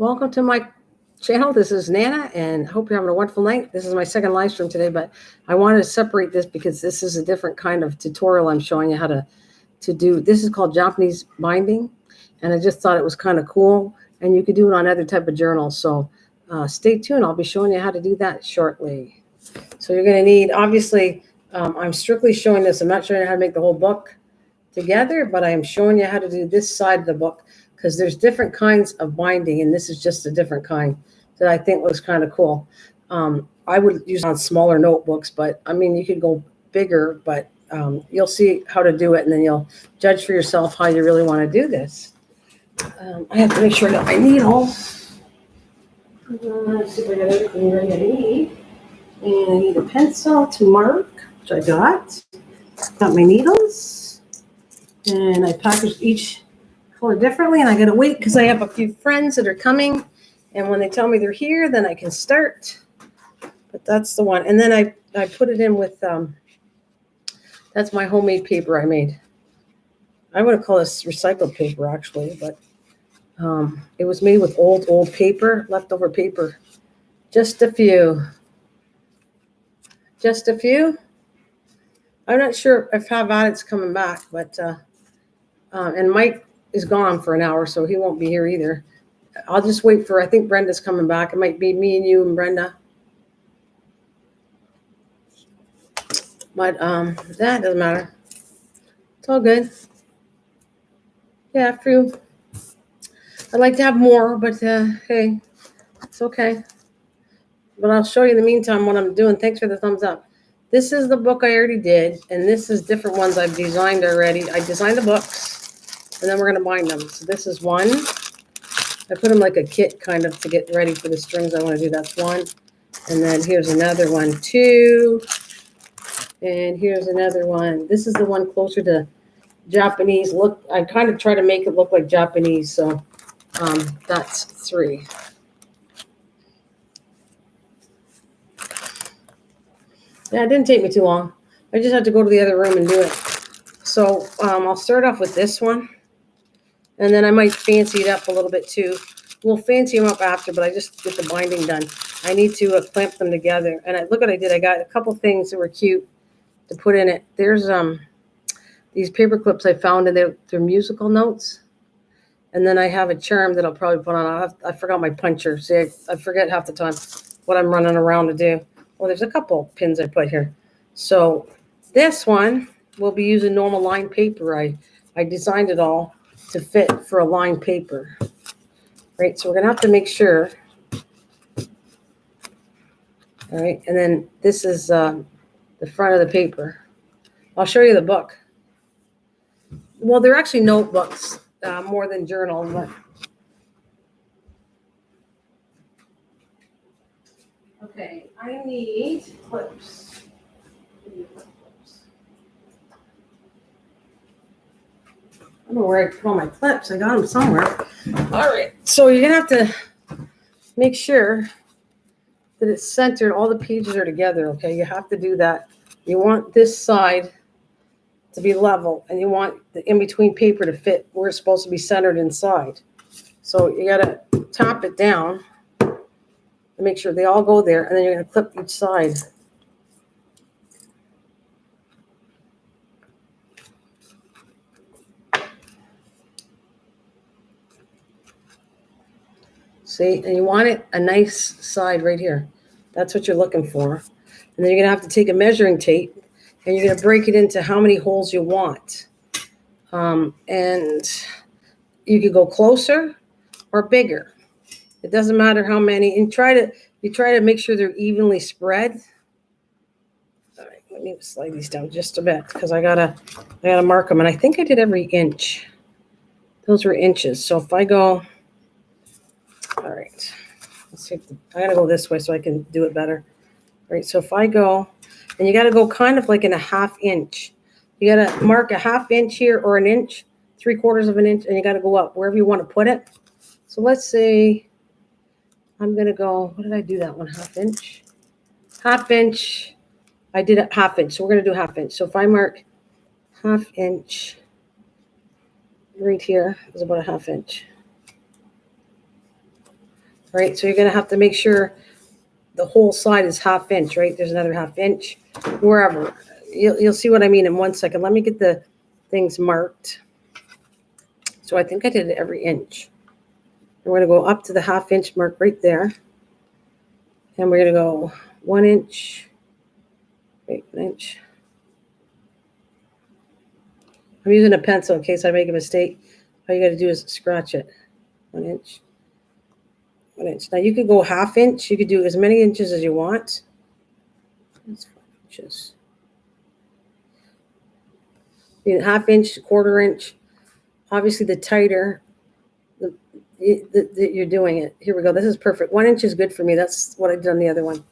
Welcome to my channel. This is Nana, and I hope you're having a wonderful night. This is my second live stream today, but I wanted to separate this because this is a different kind of tutorial I'm showing you how to do. This is called Japanese binding, and I just thought it was kind of cool, and you could do it on other type of journals. So stay tuned. I'll be showing you how to do that shortly. So you're going to need, obviously, I'm strictly showing this. I'm not showing you how to make the whole book together, but I am showing you how to do this side of the book, because there's different kinds of binding, and this is just a different kind that I think looks kind of cool. I would use on smaller notebooks, but I mean, you could go bigger, but you'll see how to do it, and then you'll judge for yourself how you really want to do this. I have to make sure I got my needle. Let's see if I got everything ready I need. And I need a pencil to mark, which I got. Got my needles, and I packaged each color differently, and I gotta wait because I have a few friends that are coming, and when they tell me they're here, then I can start. But that's the one, and then I put it in with that's my homemade paper I made. I would call this recycled paper actually, but it was made with old paper, leftover paper. Just a few. I'm not sure if Have At It's coming back, but and Mike is gone for an hour, so he won't be here either. I'll just wait for, I think Brenda's coming back. It might be me and you and Brenda. But that doesn't matter. It's all good. Yeah, true. I'd like to have more, but hey, it's okay. But I'll show you in the meantime what I'm doing. Thanks for the thumbs up. This is the book I already did, and this is different ones I've designed already. I designed the books, and then we're going to bind them. So this is one. I put them like a kit kind of to get ready for the strings I want to do. That's one. And then here's another one, two. And here's another one. This is the one closer to Japanese. Look, I kind of try to make it look like Japanese. So that's three. Yeah, it didn't take me too long. I just had to go to the other room and do it. So I'll start off with this one. And then I might fancy it up a little bit too. We'll fancy them up after, but I just get the binding done. I need to clamp them together. And look what I did. I got a couple things that were cute to put in it. There's these paper clips I found, and they're musical notes. And then I have a charm that I'll probably put on. I forgot my puncher. See, I forget half the time what I'm running around to do. Well, there's a couple pins I put here. So this one will be using normal lined paper. I designed it all to fit for a lined paper. Right, so we're going to have to make sure. All right, and then this is the front of the paper. I'll show you the book. Well, they're actually notebooks more than journals, but okay, I need clips. I don't know where I put all my clips. I got them somewhere. All right, so you're gonna have to make sure that it's centered. All the pages are together. Okay, you have to do that. You want this side to be level, and you want the in-between paper to fit where it's supposed to be centered inside. So you gotta tap it down and make sure they all go there, and then you're gonna clip each side. See, and you want it a nice side right here. That's what you're looking for. And then you're gonna have to take a measuring tape, and you're gonna break it into how many holes you want. And you could go closer or bigger. It doesn't matter how many. And you try to make sure they're evenly spread. All right, let me slide these down just a bit because I gotta mark them. And I think I did every inch. Those were inches. So if I go, all right, let's see. I gotta go this way so I can do it better. All right, so if I go, and you gotta go kind of like in a half inch. You gotta mark a half inch here or an inch, 3/4 of an inch, and you gotta go up wherever you want to put it. So let's say I'm gonna go, what did I do that one? Half inch. Half inch. I did a half inch, so we're gonna do half inch. So if I mark half inch right here is about a half inch. right? So you're going to have to make sure the whole side is 1/2 inch, right? There's another 1/2 inch, wherever. You'll see what I mean in 1 second. Let me get the things marked. So I think I did it every inch. We're going to go up to the 1/2 inch mark right there. And we're going to go 1 inch, wait, 1 inch. I'm using a pencil in case I make a mistake. All you got to do is scratch it. 1 inch. 1 inch. Now you could go 1/2 inch. You could do as many inches as you want. That's 5 inches. 1/2 inch, 1/4 inch. Obviously, the tighter you're doing it. Here we go. This is perfect. 1 inch is good for me. That's what I did on the other one.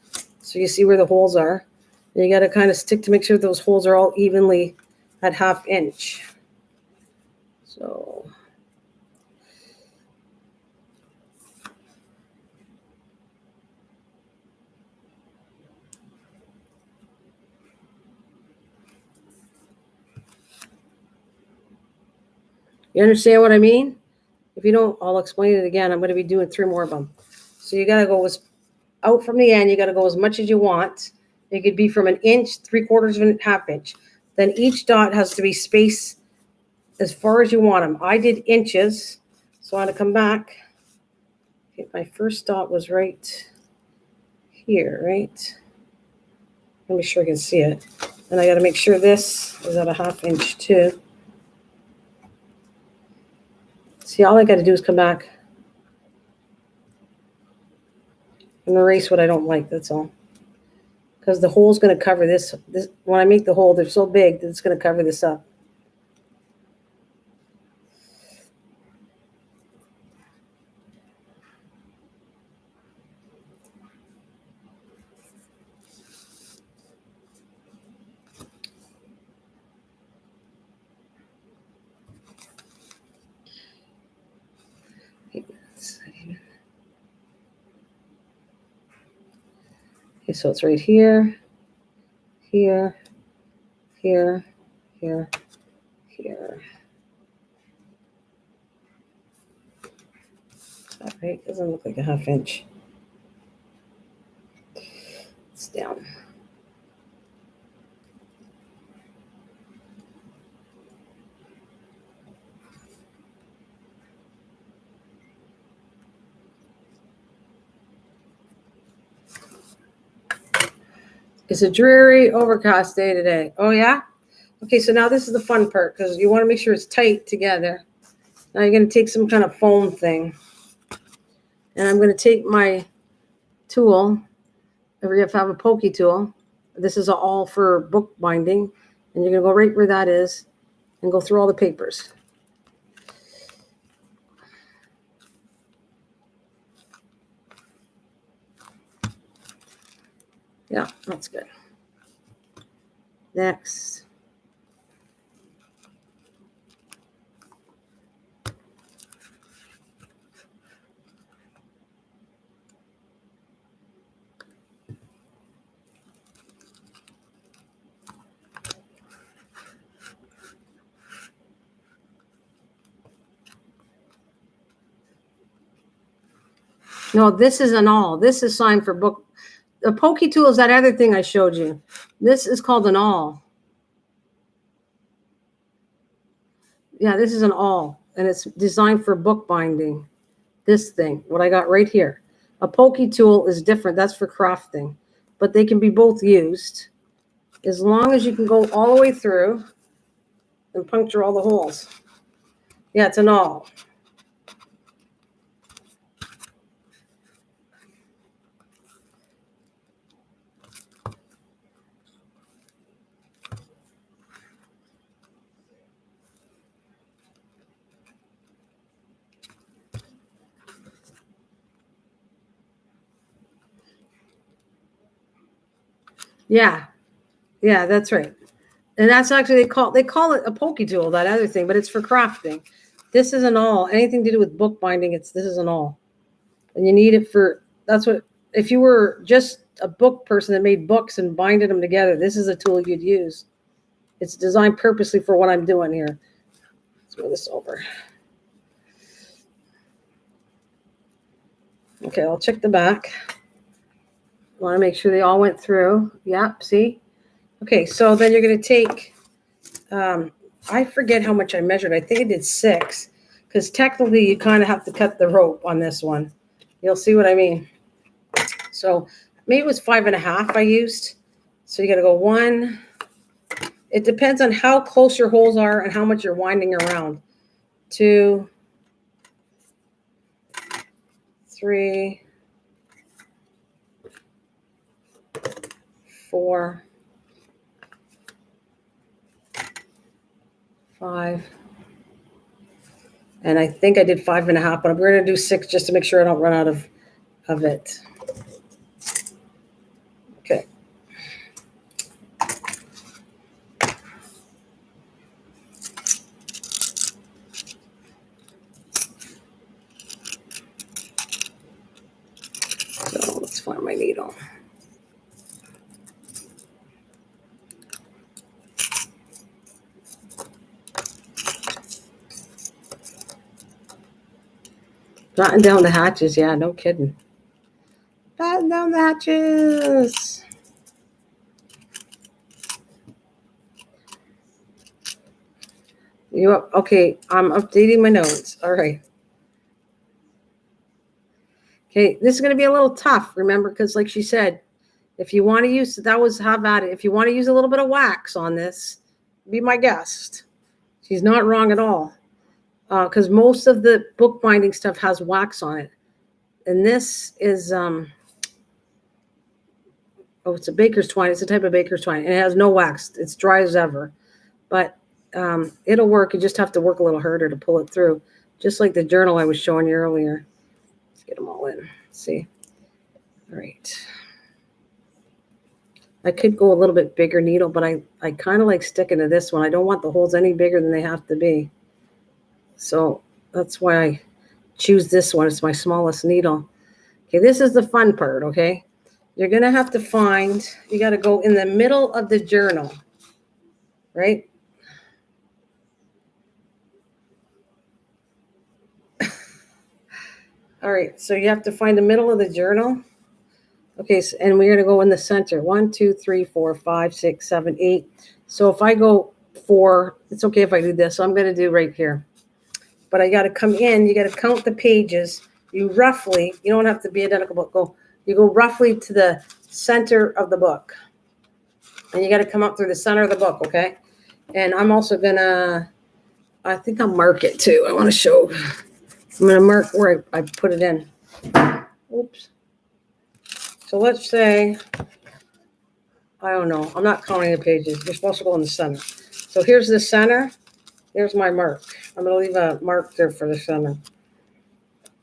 So you see where the holes are. And you got to kind of stick to make sure those holes are all evenly at 1/2 inch. So you understand what I mean? If you don't, I'll explain it again. I'm going to be doing 3 more of them. So you got to go out from the end. You got to go as much as you want. It could be from 1 inch, 3/4 of an 1/2 inch. Then each dot has to be spaced as far as you want them. I did inches. So I want to come back. Okay, my first dot was right here, right? Let me sure I can see it. And I got to make sure this is at a 1/2 inch too. See, all I got to do is come back and erase what I don't like. That's all. Because the hole's going to cover this. When I make the hole, they're so big that it's going to cover this up. Okay, so it's right here, here, here, here, here. Is that right? Doesn't look like a 1/2 inch. It's down. It's a dreary, overcast day today. Oh, yeah? Okay, so now this is the fun part because you want to make sure it's tight together. Now you're going to take some kind of foam thing. And I'm going to take my tool. If you have a Pokey tool, this is all for book binding. And you're going to go right where that is and go through all the papers. Yeah, that's good. Next. No, this is an awl. This is signed for book. The Pokey tool is that other thing I showed you. This is called an awl. Yeah, this is an awl, and it's designed for book binding. This thing, what I got right here. A Pokey tool is different. That's for crafting, but they can be both used as long as you can go all the way through and puncture all the holes. Yeah, it's an awl. Yeah, that's right. And that's actually they call it a Pokey tool, that other thing, but it's for crafting. This is an awl. Anything to do with book binding, this is an awl. And you need it for, that's what, if you were just a book person that made books and binded them together, this is a tool you'd use. It's designed purposely for what I'm doing here. Let's move this over. Okay, I'll check the back. Want to make sure they all went through. Yep, see? Okay, so then you're going to take, I forget how much I measured. I think I did 6, because technically you kind of have to cut the rope on this one. You'll see what I mean. So maybe it was 5.5 I used. So you got to go 1. It depends on how close your holes are and how much you're winding around. 2, 3, 4, 5. And I think I did 5.5, but we're going to do 6 just to make sure I don't run out of it. Okay. So let's find my needle. Batten down the hatches. Yeah, no kidding. Batten down the hatches. You up? Okay, I'm updating my notes. All right. Okay, this is going to be a little tough, remember, because like she said, if you want to use, that was how about it. If you want to use a little bit of wax on this, be my guest. She's not wrong at all. Because most of the bookbinding stuff has wax on it. And this is, it's a baker's twine. It's a type of baker's twine. And it has no wax. It's dry as ever. But it'll work. You just have to work a little harder to pull it through. Just like the journal I was showing you earlier. Let's get them all in. Let's see. All right. I could go a little bit bigger needle, but I kind of like sticking to this one. I don't want the holes any bigger than they have to be. So that's why I choose this one. It's my smallest needle. Okay, this is the fun part, okay? You're going to have to find, you got to go in the middle of the journal, right? All right, so you have to find the middle of the journal. Okay, so, and we're going to go in the center. 1, 2, 3, 4, 5, 6, 7, 8. So if I go 4, it's okay if I do this. So I'm going to do right here. But I got to come in. You got to count the pages. You roughly, you don't have to be identical, but you go roughly to the center of the book. And you got to come up through the center of the book, okay? And I'm also going to, I think I'll mark it too. I want to show, I'm going to mark where I put it in. Oops. So let's say, I don't know. I'm not counting the pages. You're supposed to go in the center. So here's the center. Here's my mark. I'm going to leave a mark there for the center.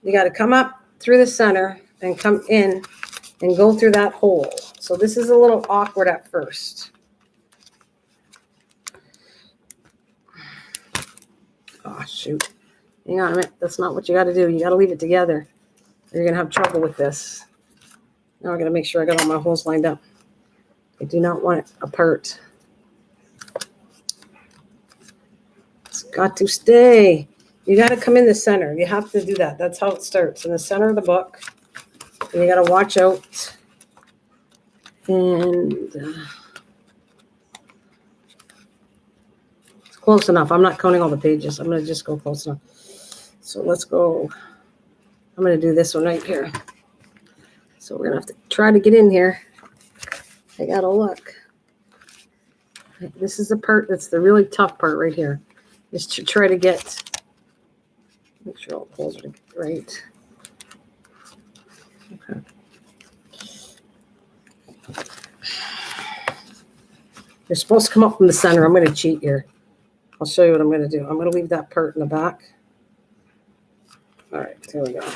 You got to come up through the center and come in and go through that hole. So this is a little awkward at first. Oh, shoot. Hang on a minute. That's not what you got to do. You got to leave it together. Or you're going to have trouble with this. Now I got to make sure I got all my holes lined up. I do not want it apart. It's got to stay. You got to come in the center. You have to do that. That's how it starts, in the center of the book. And you got to watch out. And it's close enough. I'm not counting all the pages. I'm going to just go close enough. So let's go. I'm going to do this one right here. So we're going to have to try to get in here. I got to look. This is the part that's the really tough part right here. Is to try to make sure all the holes are right. Okay. You're supposed to come up from the center. I'm going to cheat here. I'll show you what I'm going to do. I'm going to leave that part in the back. All right, there we go.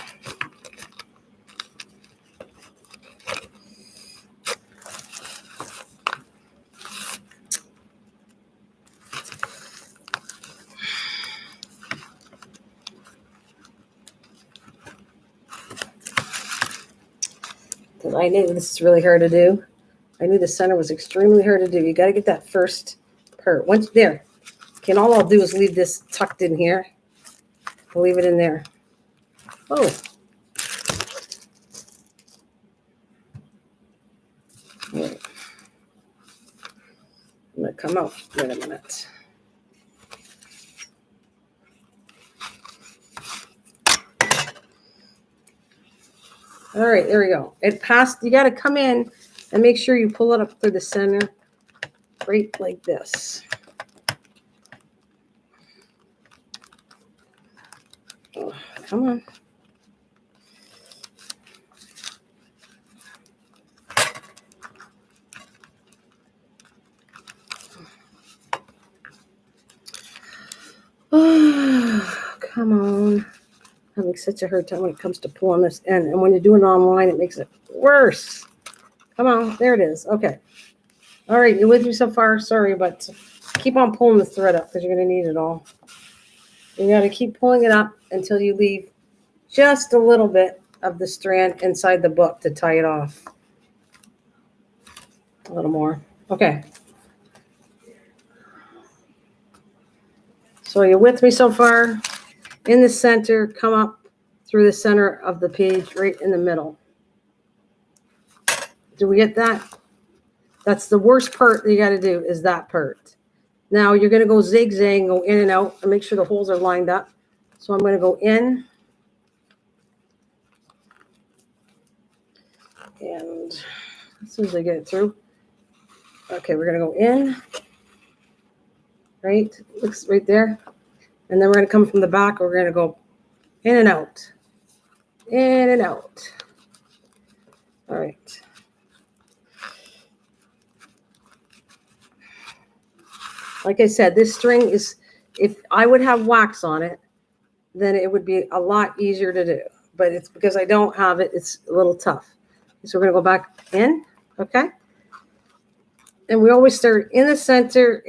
Because I knew this is really hard to do. I knew the center was extremely hard to do. You got to get that first part. Once there. Okay, and all I'll do is leave this tucked in here. I'll leave it in there. Oh. Right. I'm going to come out. Wait a minute. All right, there we go. It passed. You got to come in and make sure you pull it up through the center, right like this. Oh, come on. Oh, come on. I'm having such a hard time when it comes to pulling this in. And when you're doing it online, it makes it worse. Come on. There it is. Okay. All right. You with me so far? Sorry, but keep on pulling the thread up because you're going to need it all. You got to keep pulling it up until you leave just a little bit of the strand inside the book to tie it off. A little more. Okay. So are you with me so far? In the center, come up through the center of the page, right in the middle. Do we get that? That's the worst part that you got to do is that part. Now you're going to go zigzag, go in and out, and make sure the holes are lined up. So I'm going to go in. And as soon as I get it through. Okay, we're going to go in. Right? Looks right there. And then we're going to come from the back. We're going to go in and out. In and out. All right. Like I said, this string is, if I would have wax on it, then it would be a lot easier to do. But it's because I don't have it, it's a little tough. So we're going to go back in, okay? And we always start in the center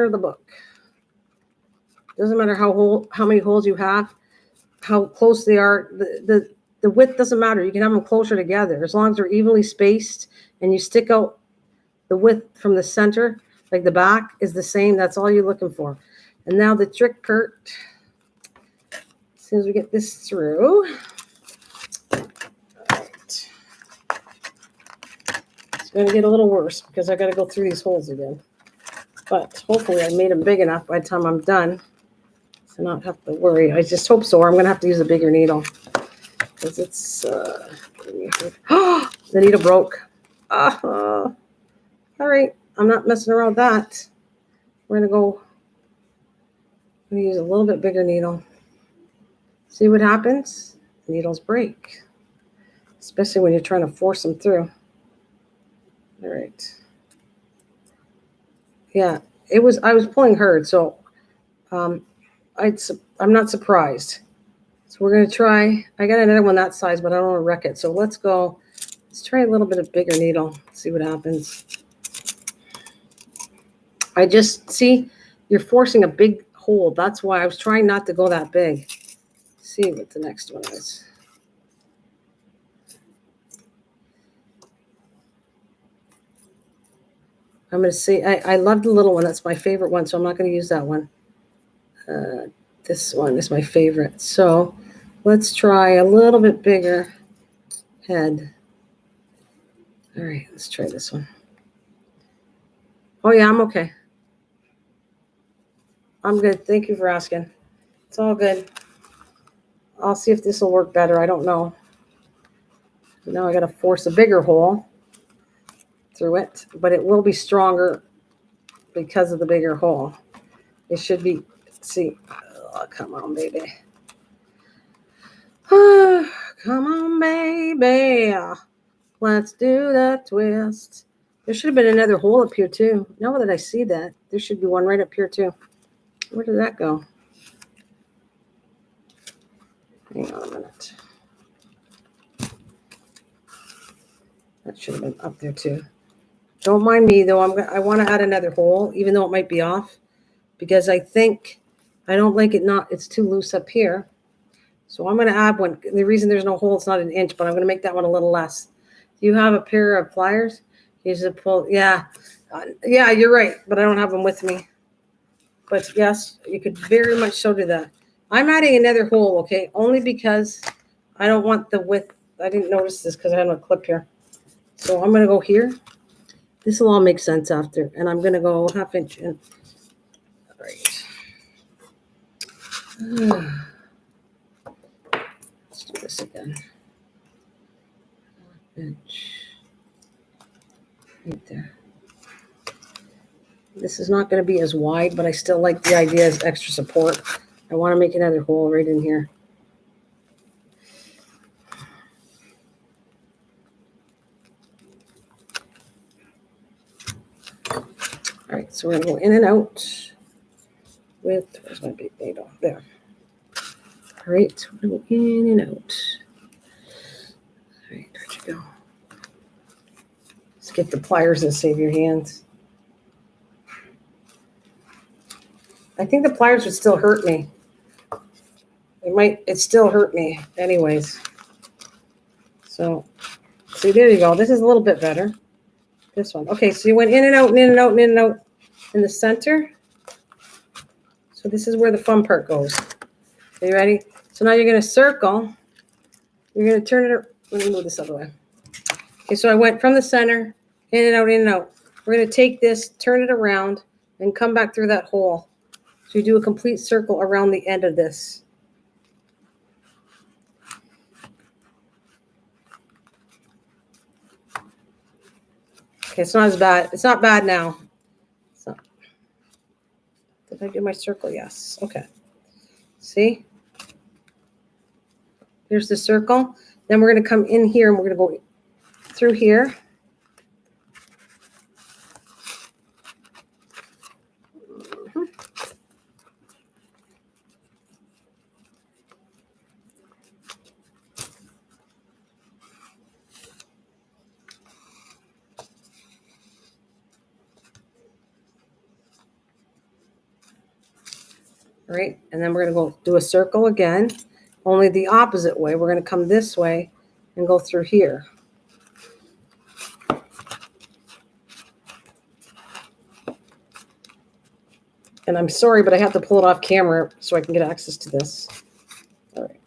of the book. Doesn't matter how many holes you have, how close they are. The width doesn't matter. You can have them closer together as long as they're evenly spaced and you stick out the width from the center, like the back is the same. That's all you're looking for. And now the trick part, as soon as we get this through. It's going to get a little worse because I got to go through these holes again. But hopefully I made them big enough by the time I'm done to not have to worry. I just hope so, or I'm going to have to use a bigger needle because it's the needle broke. All right, I'm not messing around with that. We're going to use a little bit bigger needle. See what happens? Needles break, especially when you're trying to force them through. All right. Yeah, I was pulling hard, so I'm not surprised. So we're going to try. I got another one that size, but I don't want to wreck it. So let's try a little bit of bigger needle. See what happens. I just see you're forcing a big hole. That's why I was trying not to go that big. See what the next one is. I'm going to see. I love the little one. That's my favorite one, so I'm not going to use that one. This one is my favorite. So let's try a little bit bigger head. All right, let's try this one. Oh, yeah, I'm okay. I'm good. Thank you for asking. It's all good. I'll see if this will work better. I don't know. Now I got to force a bigger hole through it, but it will be stronger because of the bigger hole. It should be, see, oh, come on, baby. Come on, baby. Let's do the twist. There should have been another hole up here, too. Now that I see that, there should be one right up here, too. Where did that go? Hang on a minute. That should have been up there, too. Don't mind me, though. I want to add another hole, even though it might be off, because I don't like it it's too loose up here. So I'm going to add one. The reason there's no hole, it's not an inch, but I'm going to make that one a little less. Do you have a pair of pliers? Use a pull. Yeah. Yeah, you're right, but I don't have them with me. But yes, you could very much so do that. I'm adding another hole, okay, only because I don't want the width. I didn't notice this because I had a clip here. So I'm going to go here. This will all make sense after. And I'm going to go 1/2 inch in. All right. Let's do this again. 1/2 inch. Right there. This is not going to be as wide, but I still like the idea as extra support. I want to make another hole right in here. All right, so we're going to go in and out with, where's my big needle? There. All right, we're going to go in and out. All right, where'd you go? Let's get the pliers and save your hands. I think the pliers would still hurt me. It still hurt me anyways. So, see, there you go. This is a little bit better. This one. Okay, so you went in and out and in and out and in and out in the center. So this is where the fun part goes. Are you ready? So now you're going to circle. You're going to turn it. Let me move this other way. Okay, so I went from the center, in and out, in and out. We're going to take this, turn it around, and come back through that hole. So you do a complete circle around the end of this. Okay, it's not as bad. It's not bad now. So, did I do my circle? Yes. Okay. See? Here's the circle. Then we're going to come in here and we're going to go through here. Right, and then we're going to go do a circle again, only the opposite way. We're going to come this way and go through here. And I'm sorry, but I have to pull it off camera so I can get access to this. All right.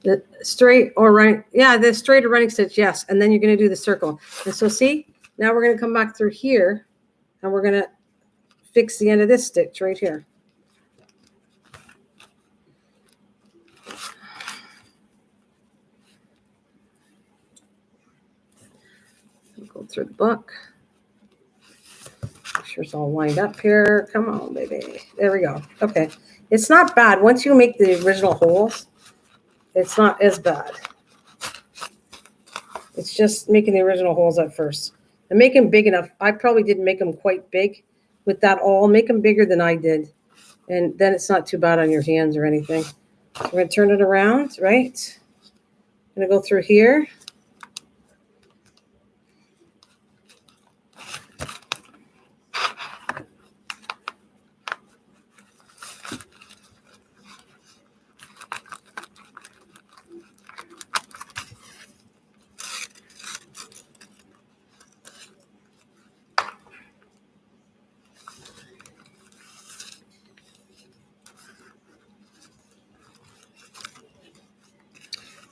The straight or running, yeah, the straight or running stitch, yes. And then you're going to do the circle. And so see, now we're going to come back through here and we're going to fix the end of this stitch right here. Go through the book. Make sure it's all lined up here. Come on, baby. There we go. Okay. It's not bad. Once you make the original holes, it's not as bad. It's just making the original holes at first. And make them big enough. I probably didn't make them quite big with that awl. Make them bigger than I did. And then it's not too bad on your hands or anything. So we're going to turn it around, right? I'm going to go through here.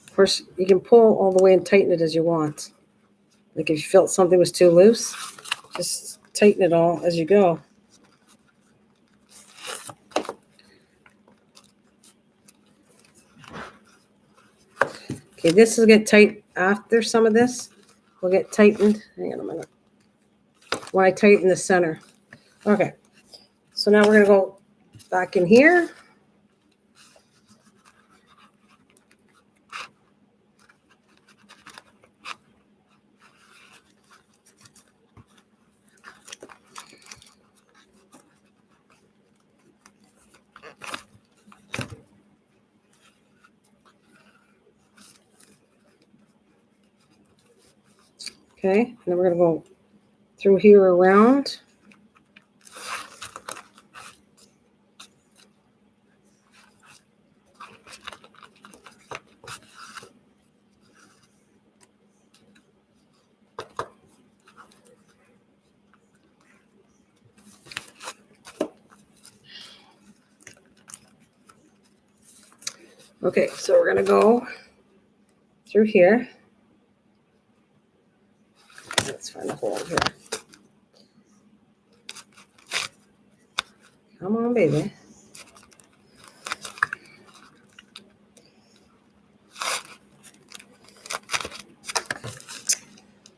Of course, you can pull all the way and tighten it as you want. Like if you felt something was too loose, just tighten it all as you go. Okay, this will get tight after some of this. Will get tightened. Hang on a minute. When I tighten the center. Okay, so now we're going to go back in here. Okay, and then we're going to go through here around. Okay, so we're going to go through here. Let's find a hole here. Come on, baby.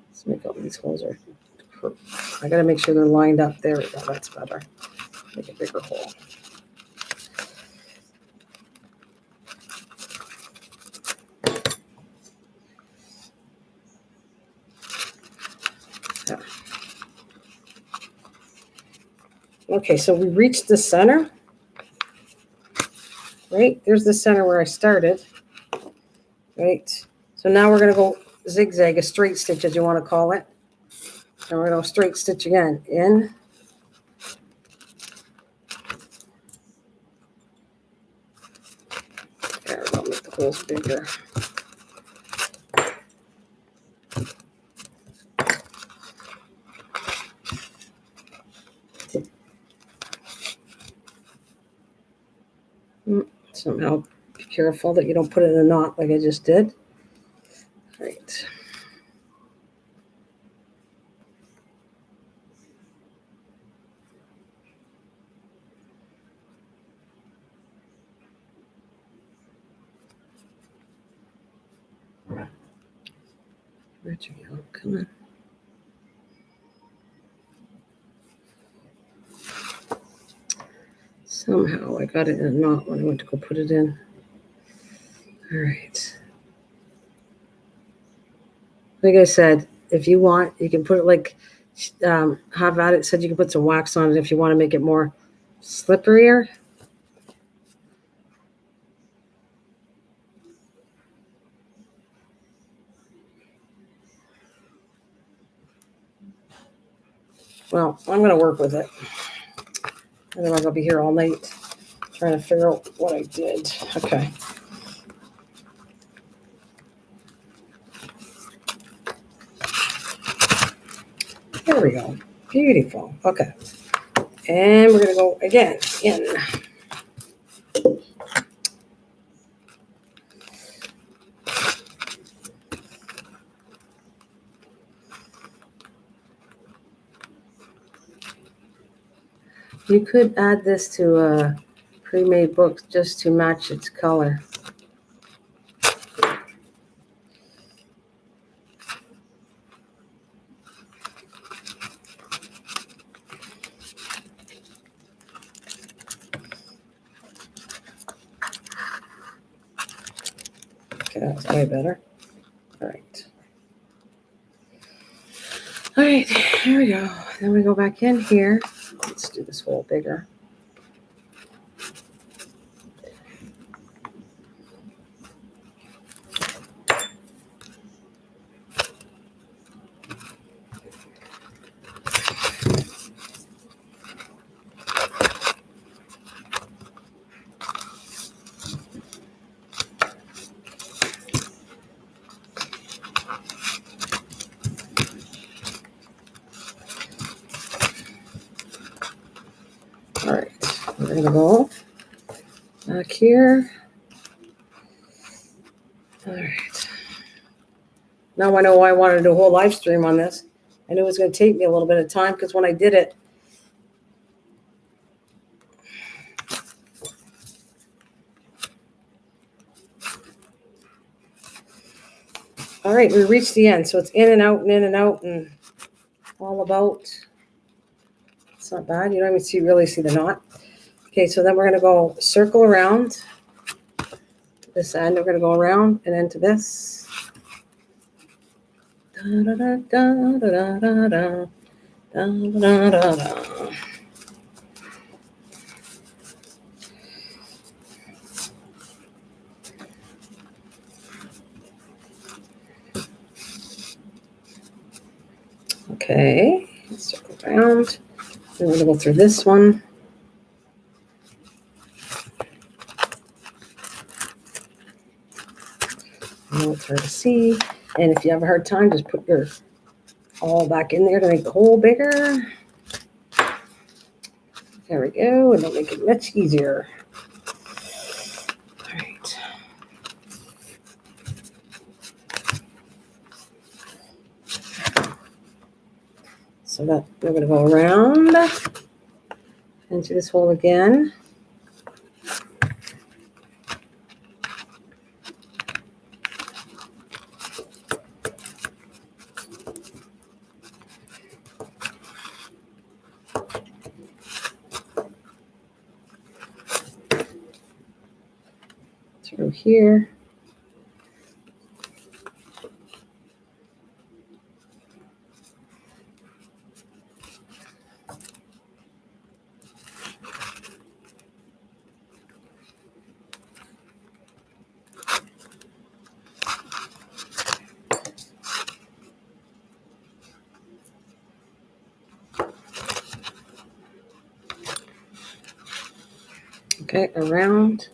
Let's make all these holes are. I got to make sure they're lined up. There we go. That's better. Make a bigger hole. Yeah. Okay, so we reached the center. Right? There's the center where I started. Right? So now we're going to go zigzag, a straight stitch as you want to call it. And we're going to straight stitch again. In. There, I'll make the holes bigger. Somehow be careful that you don't put it in a knot like I just did. Right. Where'd you go? Come on. Somehow I got it in a knot when I went to go put it in. All right. Like I said, if you want, you can put it like, have at it. Said you can put some wax on it if you want to make it more slipperier. Well, I'm going to work with it. Otherwise, I'll be here all night trying to figure out what I did. Okay. There we go. Beautiful. Okay. And we're going to go again in. You could add this to a pre-made book just to match its color. Okay, that's way better. All right. All right, here we go. Then we go back in here. Let's do this hole bigger. All right, we're going to go back here. All right. Now I know why I wanted to do a whole live stream on this. I knew it was going to take me a little bit of time because when I did it, all right, we reached the end. So it's in and out and in and out and all about. It's not bad. You don't even really see the knot. Okay, so then we're going to go circle around this end. We're going to go around and into this. Da, da, da, da, da, da, da, da, da, da, da. Okay, circle around. Then we're going to go through this one. I know it's hard to see. And if you have a hard time, just put your all back in there to make the hole bigger. There we go. And it'll make it much easier. All right. So that we're going to go around into this hole again. Through here. Okay, around.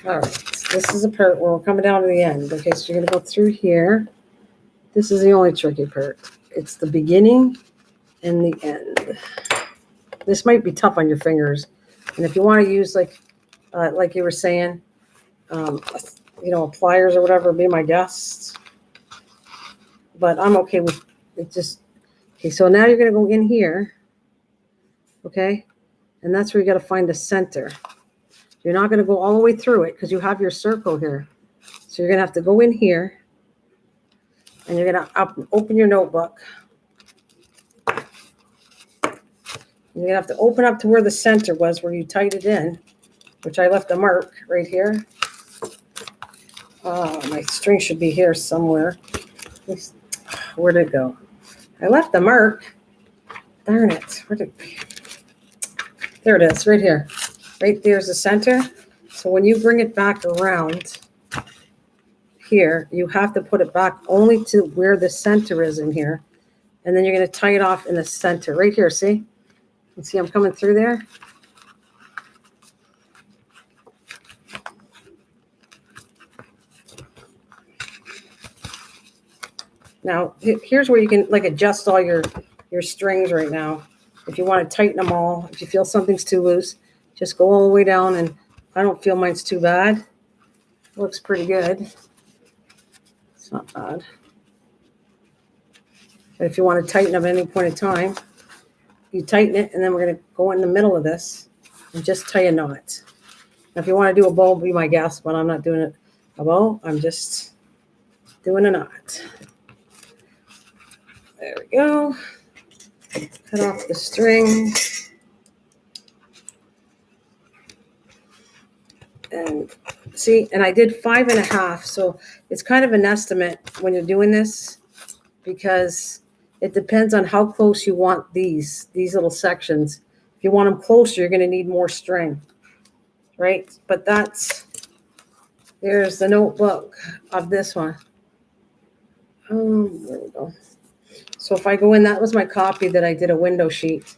All right, this is the part where we're coming down to the end. Okay, so you're going to go through here. This is the only tricky part. It's the beginning and the end. This might be tough on your fingers. And if you want to use, like you were saying, pliers or whatever, be my guest. But I'm okay with it. Okay, so now you're going to go in here. Okay, and that's where you got to find the center. You're not going to go all the way through it because you have your circle here. So you're going to have to go in here and you're going to open your notebook. You're going to have to open up to where the center was, where you tied it in, which I left a mark right here. My string should be here somewhere. Where'd it go? I left the mark. Darn it. There it is, right here. Right there's the center. So when you bring it back around here, you have to put it back only to where the center is in here. And then you're going to tie it off in the center right here. See? You can see I'm coming through there. Now, here's where you can adjust all your strings right now. If you want to tighten them all, if you feel something's too loose, just go all the way down, and I don't feel mine's too bad. Looks pretty good. It's not bad. But if you want to tighten them at any point in time, you tighten it, and then we're going to go in the middle of this and just tie a knot. Now, if you want to do a bow, be my guest, but I'm not doing it a bow. I'm just doing a knot. There we go. Cut off the string. And see, and I did 5.5. So it's kind of an estimate when you're doing this, because it depends on how close you want these little sections. If you want them closer, you're going to need more string, right? But there's the notebook of this one. There we go. So if I go in, that was my copy that I did a window sheet.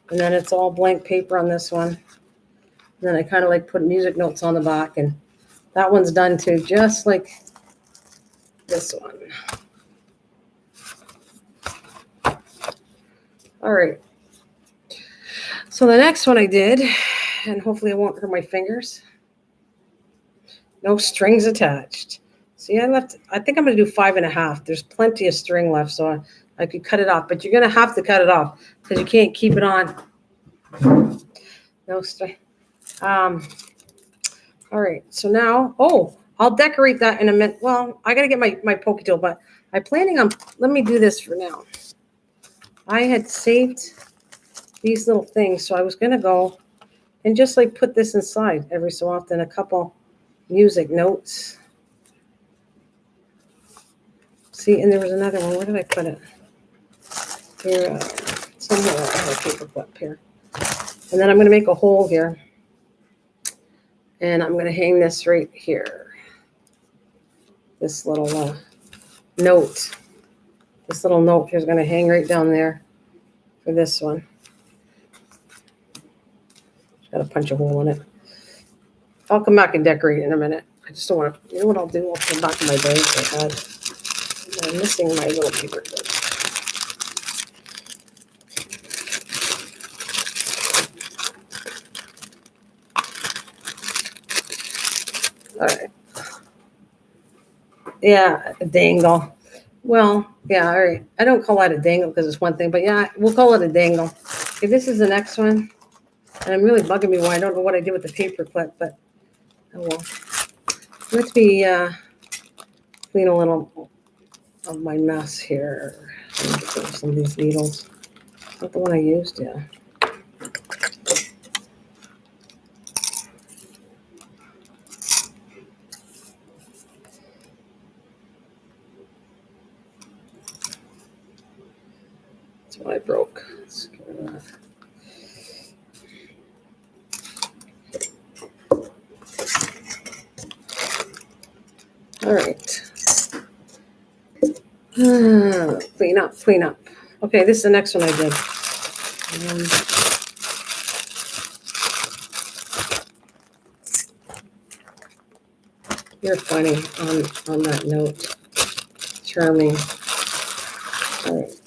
And then it's all blank paper on this one. And then I kind of put music notes on the back. And that one's done too, just like this one. All right. So the next one I did, and hopefully it won't hurt my fingers. No strings attached. See, I think I'm going to do 5.5. There's plenty of string left, so I could cut it off, but you're going to have to cut it off because you can't keep it on. No string. All right. So now, I'll decorate that in a minute. Well, I got to get my Pokey tool, but I'm planning on, let me do this for now. I had saved these little things, so I was going to go and just like put this inside every so often, a couple music notes. See, and there was another one. Where did I put it? Here, somewhere I have a paper clip here. And then I'm going to make a hole here. And I'm going to hang this right here. This little note. This little note here is going to hang right down there for this one. Got to punch a hole in it. I'll come back and decorate in a minute. I just don't want to, you know what I'll do? I'll put it back in my bag I had. I'm missing my little paper clip. All right. Yeah, a dangle. Well, yeah, all right. I don't call that a dangle because it's one thing, but yeah, we'll call it a dangle. Okay, this is the next one. And I'm really bugging me why I don't know what I did with the paper clip, but oh well. Let me clean a little of my mess here. Let me get rid of some of these needles. Not the one I used, yeah. That's what I broke. Let's get rid of that. All right. Clean up, clean up. Okay, this is the next one I did. You're funny on that note. Charming. All right.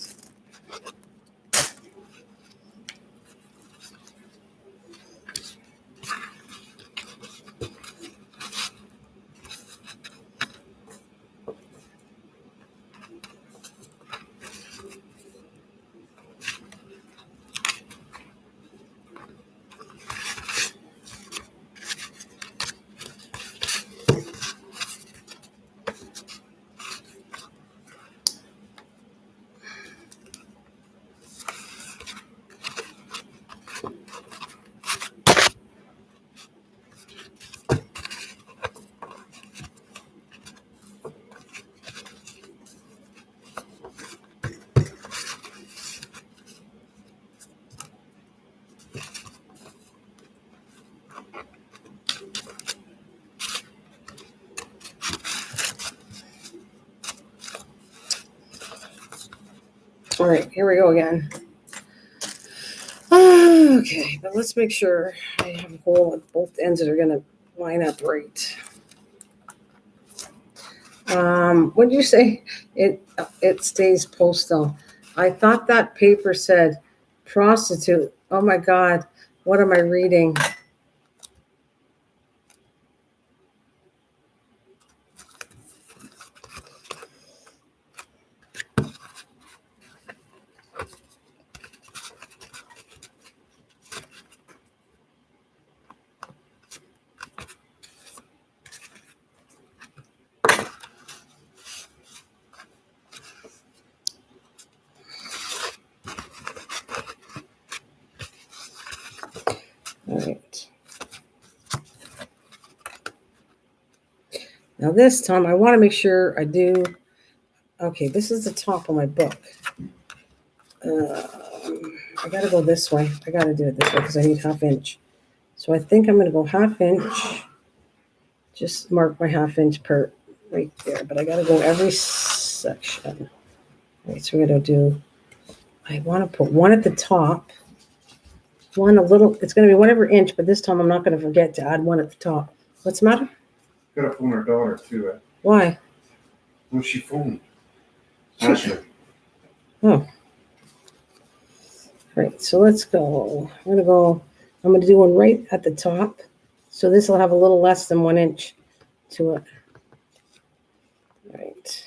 All right, here we go again. Okay, but let's make sure I have a hole at both ends that are going to line up right. What did you say? It stays postal. I thought that paper said prostitute. Oh my God, what am I reading? All right. Now this time I want to make sure I do. Okay, this is the top of my book. I got to go this way. I got to do it this way because I need 1/2 inch. So I think I'm going to go 1/2 inch. Just mark my 1/2 inch part right there. But I got to go every section. All right, so we're going to do, I want to put one at the top. One a little, it's going to be whatever inch, but this time I'm not going to forget to add one at the top. What's the matter? Got to phone her daughter too. Why? Who's she phoned? Ashley. Oh. Right, so let's go. I'm going to do one right at the top. So this will have a little less than 1 inch to it. All right.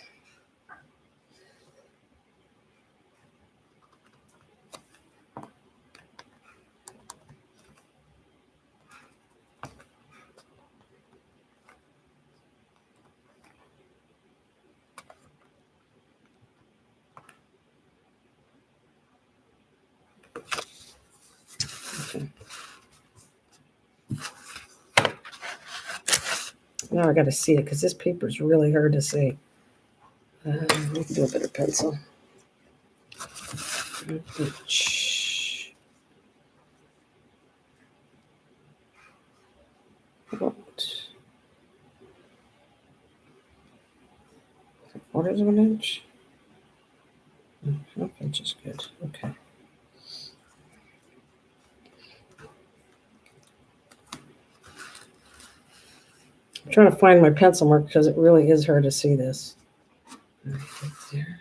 Now I got to see it because this paper is really hard to see. We can do a better pencil. About 1/4 of an inch. 1/2 inch is good. Okay. I'm trying to find my pencil mark because it really is hard to see this. Right there.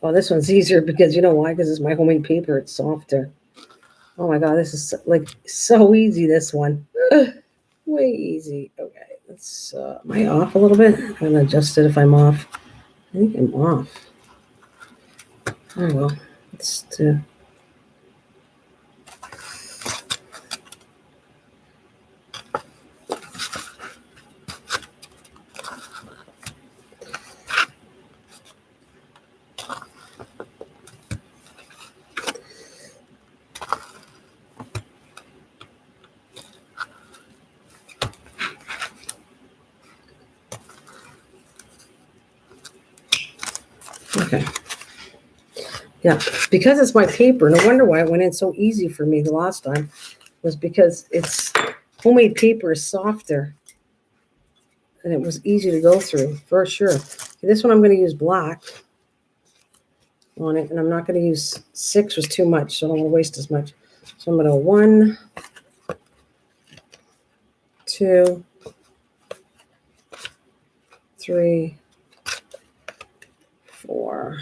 Oh, this one's easier because you know why? Because it's my homemade paper. It's softer. Oh my God, this is like so easy. This one, way easy. Okay, let's. Am I off a little bit? I'm gonna adjust it if I'm off. I think I'm off. Oh well, let's do. Okay. Yeah, because it's my paper. No wonder why it went in so easy for me the last time. Was because it's homemade paper is softer. And it was easy to go through for sure. This one I'm going to use black on it, and I'm not going to use 6 was too much, so I don't want to waste as much. So I'm going to 1, 2, 3, 4.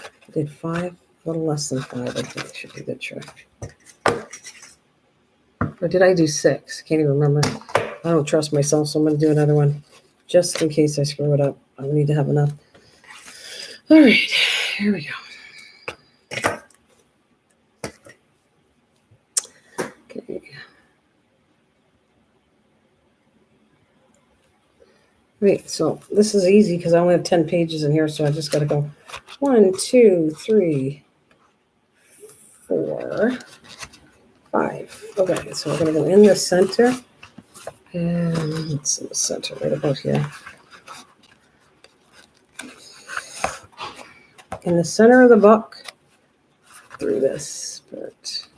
I did 5, a little less than 5. I think should be the trick. Or did I do 6? Can't even remember. I don't trust myself, so I'm going to do another one just in case I screw it up. I need to have enough. All right, here we go. Okay. Wait, so this is easy because I only have 10 pages in here, so I just got to go 1, 2, 3, 4, 5. Okay, so we're going to go in the center. And it's in the center, right about here. In the center of the book, through this part.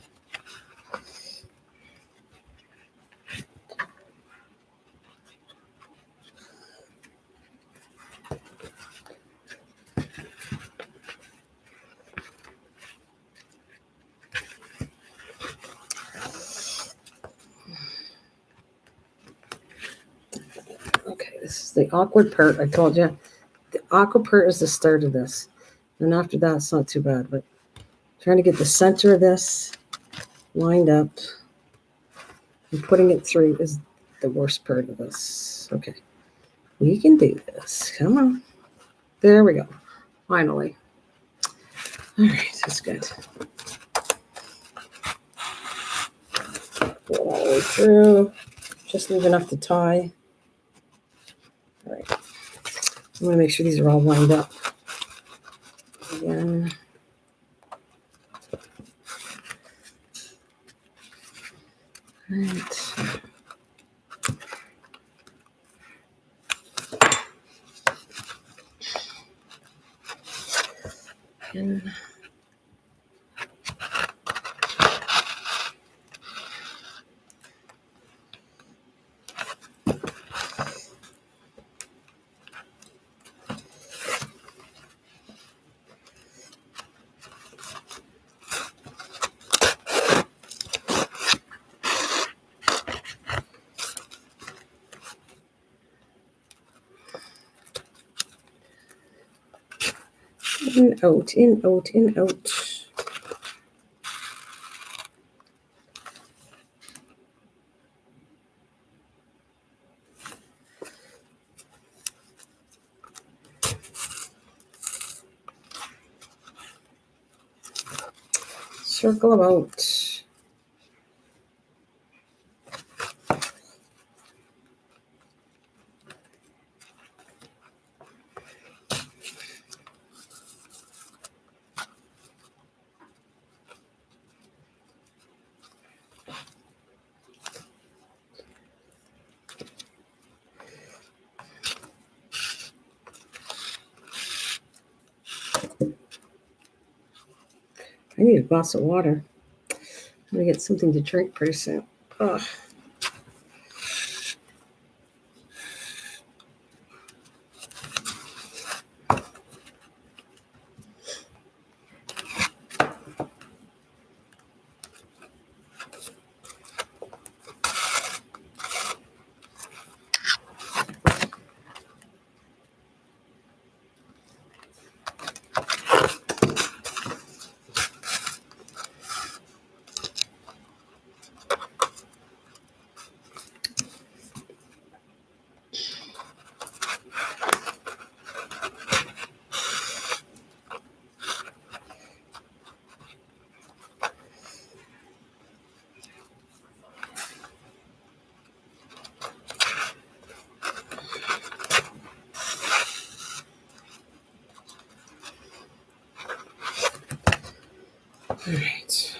Okay, this is the awkward part. I told you. The awkward part is the start of this. And after that, it's not too bad. But trying to get the center of this lined up and putting it through is the worst part of this. Okay. We can do this. Come on. There we go. Finally. All right, that's good. Pull it all the way through. Just leave enough to tie. All right. I'm going to make sure these are all lined up. Again. All right. And in, out, in, out, in, out. Circle about. I need a glass of water. I'm going to get something to drink pretty soon. Ugh. All right.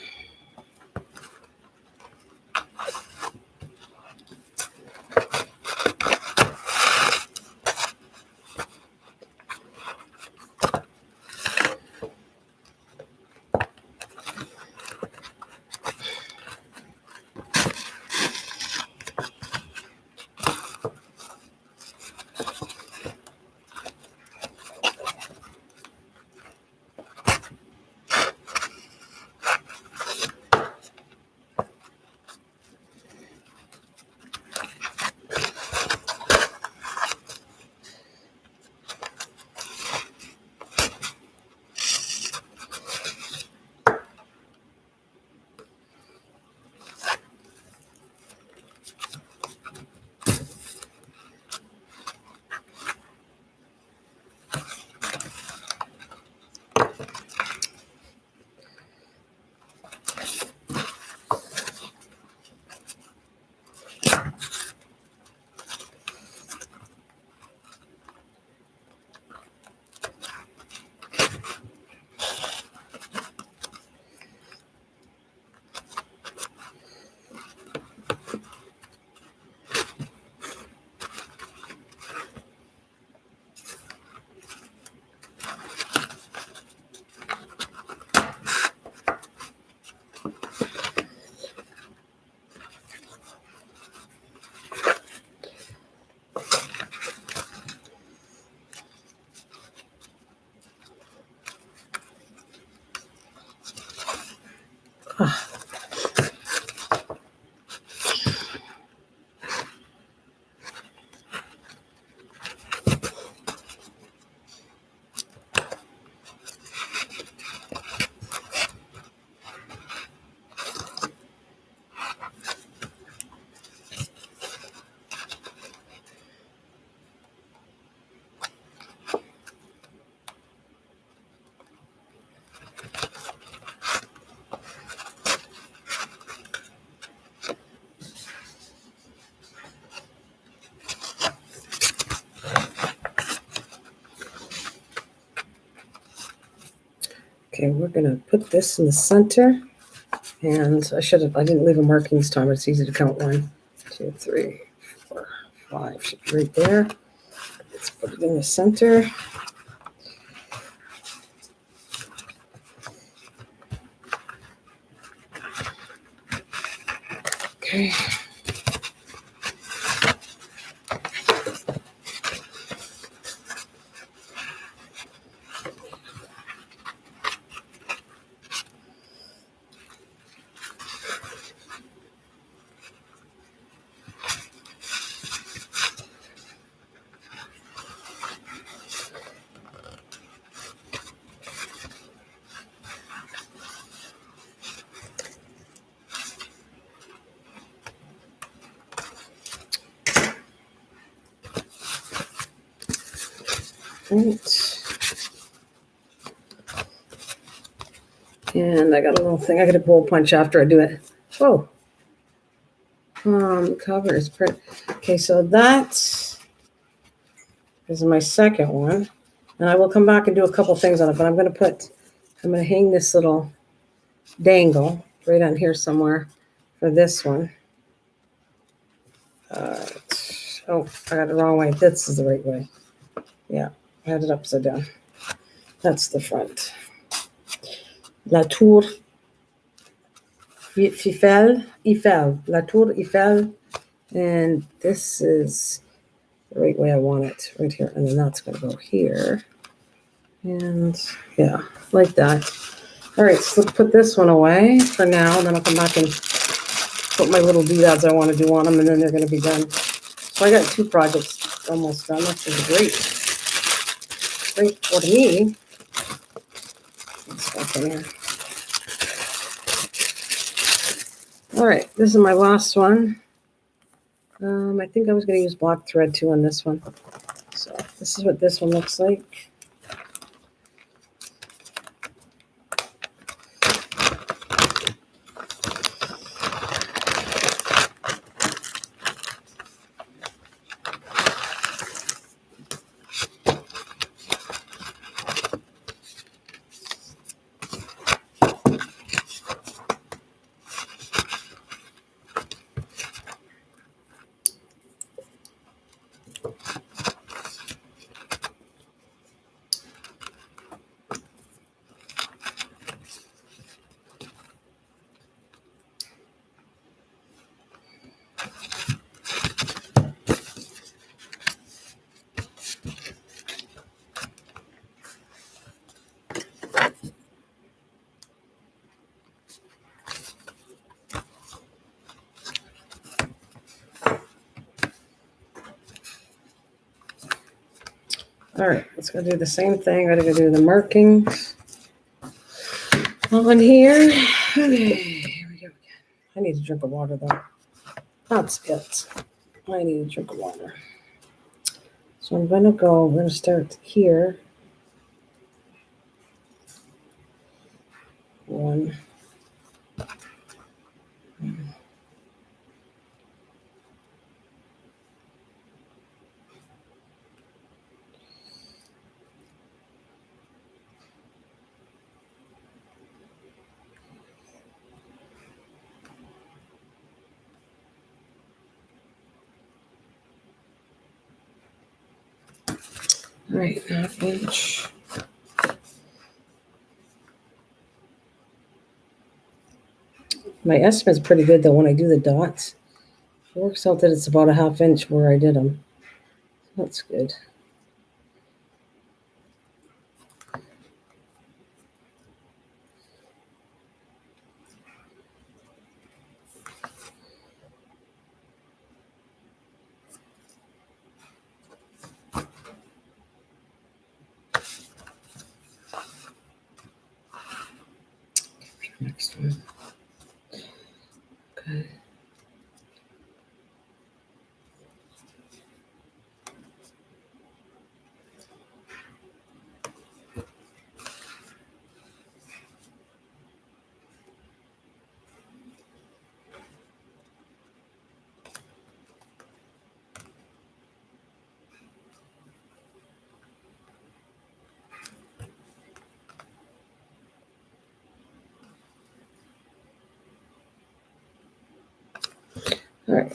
Okay, we're gonna put this in the center. And I didn't leave a marking this time, but it's easy to count. 1, 2, 3, 4, 5. Should be right there. Let's put it in the center. Okay. Right. And I got a little thing. I got a hole punch after I do it. Whoa. Cover is pretty. Okay, so that is my second one. And I will come back and do a couple things on it, but I'm going to hang this little dangle right on here somewhere for this one. Oh, I got it the wrong way. This is the right way. Yeah, I had it upside down. That's the front. La Tour Eiffel. La Tour Eiffel. And this is the right way I want it, right here. And then that's going to go here. And yeah, like that. All right, so let's put this one away for now. And then I'll come back and put my little doodads I want to do on them, and then they're going to be done. So I got 2 projects almost done. This is great. Great for me. Stuff in here. All right, this is my last one. I think I was going to use block thread too on this one. So this is what this one looks like. All right, let's go do the same thing. I'm going to do the markings on here. Okay, here we go again. I need a drink of water though. That's it. I need a drink of water. So I'm going to start here. 1. All right, half inch. My estimate's pretty good though when I do the dots. It works out that it's about a half inch where I did them. That's good. Next one. Okay. All right.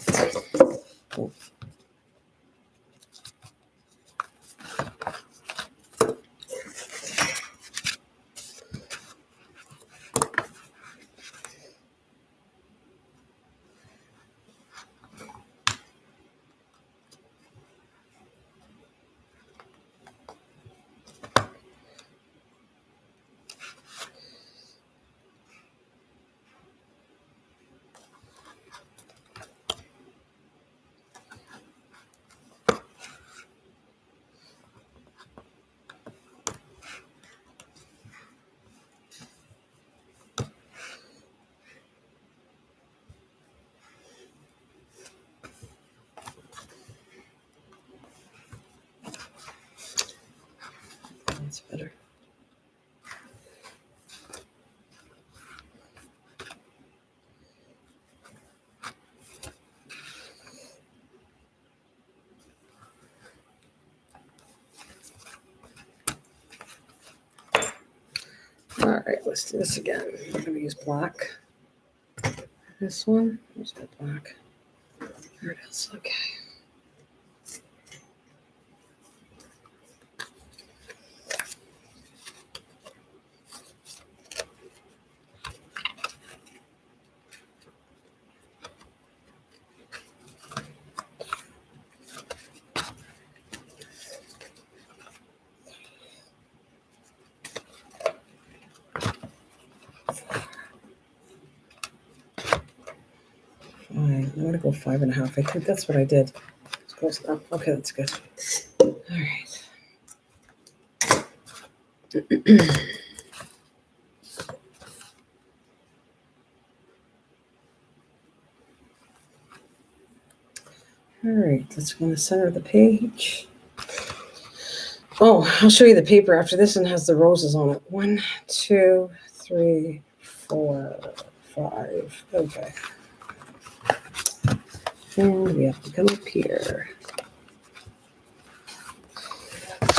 That's better. All right, let's do this again. We're going to use black. This one, where's that black? There it is. Okay. Fine. I'm going to go 5.5. I think that's what I did. It's close enough. Okay, that's good. All right. All right, let's go in the center of the page. Oh, I'll show you the paper after this one has the roses on it. 1, 2, 3, 4, 5. Okay. And we have to come up here.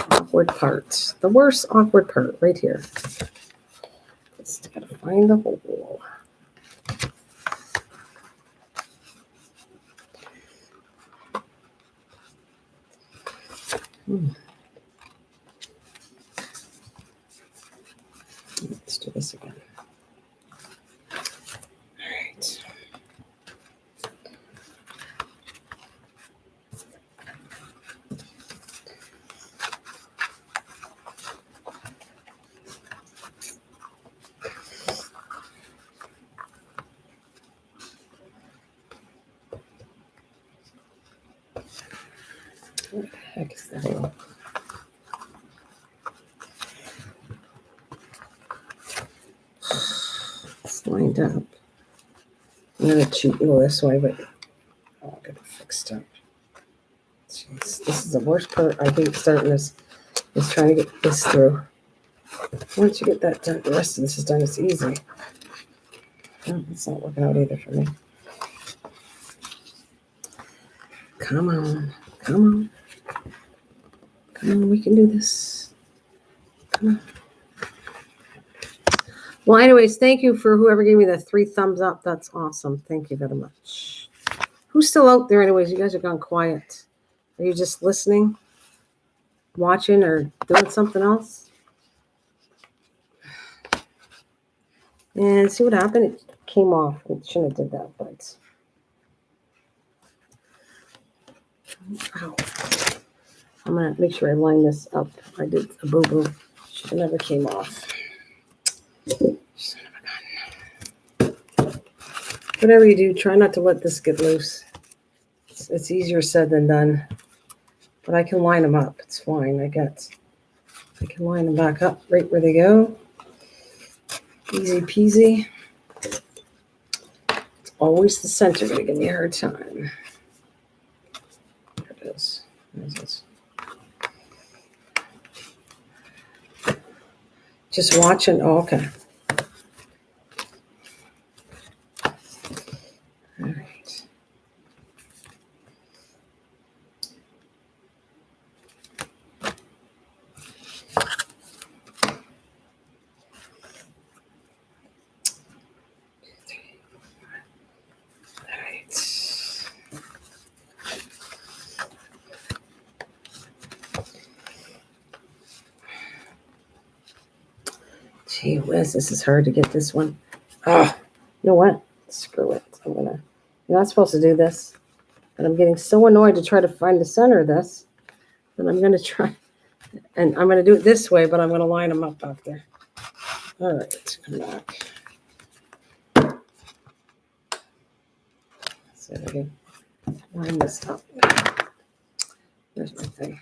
Awkward part. The worst awkward part right here. Just gotta find the hole. Let's do this again. All right. What the heck is the hole? It's lined up. I'm gonna cheat and go this way, but I'll get it fixed up. Jeez, this is the worst part. I hate starting this. Is trying to get this through. Once you get that done, the rest of this is done. It's easy. Oh, it's not working out either for me. Come on, come on, come on. We can do this. Come on. Well, anyways, thank you for whoever gave me the 3 thumbs up. That's awesome. Thank you very much. Who's still out there anyways? You guys are gone quiet. Are you just listening, watching, or doing something else? And see what happened? It came off. It shouldn't have did that, but... Ow. I'm going to make sure I line this up. I did a boo-boo. Should have never came off. Son of a gun. Whatever you do, try not to let this get loose. It's easier said than done. But I can line them up. It's fine. I can line them back up right where they go. Easy peasy. It's always the center going to give me a hard time. There it is. There's this. Just watching. Oh, okay. All right. All right. Gee whiz, this is hard to get this one. Oh, you know what? Screw it. You're not supposed to do this. And I'm getting so annoyed to try to find the center of this that I'm going to try. And I'm going to do it this way, but I'm going to line them up out there. All right, come back. So I can line this up. There's my thing.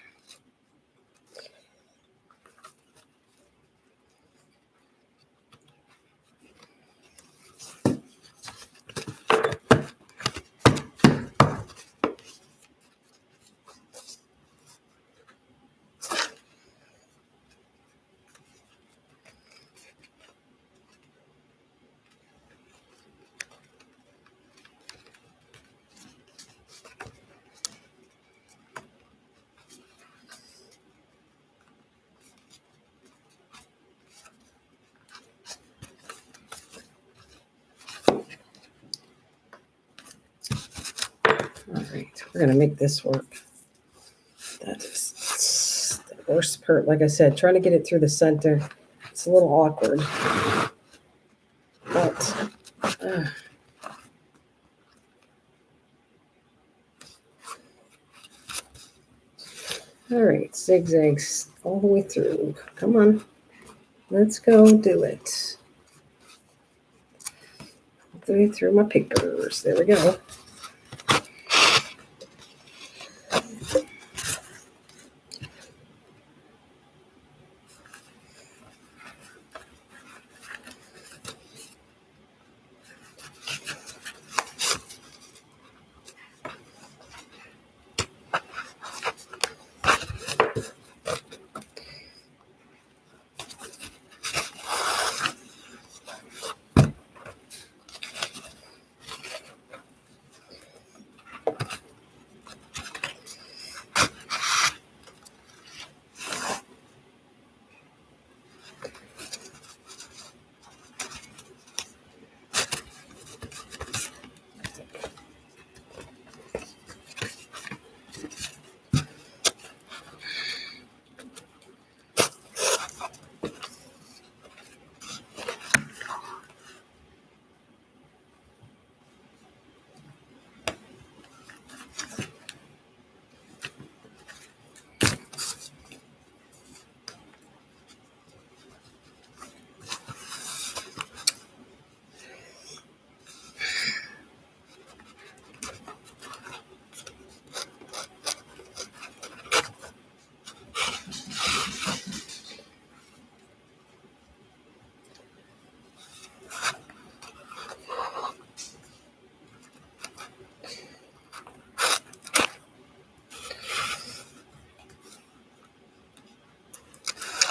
All right, we're going to make this work. That is the worst part. Like I said, trying to get it through the center. It's a little awkward. But all right, zigzags all the way through. Come on. Let's go do it. All the way through my papers. There we go.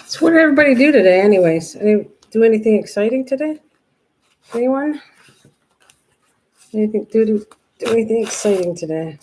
So what did everybody do today anyways? Do anything exciting today? Anyone? Do anything exciting today?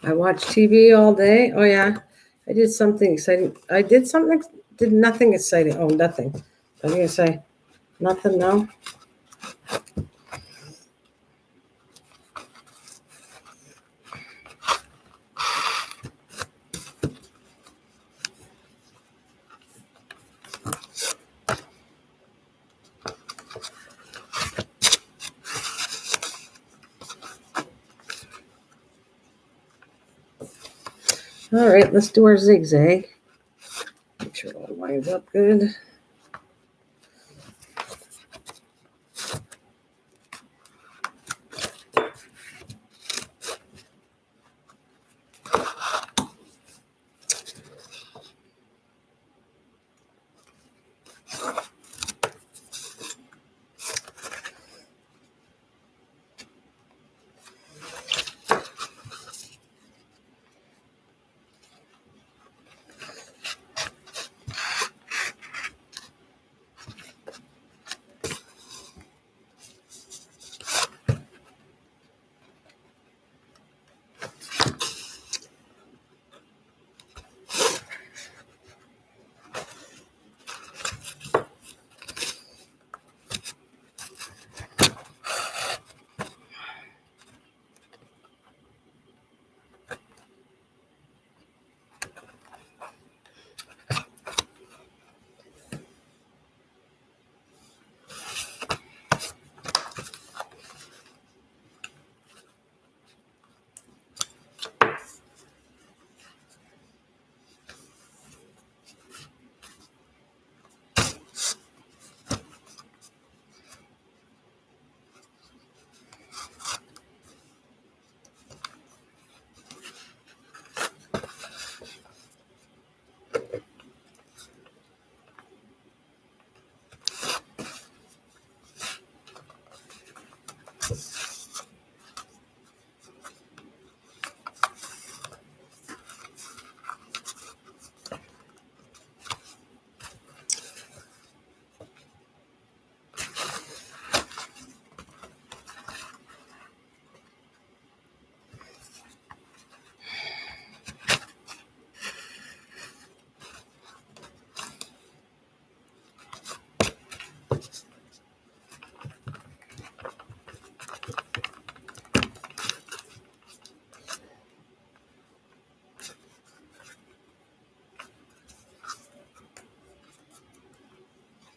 I watched TV all day. Oh yeah, I did something exciting. Did nothing exciting. Oh, nothing. I was gonna say nothing. No. All right, let's do our zigzag. Make sure it all lines up good.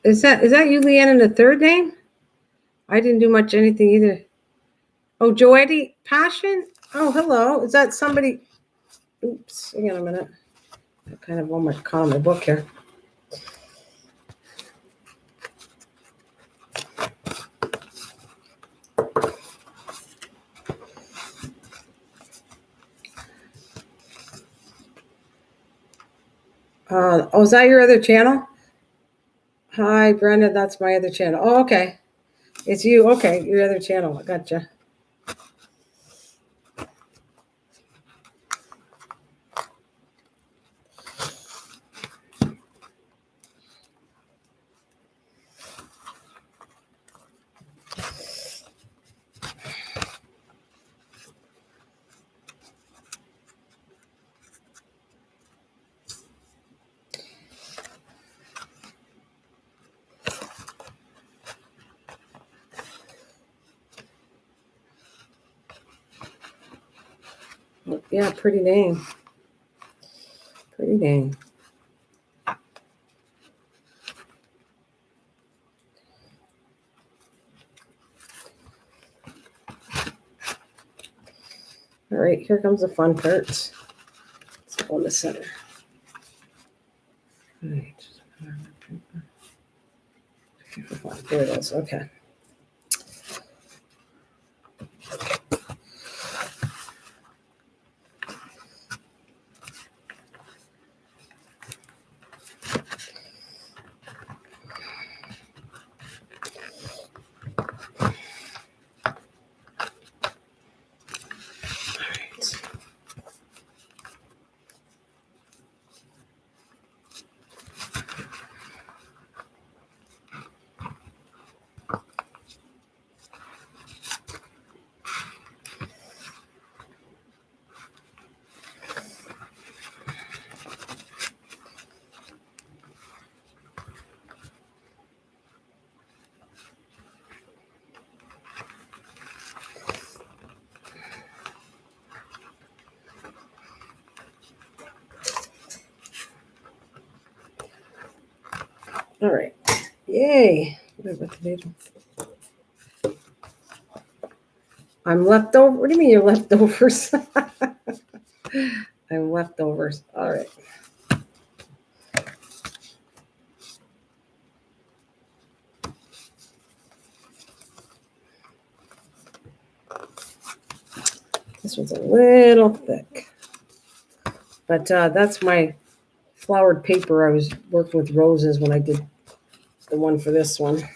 Is that you, Leanne, in the third name? I didn't do much anything either. Oh, Joetti Passion? Oh, hello. Is that somebody? Oops, hang on a minute. I kind of want my call in my book here. Oh, is that your other channel? Hi, Brenda. That's my other channel. Oh, okay. It's you. Okay, your other channel. I gotcha. Yeah, pretty name. Pretty name. All right, here comes the fun part. Let's go in the center. All right. There it is. Okay. All right. Yay. I'm left over. What do you mean you're leftovers? and leftovers. All right. This one's a little thick, but that's my flowered paper. I was working with roses when I did the one for this one.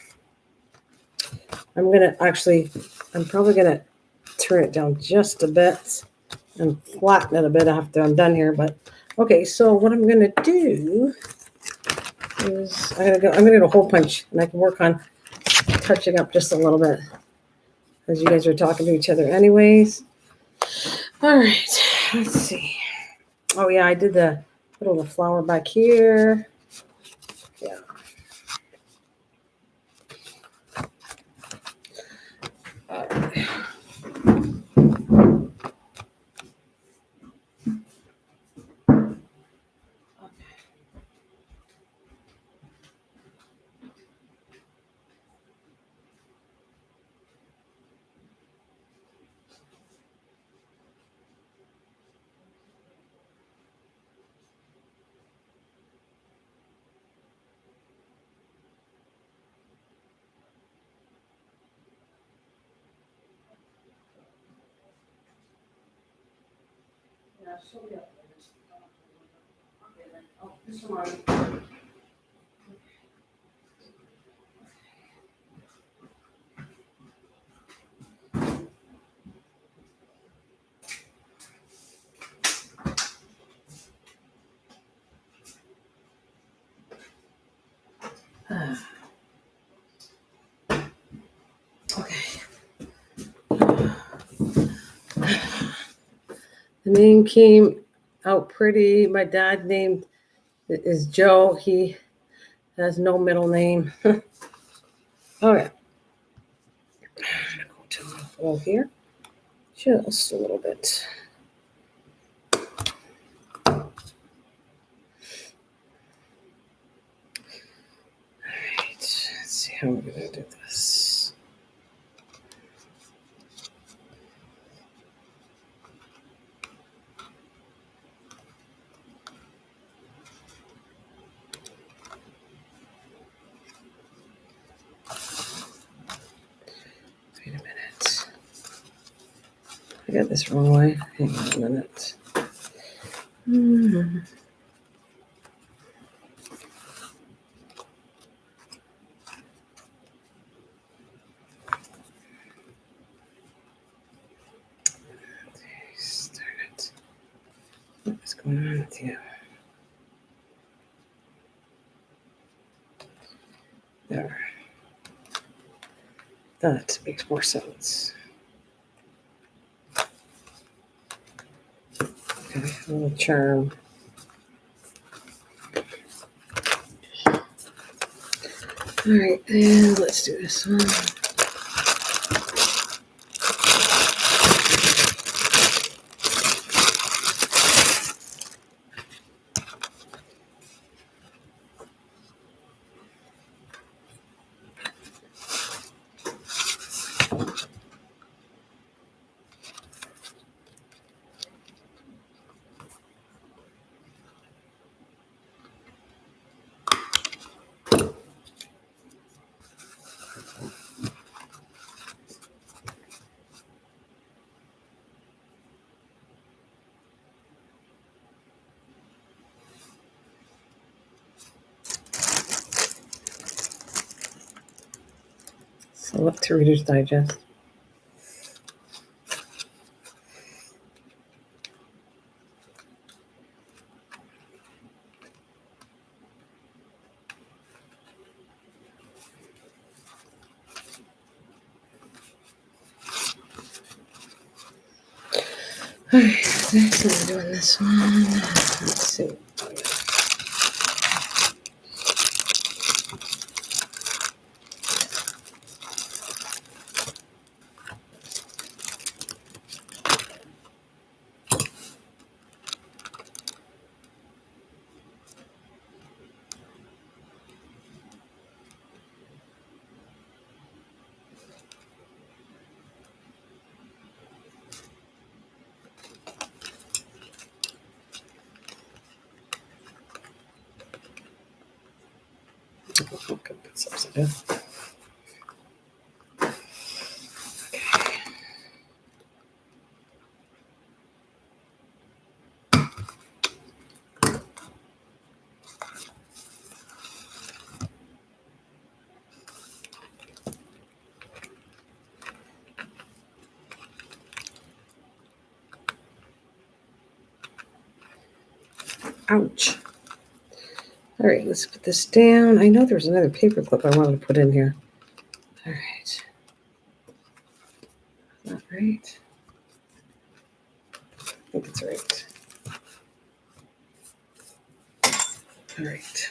I'm probably gonna turn it down just a bit and flatten it a bit after I'm done here. But okay, so what I'm gonna do is I'm gonna go hole punch, and I can work on touching up just a little bit as you guys are talking to each other anyways. All right, let's see. Oh yeah, I did the little flower back here. Yeah. All right. Okay. The name came out pretty. My dad named is Joe. He has no middle name. Okay. I'm gonna go to the hole here. Just a little bit. All right. Let's see how we're gonna do this. Wait a minute. I got this wrong way. Hang on a minute. Start it. What's going on with you? There. That makes more sense. Okay, a little charm. All right, and let's do this one. So look to Reader's Digest. All right, next I'm doing this one. Let's see. Okay, put this upside down. Ouch. All right, let's put this down. I know there's another paper clip I wanted to put in here. All right. Not right. I think it's right. All right.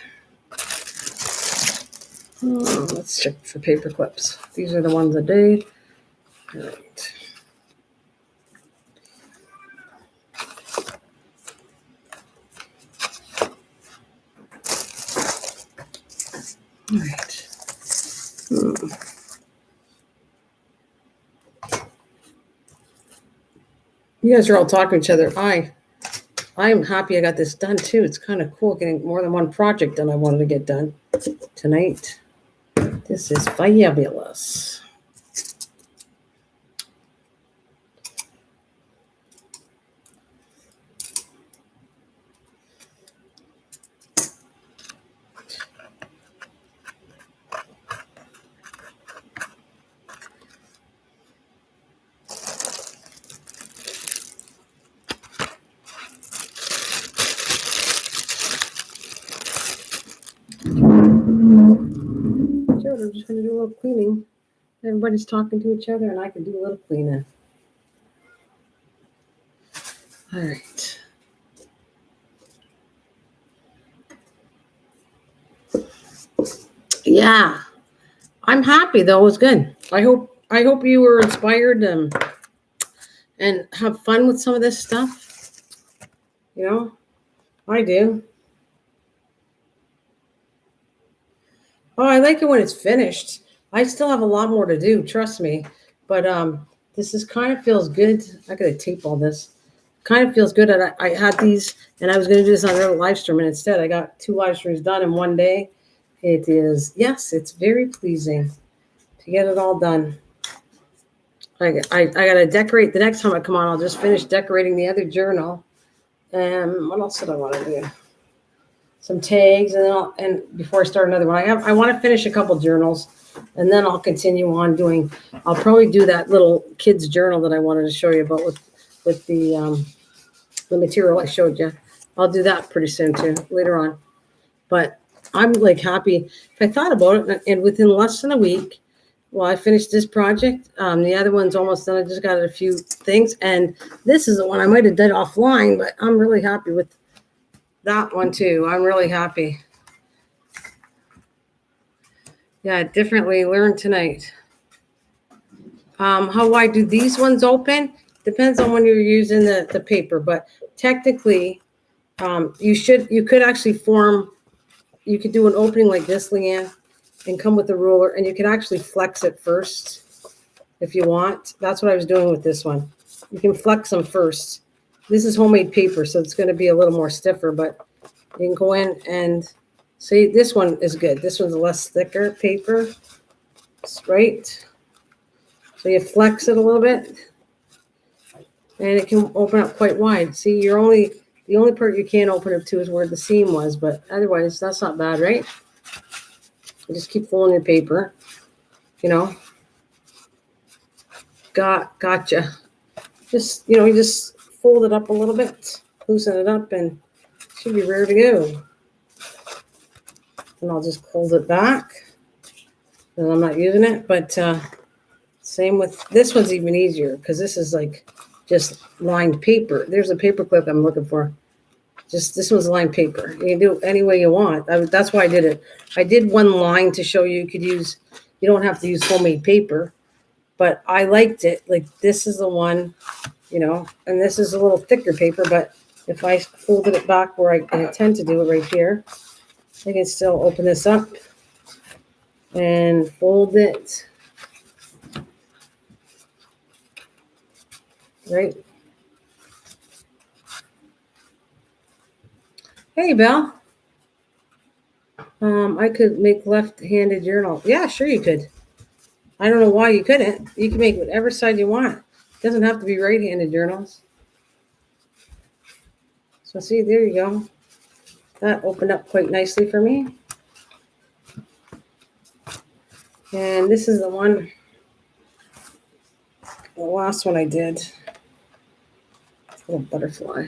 Let's check for paper clips. These are the ones I did. All right. All right. You guys are all talking to each other. I'm happy I got this done too. It's kind of cool getting more than one project done I wanted to get done tonight. This is fabulous. Sure, I'm just going to do a little cleaning. Everybody's talking to each other, and I can do a little cleaning. All right. Yeah, I'm happy though. It was good. I hope you were inspired and have fun with some of this stuff. You know, I do. Oh, I like it when it's finished. I still have a lot more to do, trust me. But this is kind of feels good. I gotta tape all this. Kind of feels good. And I had these, and I was gonna do this on another live stream, and instead I got 2 live streams done in one day. It is, yes, it's very pleasing to get it all done. I gotta decorate. The next time I come on, I'll just finish decorating the other journal. What else did I want to do? Some tags, and before I start another one, I want to finish a couple journals, and then I'll continue on doing. I'll probably do that little kids journal that I wanted to show you about with the material I showed you. I'll do that pretty soon too, later on. But I'm like happy. If I thought about it, and within less than a week, well, I finished this project. The other one's almost done. I just got a few things, and this is the one I might have done offline, but I'm really happy with that one too. I'm really happy. Yeah, differently learned tonight. How wide do these ones open? Depends on when you're using the paper, but technically, you could actually form. You could do an opening like this, Leanne, and come with a ruler, and you can actually flex it first if you want. That's what I was doing with this one. You can flex them first. This is homemade paper, so it's going to be a little more stiffer, but you can go in and see, this one is good. This one's less thicker paper, right? So you flex it a little bit, and it can open up quite wide. See, the only part you can't open it to is where the seam was, but otherwise, that's not bad, right? You just keep folding your paper, you know. Gotcha. Just, you just fold it up a little bit, loosen it up, and it should be ready to go. And I'll just hold it back. And I'm not using it, but same with this one's even easier because this is like just lined paper. There's a paper clip I'm looking for. Just this one's lined paper. You can do it any way you want. That's why I did it. I did one line to show you could use. You don't have to use homemade paper, but I liked it. Like this is the one, and this is a little thicker paper. But if I folded it back where I intend to do it right here, I can still open this up and fold it. Right. Hey, Belle. I could make left-handed journal. Yeah, sure you could. I don't know why you couldn't. You can make whatever side you want. It doesn't have to be right-handed journals. So see, there you go. That opened up quite nicely for me. And this is the last one I did. Little butterfly.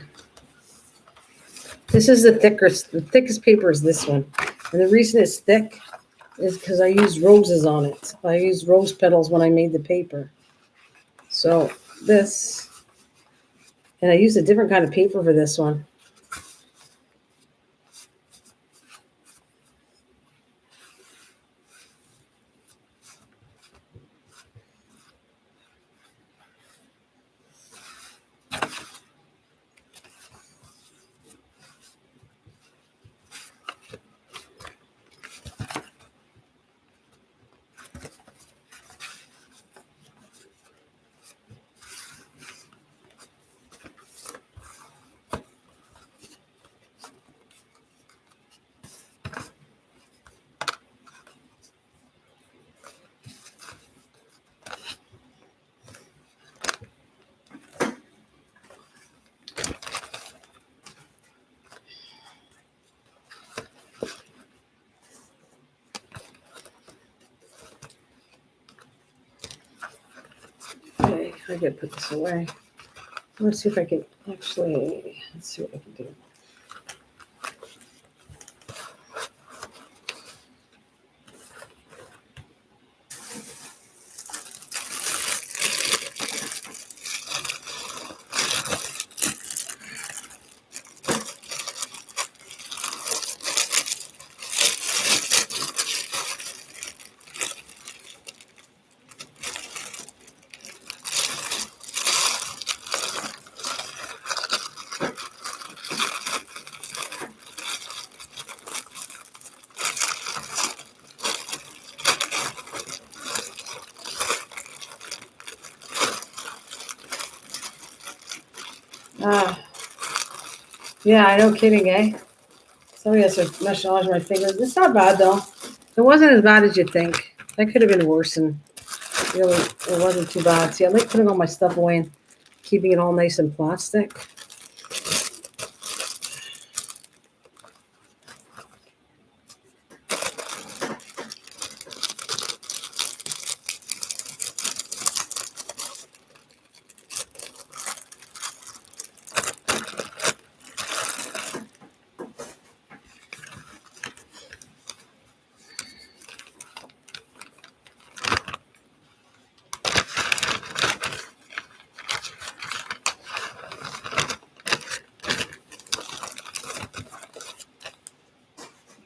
This is the thickest paper is this one. And the reason it's thick is because I used roses on it. I used rose petals when I made the paper. So this, and I used a different kind of paper for this one. Okay, I gotta put this away. Let's see if I can actually, let's see what I can do. Yeah, I know, kidding, eh? Somebody has to massage my fingers. It's not bad though. It wasn't as bad as you think. That could have been worse, and really, it wasn't too bad. See, I like putting all my stuff away and keeping it all nice and plastic.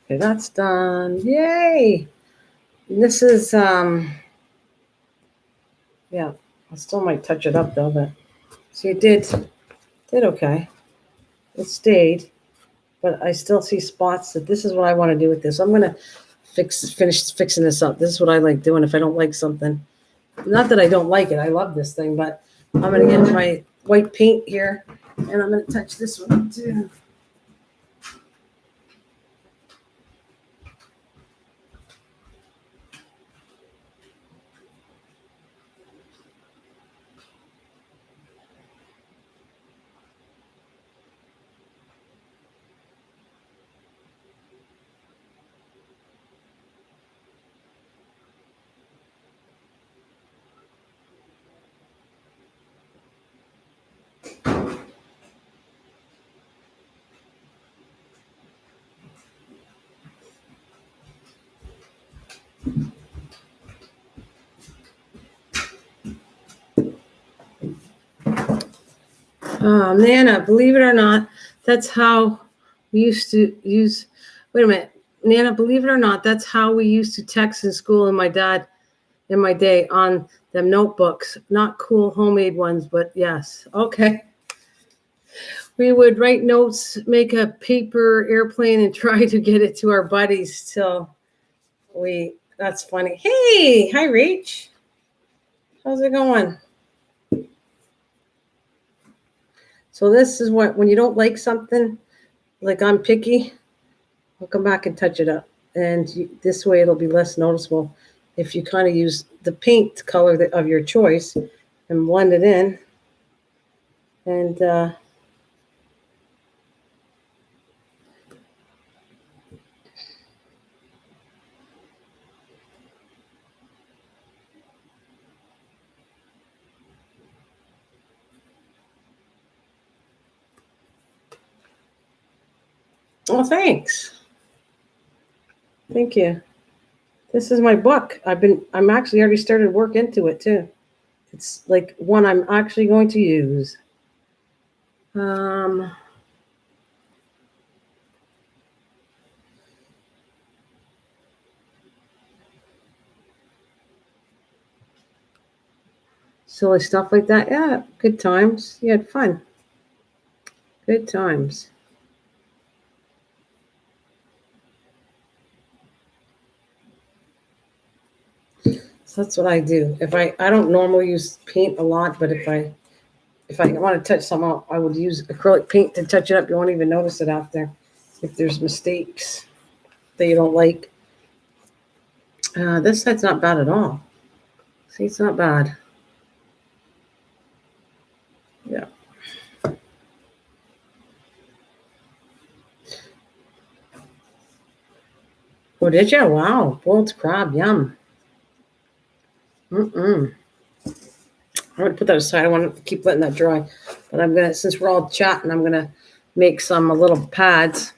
Okay, that's done. Yay! And this is yeah, I still might touch it up though, but see, it did okay. It stayed, but I still see spots that this is what I want to do with this. I'm gonna finish fixing this up. This is what I like doing if I don't like something. Not that I don't like it. I love this thing, but I'm gonna get my white paint here, and I'm gonna touch this one up too. Nana, believe it or not, that's how we used to use. Wait a minute, Nana, believe it or not, that's how we used to text in school. And my dad, in my day, on them notebooks, not cool homemade ones, but yes, okay. We would write notes, make a paper airplane, and try to get it to our buddies till we. That's funny. Hey, hi, Rach. How's it going? So this is what, when you don't like something, like I'm picky, I'll come back and touch it up. And this way it'll be less noticeable if you kind of use the paint color of your choice and blend it in. And oh, thanks. Thank you. This is my book. I'm actually already started work into it too. It's like one I'm actually going to use. Silly stuff like that. Yeah, good times. You had fun. Good times. So that's what I do. If I don't normally use paint a lot, but if I want to touch something up, I would use acrylic paint to touch it up. You won't even notice it out there if there's mistakes that you don't like. This side's not bad at all. See, it's not bad. Yeah. Oh, did you? Wow. Boiled crab. Yum. I'm going to put that aside. I want to keep letting that dry. But I'm going to, since we're all chatting, I'm going to make some little pads.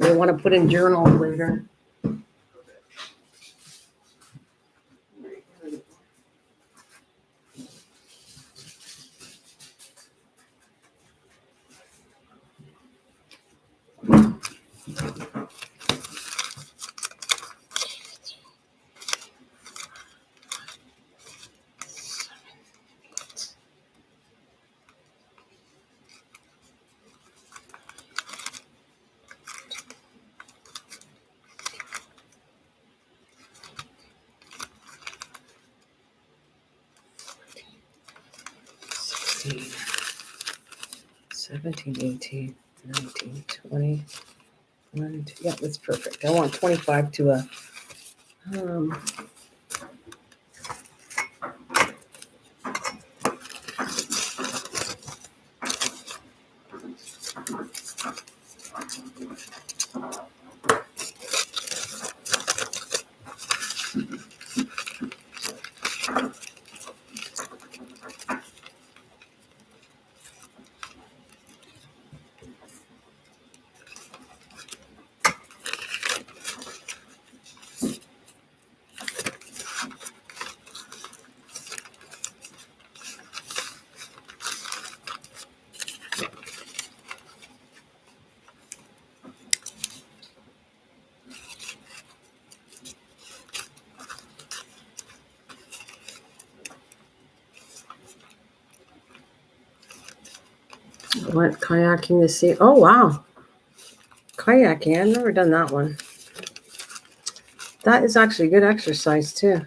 I want to put in journal later. $16, $17, $18, $19, $20. Yeah, that's perfect. I want 25 to a I went kayaking to see. Oh, wow. Kayaking. I've never done that one. That is actually good exercise, too.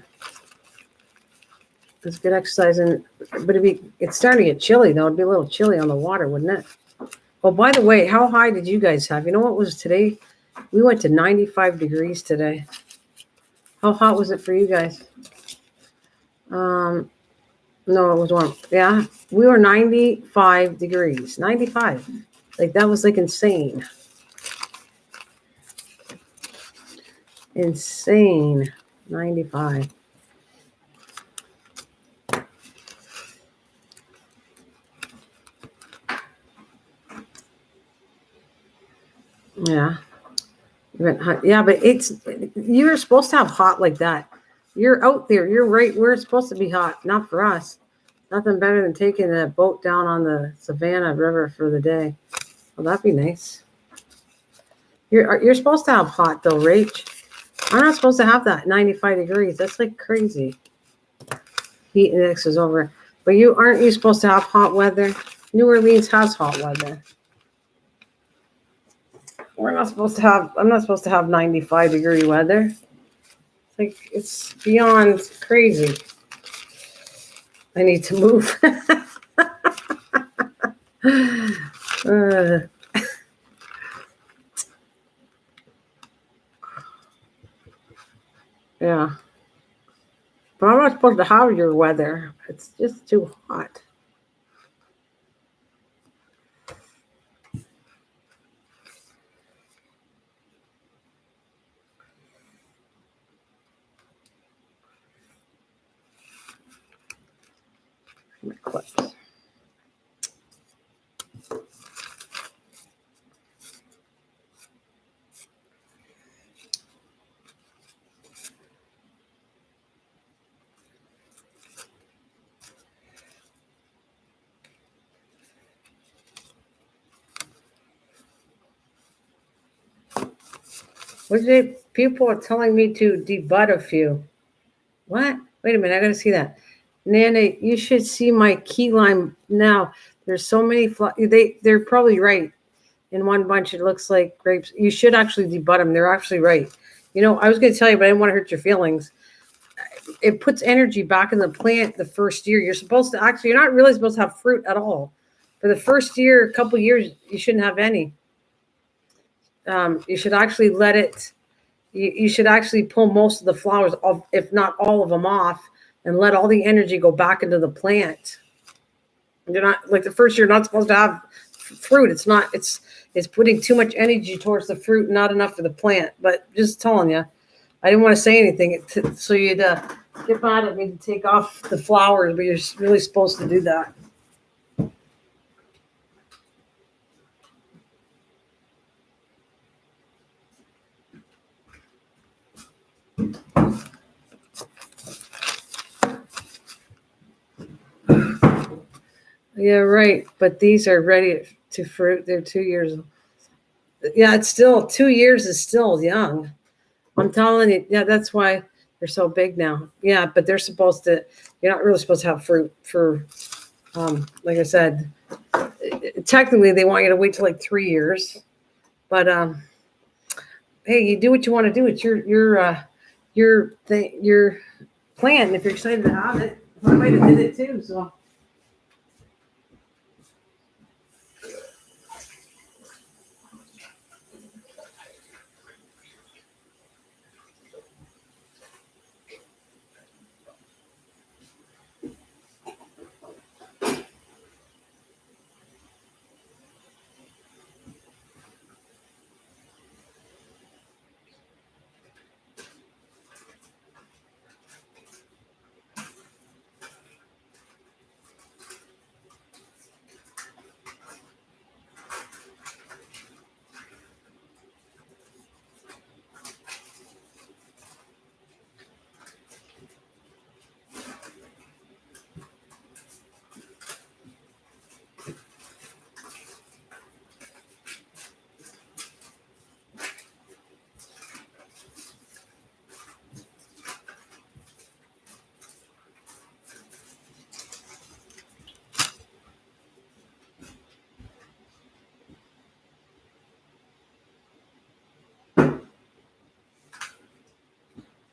It's good exercise. But it's starting to get chilly, though. It'd be a little chilly on the water, wouldn't it? Oh, by the way, how high did you guys have? You know what was today? We went to 95 degrees today. How hot was it for you guys? No, it was warm. Yeah, we were 95 degrees. 95. Like, that was like insane. Insane. 95. Yeah. Yeah, but you're supposed to have hot like that. You're out there. You're right where it's supposed to be hot. Not for us. Nothing better than taking a boat down on the Savannah River for the day. Well, that'd be nice. You're supposed to have hot though, Rach. I'm not supposed to have that 95 degrees. That's like crazy. Heat index is over. But aren't you supposed to have hot weather? New Orleans has hot weather. I'm not supposed to have 95 degree weather. It's beyond crazy. I need to move. supposed to have your weather. It's just too hot. My clips. People are telling me to debut a few. What? Wait a minute, I gotta see that. Nana, you should see my key lime now. There's so many they're probably right. In one bunch, it looks like grapes. You should actually debut them. They're actually right. You know, I was gonna tell you, but I didn't want to hurt your feelings. It puts energy back in the plant the first year. You're not really supposed to have fruit at all. For the first year, couple years, you shouldn't have any. You should actually let it. You should actually pull most of the flowers off, if not all of them off, and let all the energy go back into the plant. You're not like the first year, not supposed to have fruit. It's putting too much energy towards the fruit, not enough for the plant. But just telling you, I didn't want to say anything so you'd get mad at me to take off the flowers, but you're really supposed to do that. Yeah, right. But these are ready to fruit. They're 2 years old. Yeah, it's still 2 years is still young. I'm telling you, yeah, that's why they're so big now. Yeah, but you're not really supposed to have fruit for, like I said, technically they want you to wait till like 3 years. But hey, you do what you want to do. It's your plan. If you're excited to have it, I might have did it too. So.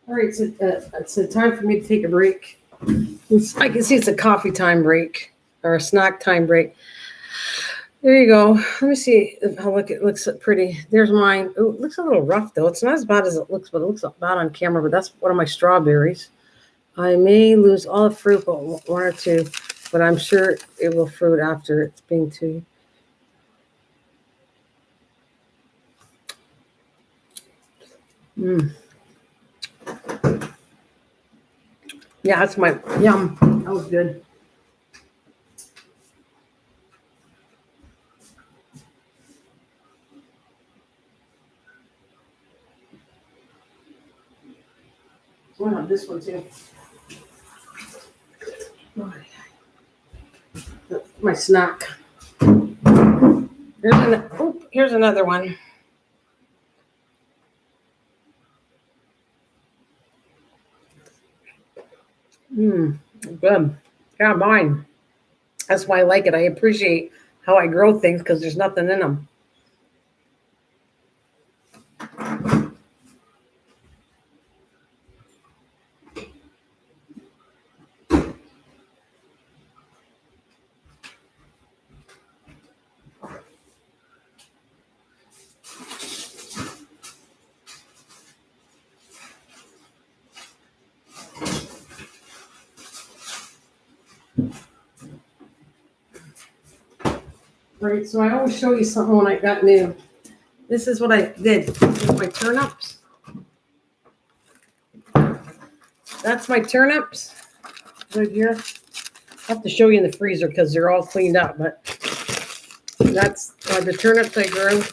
All right, so it's time for me to take a break. I can see it's a coffee time break or a snack time break. There you go. Let me see how it looks pretty. There's mine. Oh, it looks a little rough though. It's not as bad as it looks, but it looks bad on camera. But that's one of my strawberries. I may lose all the fruit, but one or two. But I'm sure it will fruit after it's being too. Yeah, that's my yum. That was good. I want this one too. My snack. Here's another one. Good. Yeah, mine. That's why I like it. I appreciate how I grow things because there's nothing in them. Right, so I always show you something when I got new. This is what I did with my turnips. That's my turnips right here. I have to show you in the freezer because they're all cleaned up, but that's the turnips I grew.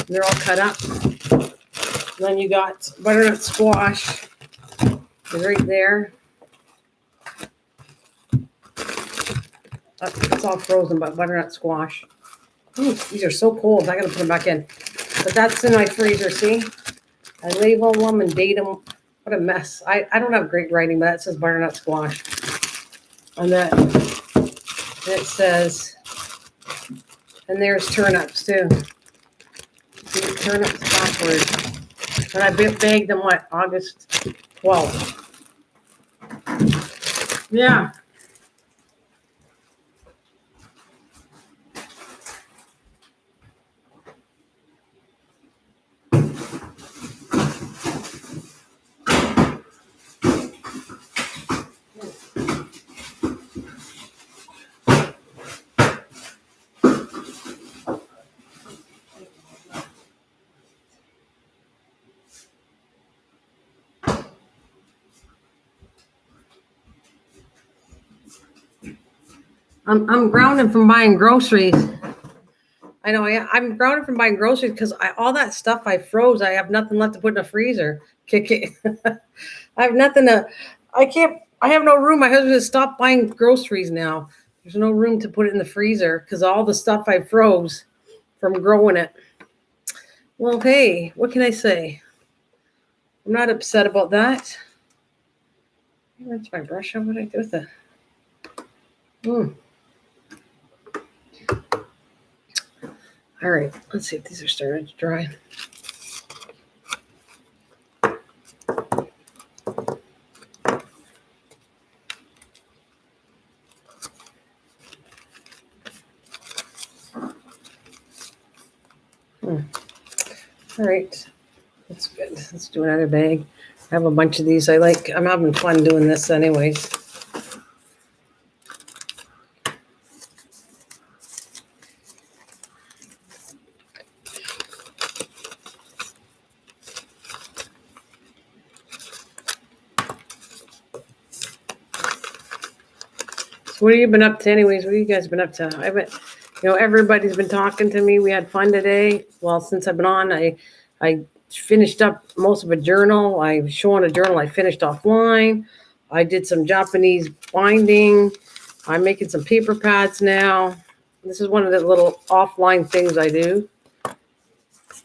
They're all cut up. And then you got butternut squash right there. It's all frozen, but butternut squash. Ooh, these are so cold. I gotta put them back in. But that's in my freezer, see? I label them and date them. What a mess. I don't have great writing, but that says butternut squash. And that it says, and there's turnips too. See, turnips backwards. And I bagged them, what, August 12th. Yeah. I'm grounded from buying groceries. I know I'm grounded from buying groceries because all that stuff I froze. I have nothing left to put in a freezer. I have nothing to. I have no room. My husband has stopped buying groceries now. There's no room to put it in the freezer because all the stuff I froze from growing it. Well, hey, what can I say? I'm not upset about that. Where's my brush? What did I do with it? All right, let's see if these are starting to dry. All right, that's good. Let's do another bag. I have a bunch of these. I'm having fun doing this anyways. So what have you been up to anyways? What have you guys been up to? I haven't, everybody's been talking to me. We had fun today. Well, since I've been on, I finished up most of a journal. I'm showing a journal I finished offline. I did some Japanese binding. I'm making some paper pads now. This is one of the little offline things I do.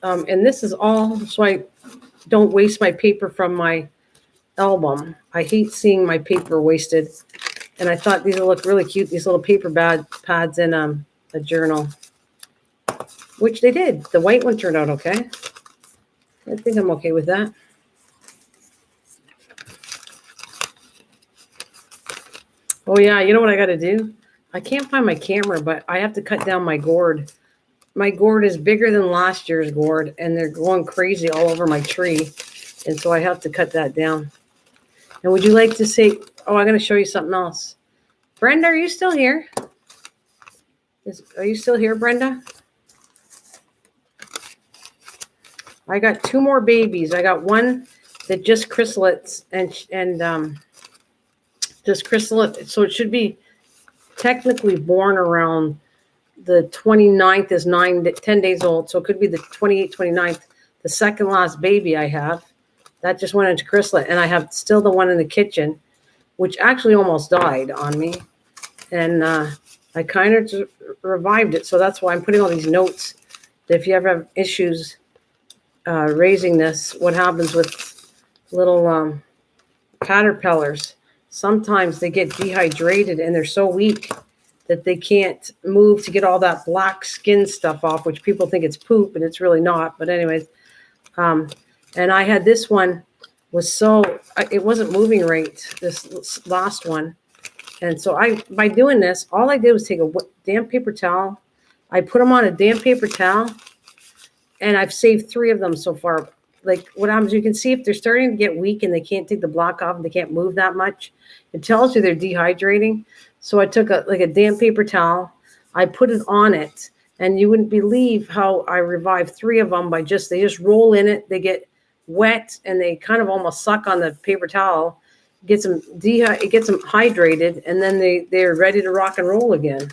And this is all so I don't waste my paper from my album. I hate seeing my paper wasted. And I thought these will look really cute, these little paper pads in a journal, which they did. The white one turned out okay. I think I'm okay with that. Oh, yeah, you know what I got to do? I can't find my camera, but I have to cut down my gourd. My gourd is bigger than last year's gourd, and they're going crazy all over my tree. And so I have to cut that down. And would you like to say, oh, I'm going to show you something else. Brenda, are you still here? Are you still here, Brenda? I got 2 more babies. I got one that just chrysalids and just chrysalid. So it should be technically born around the 29th is 10 days old. So it could be the 28th, 29th, the second last baby I have. That just went into chrysalid. And I have still the one in the kitchen, which actually almost died on me. And I kind of revived it. So that's why I'm putting all these notes that if you ever have issues raising this, what happens with little caterpillars. Sometimes they get dehydrated and they're so weak that they can't move to get all that black skin stuff off, which people think it's poop, and it's really not. But anyways, and I had this one it wasn't moving right, this last one. And so by doing this, all I did was take a damp paper towel. I put them on a damp paper towel, and I've saved 3 of them so far. Like what happens, you can see if they're starting to get weak and they can't take the block off and they can't move that much, it tells you they're dehydrating. So I took a damp paper towel, I put it on it, And you wouldn't believe how I revived 3 of them by they just roll in it. They get wet and they kind of almost suck on the paper towel. It gets them hydrated, and then they're ready to rock and roll again.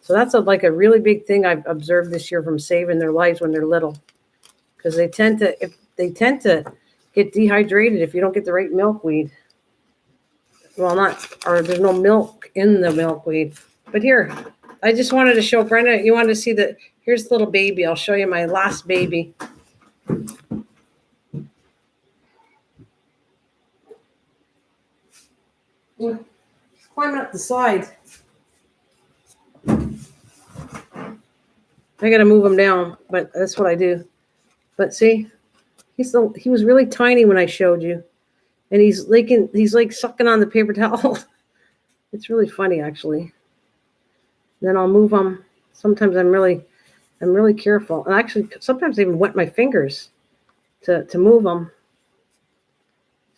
So that's like a really big thing I've observed this year from saving their lives when they're little, because they tend to get dehydrated if you don't get the right milkweed. Well, there's no milk in the milkweed. But here, I just wanted to show Brenda. You wanted to see here's the little baby. I'll show you my last baby. Yeah, climbing up the side. I got to move him down, but that's what I do. But see, he was really tiny when I showed you, and he's like sucking on the paper towel. It's really funny, actually. Then I'll move them. Sometimes I'm really careful, and actually sometimes I even wet my fingers to move them.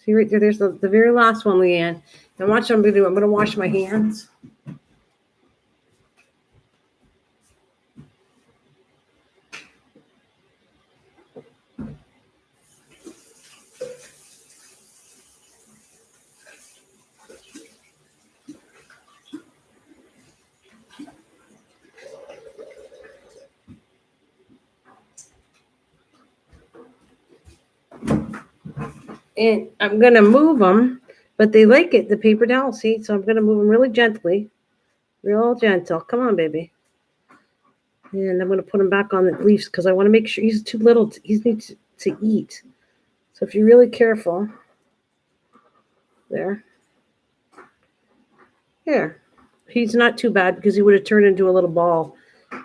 See right there, there's the very last one, Leanne. And watch what I'm going to do. I'm going to wash my hands. And I'm going to move them, but they like it, the paper towel, see? So I'm going to move them really gently, real gentle. Come on, baby. And I'm going to put him back on the leaves because I want to make sure he's too little. He needs to eat. So if you're really careful, there. He's not too bad because he would have turned into a little ball.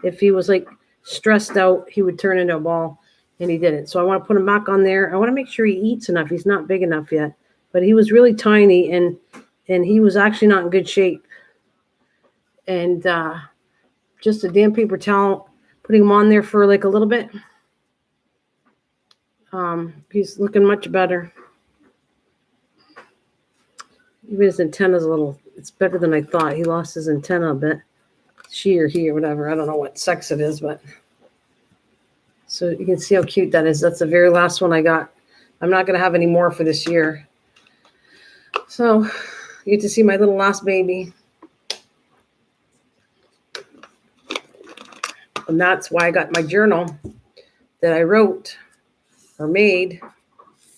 If he was like stressed out, he would turn into a ball, and he didn't. So I want to put him back on there. I want to make sure he eats enough. He's not big enough yet, but he was really tiny, and he was actually not in good shape. And just a damp paper towel, putting him on there for like a little bit. He's looking much better. Even his antenna's it's better than I thought. He lost his antenna a bit. She or he or whatever. I don't know what sex it is, but. So you can see how cute that is. That's the very last one I got. I'm not going to have any more for this year. So you get to see my little last baby. And that's why I got my journal that I wrote or made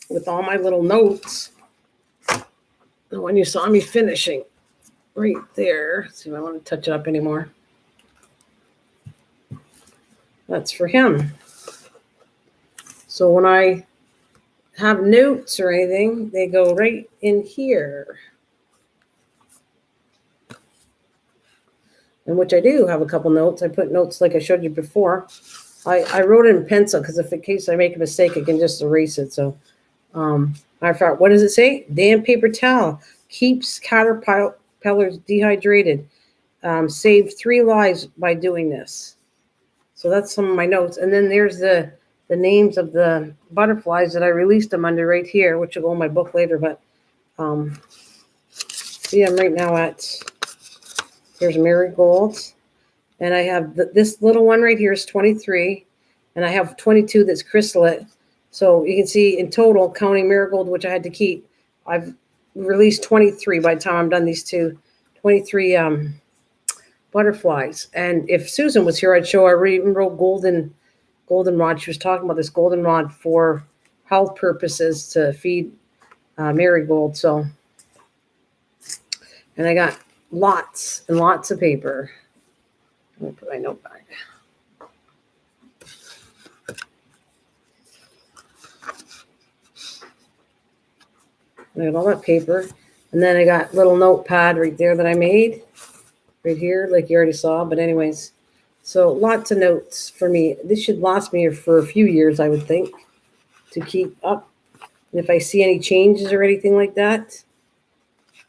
with all my little notes. The one you saw me finishing right there. Let's see if I want to touch it up anymore. That's for him. So when I have notes or anything, they go right in here. And which I do have a couple notes. I put notes like I showed you before. I wrote it in pencil because if in case I make a mistake, I can just erase it. So I forgot, what does it say? Damp paper towel keeps caterpillars dehydrated. Saved 3 lives by doing this. So that's some of my notes. And then there's the names of the butterflies that I released them under right here, which will go in my book later. But see, I'm right now here's marigolds. And I have this little one right here is 23. And I have 22 that's chrysalid. So you can see in total, counting marigold, which I had to keep, I've released 23 by the time I'm done these 23 butterflies. And if Susan was here, I'd show her. I even wrote goldenrod. She was talking about this goldenrod for health purposes to feed marigold. So, and I got lots and lots of paper. Let me put my note back. I got all that paper. And then I got little notepad right there that I made. Right here, like you already saw. But anyways, so lots of notes for me. This should last me for a few years, I would think, to keep up. And if I see any changes or anything like that,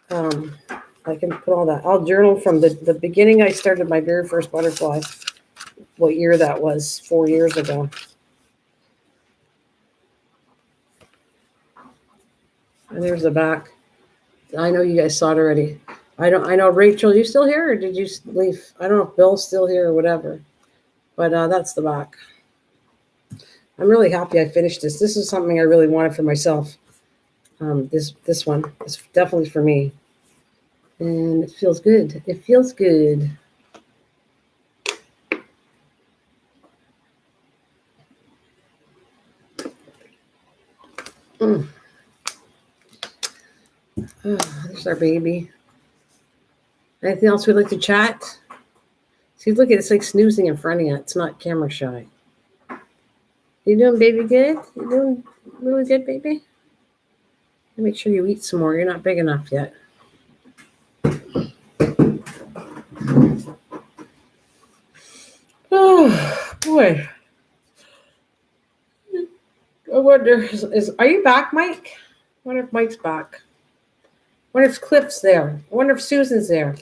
I can put all that. I'll journal from the beginning I started my very first butterfly, what year that was, 4 years ago. And there's the back. I know you guys saw it already. I know, Rachel, you still here or did you leave? I don't know if Bill's still here or whatever. But that's the back. I'm really happy I finished this. This is something I really wanted for myself. This one is definitely for me. And it feels good. It feels good. Oh, there's our baby. Anything else we'd like to chat? See, look, it's like snoozing in front of you. It's not camera shy. You doing, baby, good? You doing really good, baby? Make sure you eat some more. You're not big enough yet. Oh, boy. I wonder, are you back, Mike? I wonder if Mike's back. I wonder if Cliff's there. I wonder if Susan's there.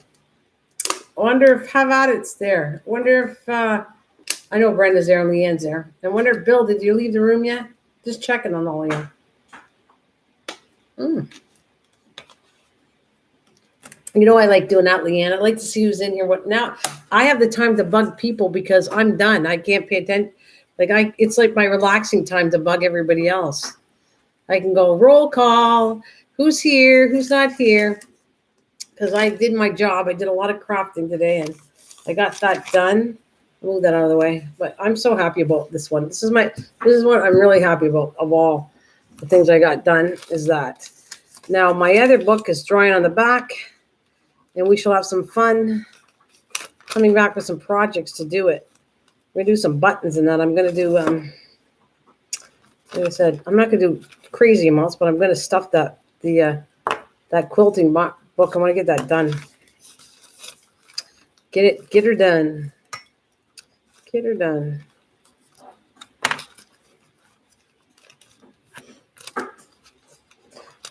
I wonder if Have At It's there. I wonder if, I know Brenda's there and Leanne's there. I wonder if Bill, did you leave the room yet? Just checking on all of you. You know, I like doing that, Leanne. I'd like to see who's in here. What now? I have the time to bug people because I'm done. I can't pay attention. It's like my relaxing time to bug everybody else. I can go roll call. Who's here? Who's not here? Because I did my job. I did a lot of crafting today, and I got that done. Move that out of the way. But I'm so happy about this one. This is what I'm really happy about of all the things I got done is that. Now my other book is drawing on the back. And we shall have some fun coming back with some projects to do it. We're going to do some buttons and that. I'm going to do, like I said, I'm not going to do crazy amounts, but I'm going to stuff that quilting book. I want to get that done. Get her done. Get her done.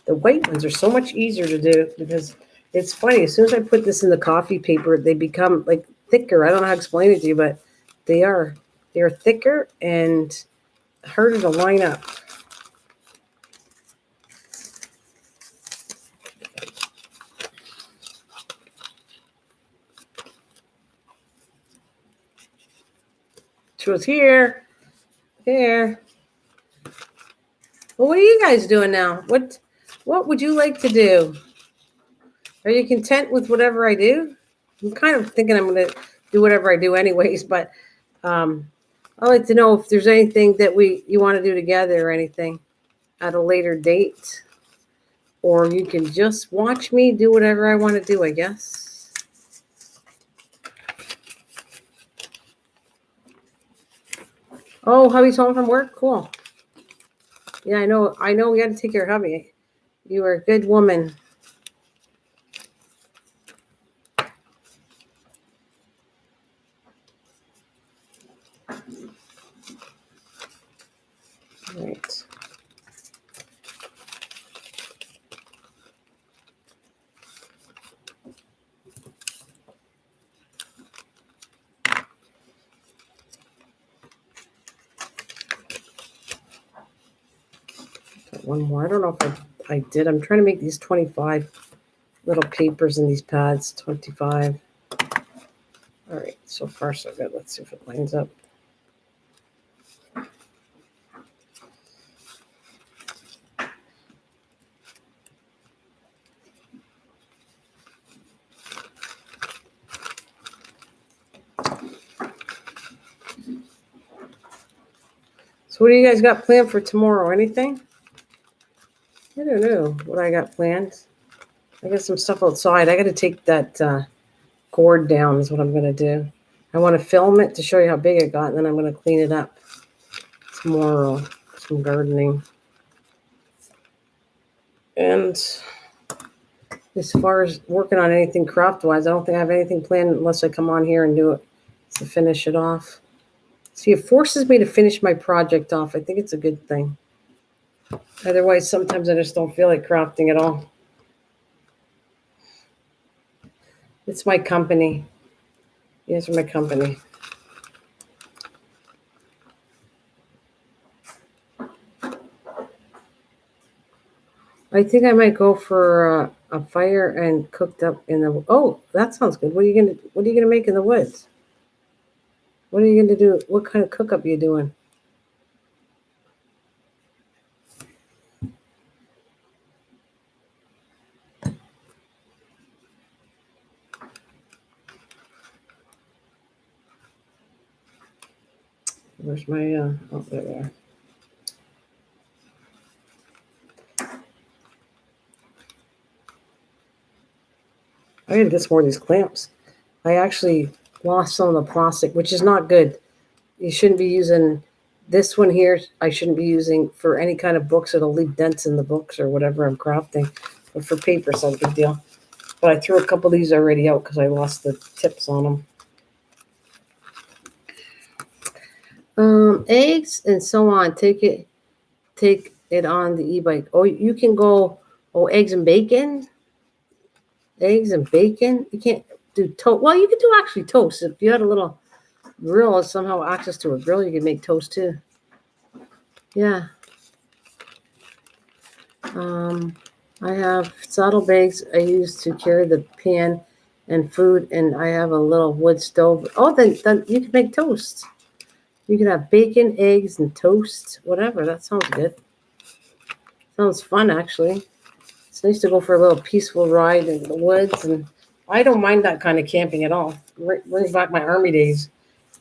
The white ones are so much easier to do because it's funny. As soon as I put this in the coffee paper, they become like thicker. I don't know how to explain it to you, but they are thicker and harder to line up. Truth here. Well, what are you guys doing now? What would you like to do? Are you content with whatever I do? I'm kind of thinking I'm going to do whatever I do anyways, but I'd like to know if there's anything that you want to do together or anything at a later date. Or you can just watch me do whatever I want to do, I guess. Oh, hubby's home from work? Cool. Yeah, I know we got to take care of hubby. You are a good woman. All right. Got one more. I don't know if I did. I'm trying to make these 25 little papers in these pads. 25. All right. So far, so good. Let's see if it lines up. So what do you guys got planned for tomorrow? Anything? I don't know what I got planned. I got some stuff outside. I got to take that gourd down is what I'm going to do. I want to film it to show you how big it got, and then I'm going to clean it up tomorrow. Some gardening. And as far as working on anything craft-wise, I don't think I have anything planned unless I come on here and do it to finish it off. See, it forces me to finish my project off. I think it's a good thing. Otherwise, sometimes I just don't feel like crafting at all. It's my company. These are my company. I think I might go for a fire and cooked up in the. Oh, that sounds good. What are you gonna make in the woods? What are you going to do? What kind of cook-up are you doing? Where's my, oh, there they are. I gotta get some more of these clamps. I actually lost some of the plastic, which is not good. You shouldn't be using this one here. I shouldn't be using for any kind of books. It'll leave dents in the books or whatever I'm crafting. But for paper, it's not a big deal. But I threw a couple of these already out because I lost the tips on them. Eggs and so on. Take it on the e-bike. Oh, you can go, eggs and bacon. Eggs and bacon. You can't do toast. Well, you could do actually toast. If you had a little grill or somehow access to a grill, you could make toast too. Yeah. I have saddlebags I use to carry the pan and food, and I have a little wood stove. Oh, then you can make toast. You can have bacon, eggs, and toast, whatever. That sounds good. Sounds fun, actually. It's nice to go for a little peaceful ride in the woods, and I don't mind that kind of camping at all. Brings back my army days,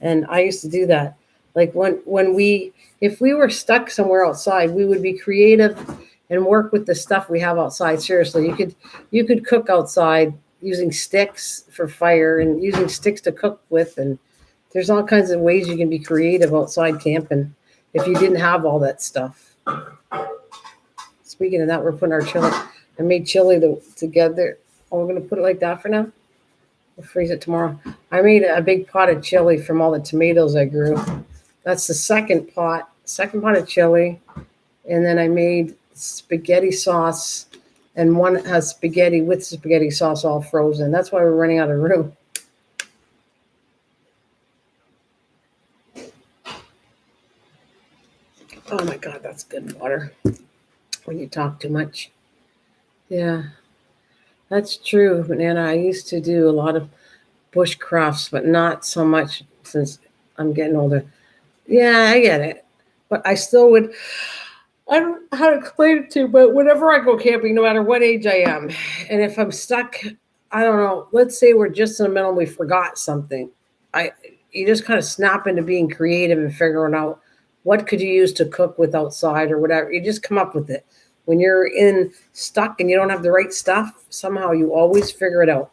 and I used to do that. Like if we were stuck somewhere outside, we would be creative and work with the stuff we have outside. Seriously, you could cook outside using sticks for fire and using sticks to cook with, and there's all kinds of ways you can be creative outside camping if you didn't have all that stuff. Speaking of that, we're putting our chili. I made chili together. Oh, we're going to put it like that for now. We'll freeze it tomorrow. I made a big pot of chili from all the tomatoes I grew. That's the second pot of chili. And then I made spaghetti sauce, and one has spaghetti with spaghetti sauce all frozen. That's why we're running out of room. Oh my God, that's good water when you talk too much. Yeah, that's true, Nana. I used to do a lot of bush crafts, but not so much since I'm getting older. Yeah, I get it. But I still would, I don't know how to explain it to you, but whenever I go camping, no matter what age I am, and if I'm stuck, I don't know, let's say we're just in the middle and we forgot something. You just kind of snap into being creative and figuring out what could you use to cook with outside or whatever. You just come up with it. When you're stuck and you don't have the right stuff, somehow you always figure it out.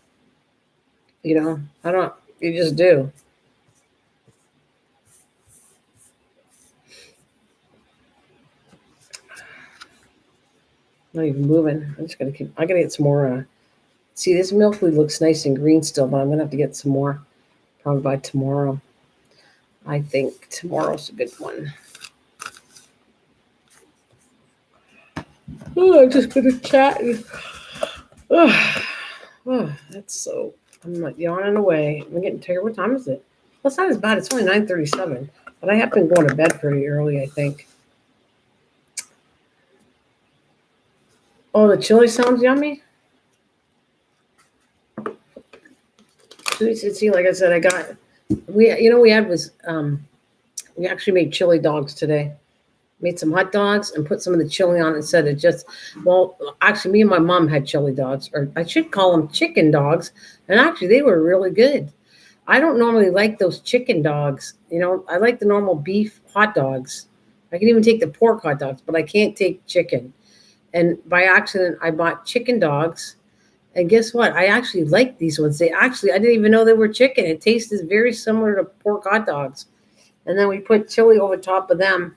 You just do. Not even moving. I gotta get some more. See, this milkweed looks nice and green still, but I'm gonna have to get some more probably by tomorrow. I think tomorrow's a good one. Oh, I'm just gonna chat. I'm not yawning away. I'm getting tired. What time is it? Well, it's not as bad. It's only 9:37, but I have been going to bed pretty early, I think. Oh, the chili sounds yummy. See, like I said, we actually made chili dogs today. Made some hot dogs and put some of the chili on it. Said actually, me and my mom had chili dogs, or I should call them chicken dogs. And actually, they were really good. I don't normally like those chicken dogs. I like the normal beef hot dogs. I can even take the pork hot dogs, but I can't take chicken. And by accident, I bought chicken dogs. And guess what? I actually like these ones. I didn't even know they were chicken. It tasted very similar to pork hot dogs. And then we put chili over top of them.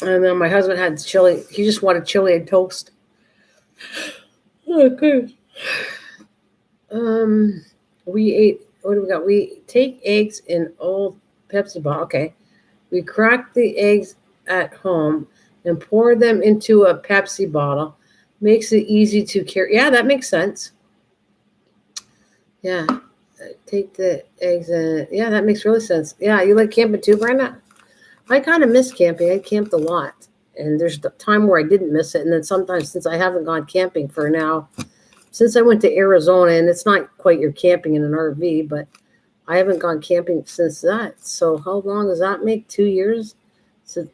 And then my husband had chili. He just wanted chili and toast. Oh, good. We ate, what do we got? We take eggs in old Pepsi bottle. Okay. We crack the eggs at home and pour them into a Pepsi bottle. Makes it easy to carry. Yeah, that makes sense. Yeah. Take the eggs and, yeah, that makes really sense. Yeah, you like camping too, Brenda? I kind of miss camping. I camped a lot. And there's the time where I didn't miss it. And then sometimes, since I haven't gone camping since I went to Arizona, and it's not quite you're camping in an RV, but I haven't gone camping since that. So how long does that make? 2 years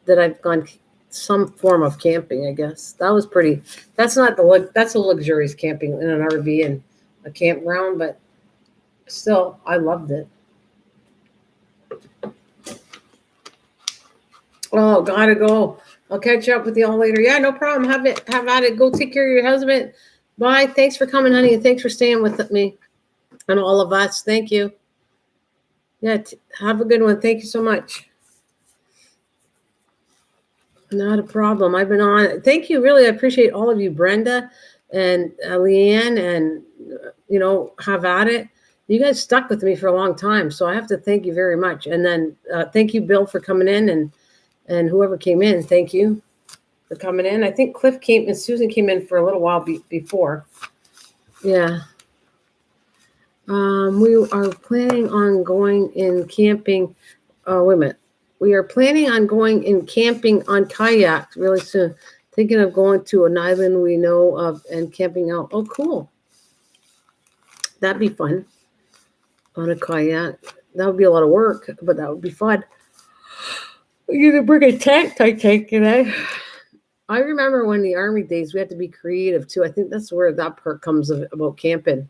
that I've gone some form of camping, I guess. That was pretty. That's not that's a luxurious camping in an RV and a campground, but still, I loved it. Oh, gotta go. I'll catch up with you all later. Yeah, no problem. Have at it. Go take care of your husband. Bye. Thanks for coming, honey, and thanks for staying with me and all of us. Thank you. Yeah, have a good one. Thank you so much. Not a problem. I've been on. Thank you. Really, I appreciate all of you, Brenda and Leanne, and have at it. You guys stuck with me for a long time, so I have to thank you very much. And then thank you, Bill, for coming in, and whoever came in. Thank you for coming in. I think Cliff came and Susan came in for a little while before. Yeah. We are planning on going in camping. Oh, wait a minute. We are planning on going in camping on kayaks really soon. Thinking of going to an island we know of and camping out. Oh, cool. That'd be fun. On a kayak. That would be a lot of work, but that would be fun. You can bring a tent, I take it. I remember when the Army days, we had to be creative too. I think that's where that part comes about camping.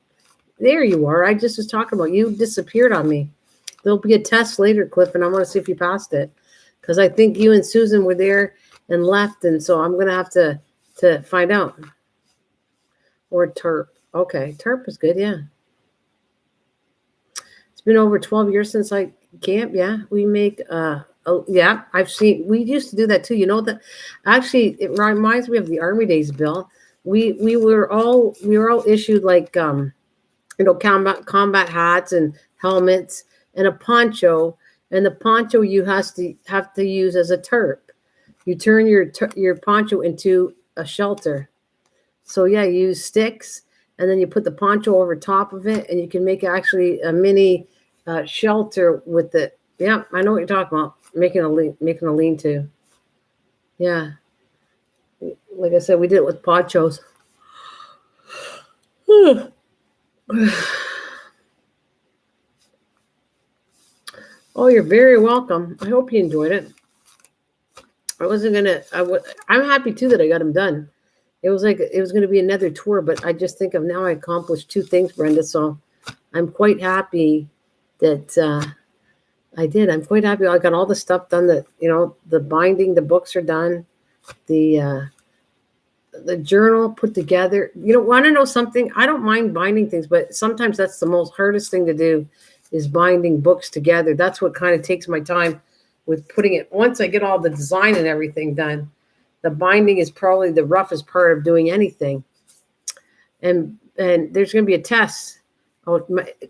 There you are. I just was talking about you. Disappeared on me. There'll be a test later, Cliff, and I want to see if you passed it. Because I think you and Susan were there and left, and so I'm going to have to find out. Or TERP. Okay, TERP is good, yeah. It's been over 12 years since I camp, yeah. We make, yeah, I've seen, we used to do that too. You know that, actually, it reminds me of the Army days, Bill. We were all issued like, combat hats and helmets and a poncho, and the poncho you have to use as a terp. You turn your poncho into a shelter. So yeah, you use sticks, and then you put the poncho over top of it, and you can make actually a mini shelter with it. Yeah, I know what you're talking about. Making a lean-to. Yeah, like I said, we did it with ponchos. Oh, you're very welcome. I hope you enjoyed it. I'm happy too that I got them done. It was like it was going to be another tour, but I just think of now I accomplished 2 things, Brenda. So I'm quite happy that I did. I'm quite happy. I got all the stuff done. That the binding, the books are done. The journal put together. Want to know something? I don't mind binding things, but sometimes that's the most hardest thing to do, is binding books together. That's what kind of takes my time with putting it. Once I get all the design and everything done, the binding is probably the roughest part of doing anything. And there's going to be a test. Oh,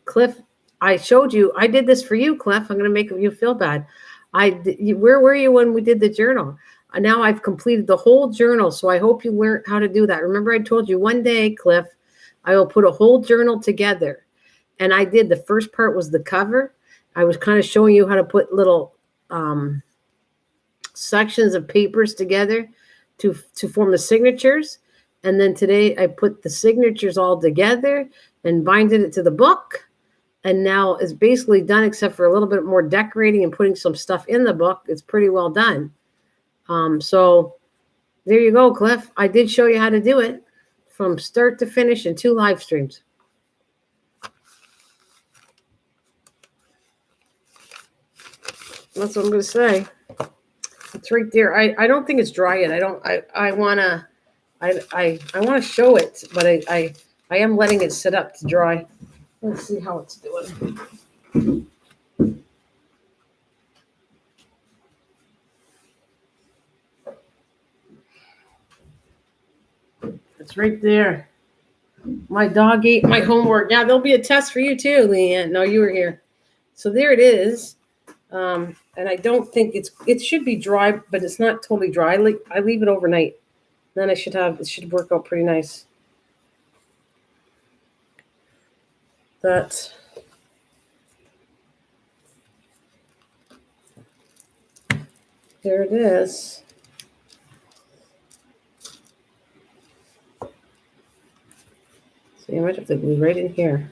Cliff, I showed you. I did this for you, Cliff. I'm going to make you feel bad. Where were you when we did the journal? Now I've completed the whole journal, so I hope you learned how to do that. Remember, I told you one day, Cliff, I will put a whole journal together. And I did. The first part was the cover. I was kind of showing you how to put little sections of papers together to form the signatures. And then today I put the signatures all together and binded it to the book. And now it's basically done, except for a little bit more decorating and putting some stuff in the book. It's pretty well done. So there you go, Cliff. I did show you how to do it from start to finish in 2 live streams. That's what I'm going to say. It's right there. I don't think it's dry yet. I want to show it, but I am letting it sit up to dry. Let's see how it's doing. It's right there. My dog ate my homework. Yeah, there'll be a test for you too, Leanne. No, you were here. So there it is. And I don't think it should be dry, but it's not totally dry. I leave it overnight. Then it should work out pretty nice. There it is. So you might have to glue right in here.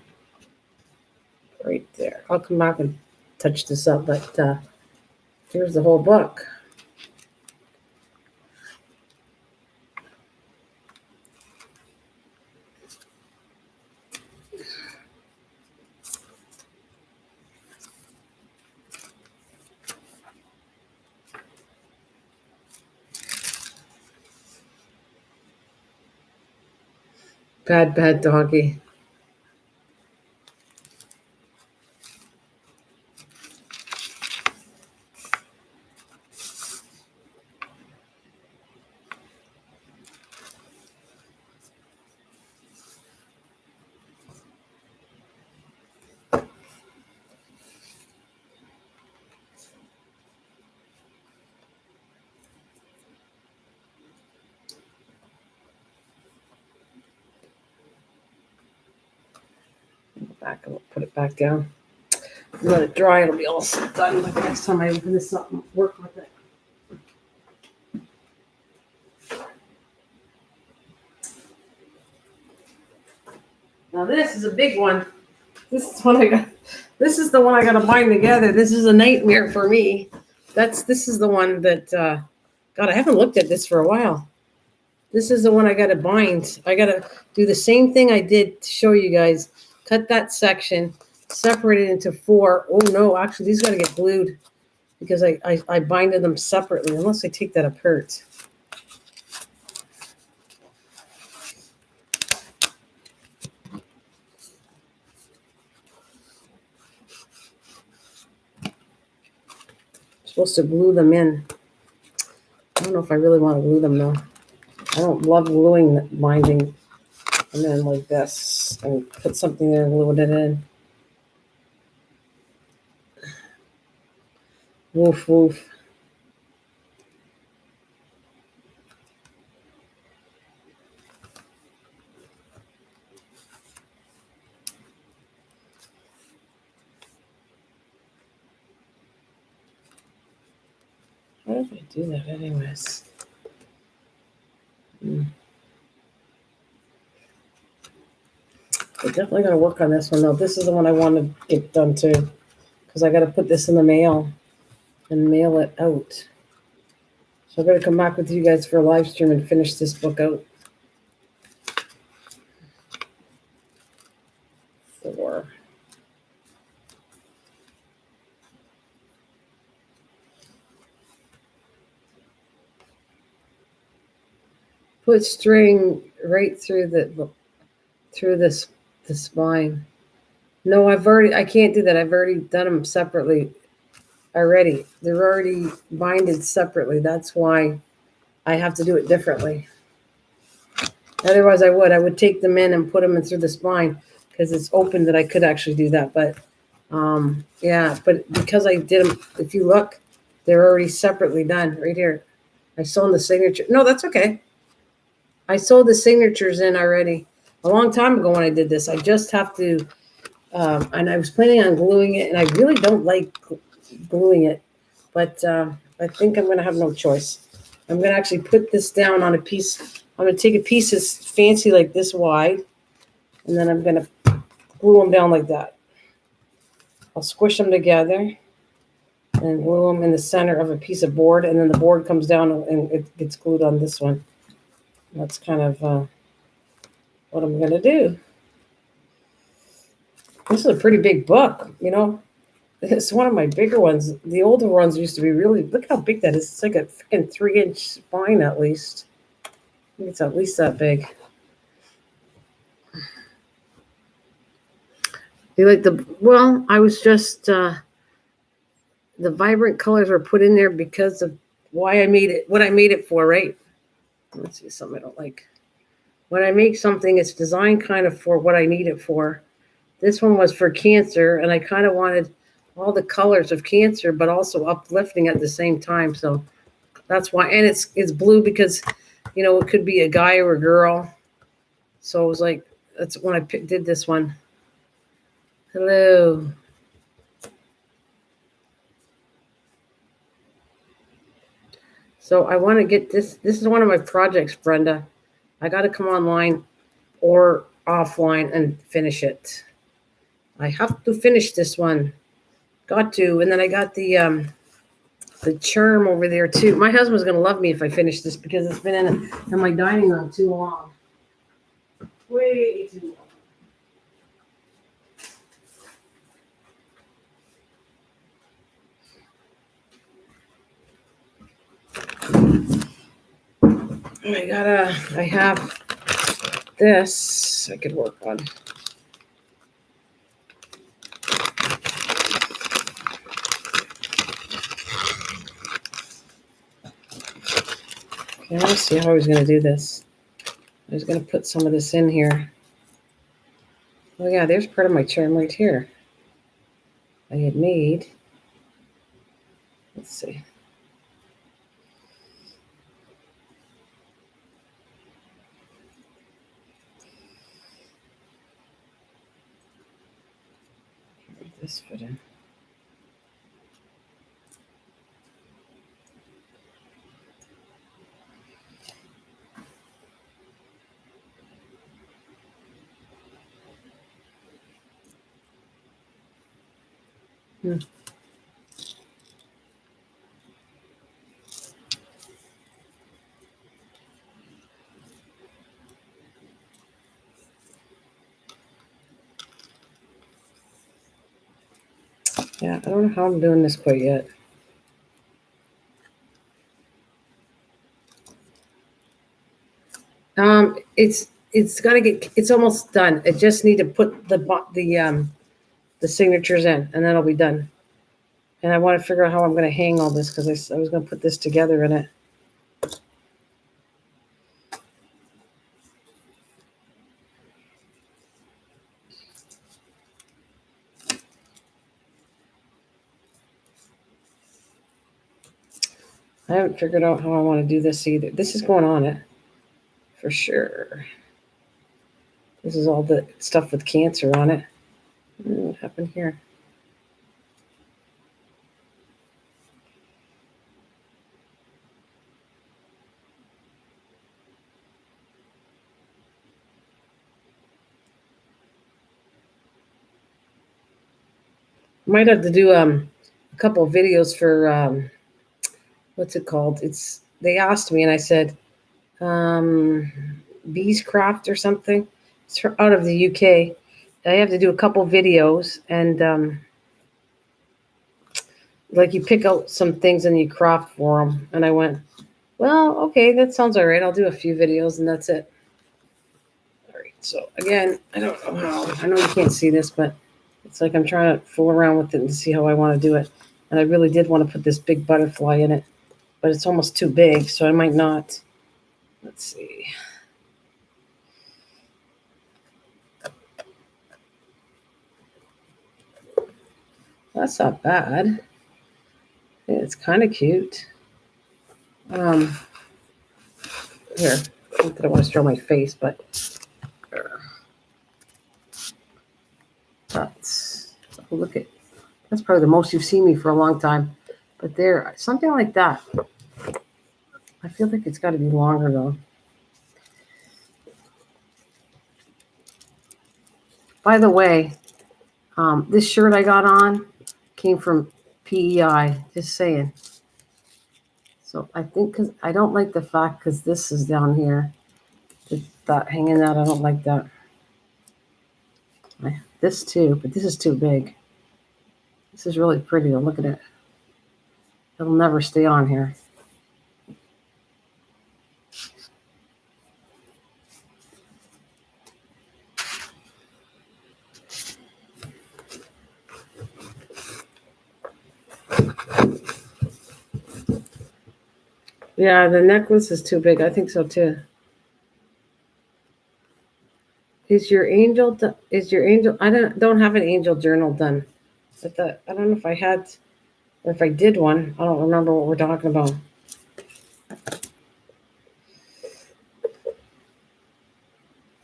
Right there. I'll come back and touch this up, but here's the whole book. Bad doggy. Back and put it back down. Let it dry. It'll be all done by the next time I open this up and work with it. Now this is a big one. This is one I got. This is the one I got to bind together. This is a nightmare for me. This is the one that. God, I haven't looked at this for a while. This is the one I got to bind. I got to do the same thing I did to show you guys. Cut that section, separate it into 4. Oh no, actually these got to get glued because I binded them separately unless I take that apart. Supposed to glue them in. I don't know if I really want to glue them though. I don't love gluing the binding and then like this and put something there and glue it in. Woof woof. How did I do that anyways? I'm definitely going to work on this one though. This is the one I want to get done too because I got to put this in the mail and mail it out. So I'm going to come back with you guys for a live stream and finish this book out. 4. Put string right through the spine. No, I can't do that. I've already done them separately already. They're already binded separately. That's why I have to do it differently. Otherwise I would take them in and put them in through the spine because it's open that I could actually do that. But yeah, but because I did them, if you look, they're already separately done right here. I sewn the signature. No, that's okay. I sewed the signatures in already a long time ago when I did this. I just have to, and I was planning on gluing it, and I really don't like gluing it, but I think I'm going to have no choice. I'm going to actually put this down on a piece. I'm going to take a piece that's fancy like this wide, and then I'm going to glue them down like that. I'll squish them together and glue them in the center of a piece of board, and then the board comes down and it gets glued on this one. That's kind of what I'm going to do. This is a pretty big book, you know. It's one of my bigger ones. The older ones used to be really, look how big that is. It's like a freaking 3-inch spine at least. I think it's at least that big. You like well, I was just, the vibrant colors were put in there because of why I made it, what I made it for, right? Let's see, something I don't like. When I make something, it's designed kind of for what I need it for. This one was for cancer, and I kind of wanted all the colors of cancer, but also uplifting at the same time. So that's why, and it's blue because, you know, it could be a guy or a girl. So it was like, that's when I did this one. Hello. So I want to get this. This is one of my projects, Brenda. I got to come online or offline and finish it. I have to finish this one. Got to. And then I got the charm over there too. My husband's gonna love me if I finish this because it's been in my dining room too long. Way too long. I have this I could work on. Okay, let's see how I was going to do this. I was going to put some of this in here. Oh yeah, there's part of my charm right here. I had made. Let's see. Where did this fit in? Yeah, I don't know how I'm doing this quite yet. It's got to get. It's almost done. I just need to put the signatures in, and then I'll be done. And I want to figure out how I'm going to hang all this because I was going to put this together in it. I haven't figured out how I want to do this either. This is going on it for sure. This is all the stuff with cancer on it. What happened here? Might have to do a couple of videos for what's it called? They asked me and I said Beescraft or something. It's out of the UK. I have to do a couple videos and like you pick out some things and you craft for them. And I went, well, okay, that sounds all right. I'll do a few videos and that's it. All right. So again, I don't know how. I know you can't see this, but it's like I'm trying to fool around with it and see how I want to do it. And I really did want to put this big butterfly in it, but it's almost too big, so I might not. Let's see. That's not bad. It's kind of cute. Here, not that I want to show my face, but that's look at. That's probably the most you've seen me for a long time. But there, something like that. I feel like it's got to be longer though. By the way, this shirt I got on came from PEI. Just saying. So I think because I don't like the fact because this is down here, that hanging out. I don't like that. This too, but this is too big. This is really pretty to look at it. It'll never stay on here. Yeah, the necklace is too big. I think so too. Is your angel? I don't have an angel journal done. But I don't know if I had, or if I did one. I don't remember what we're talking about.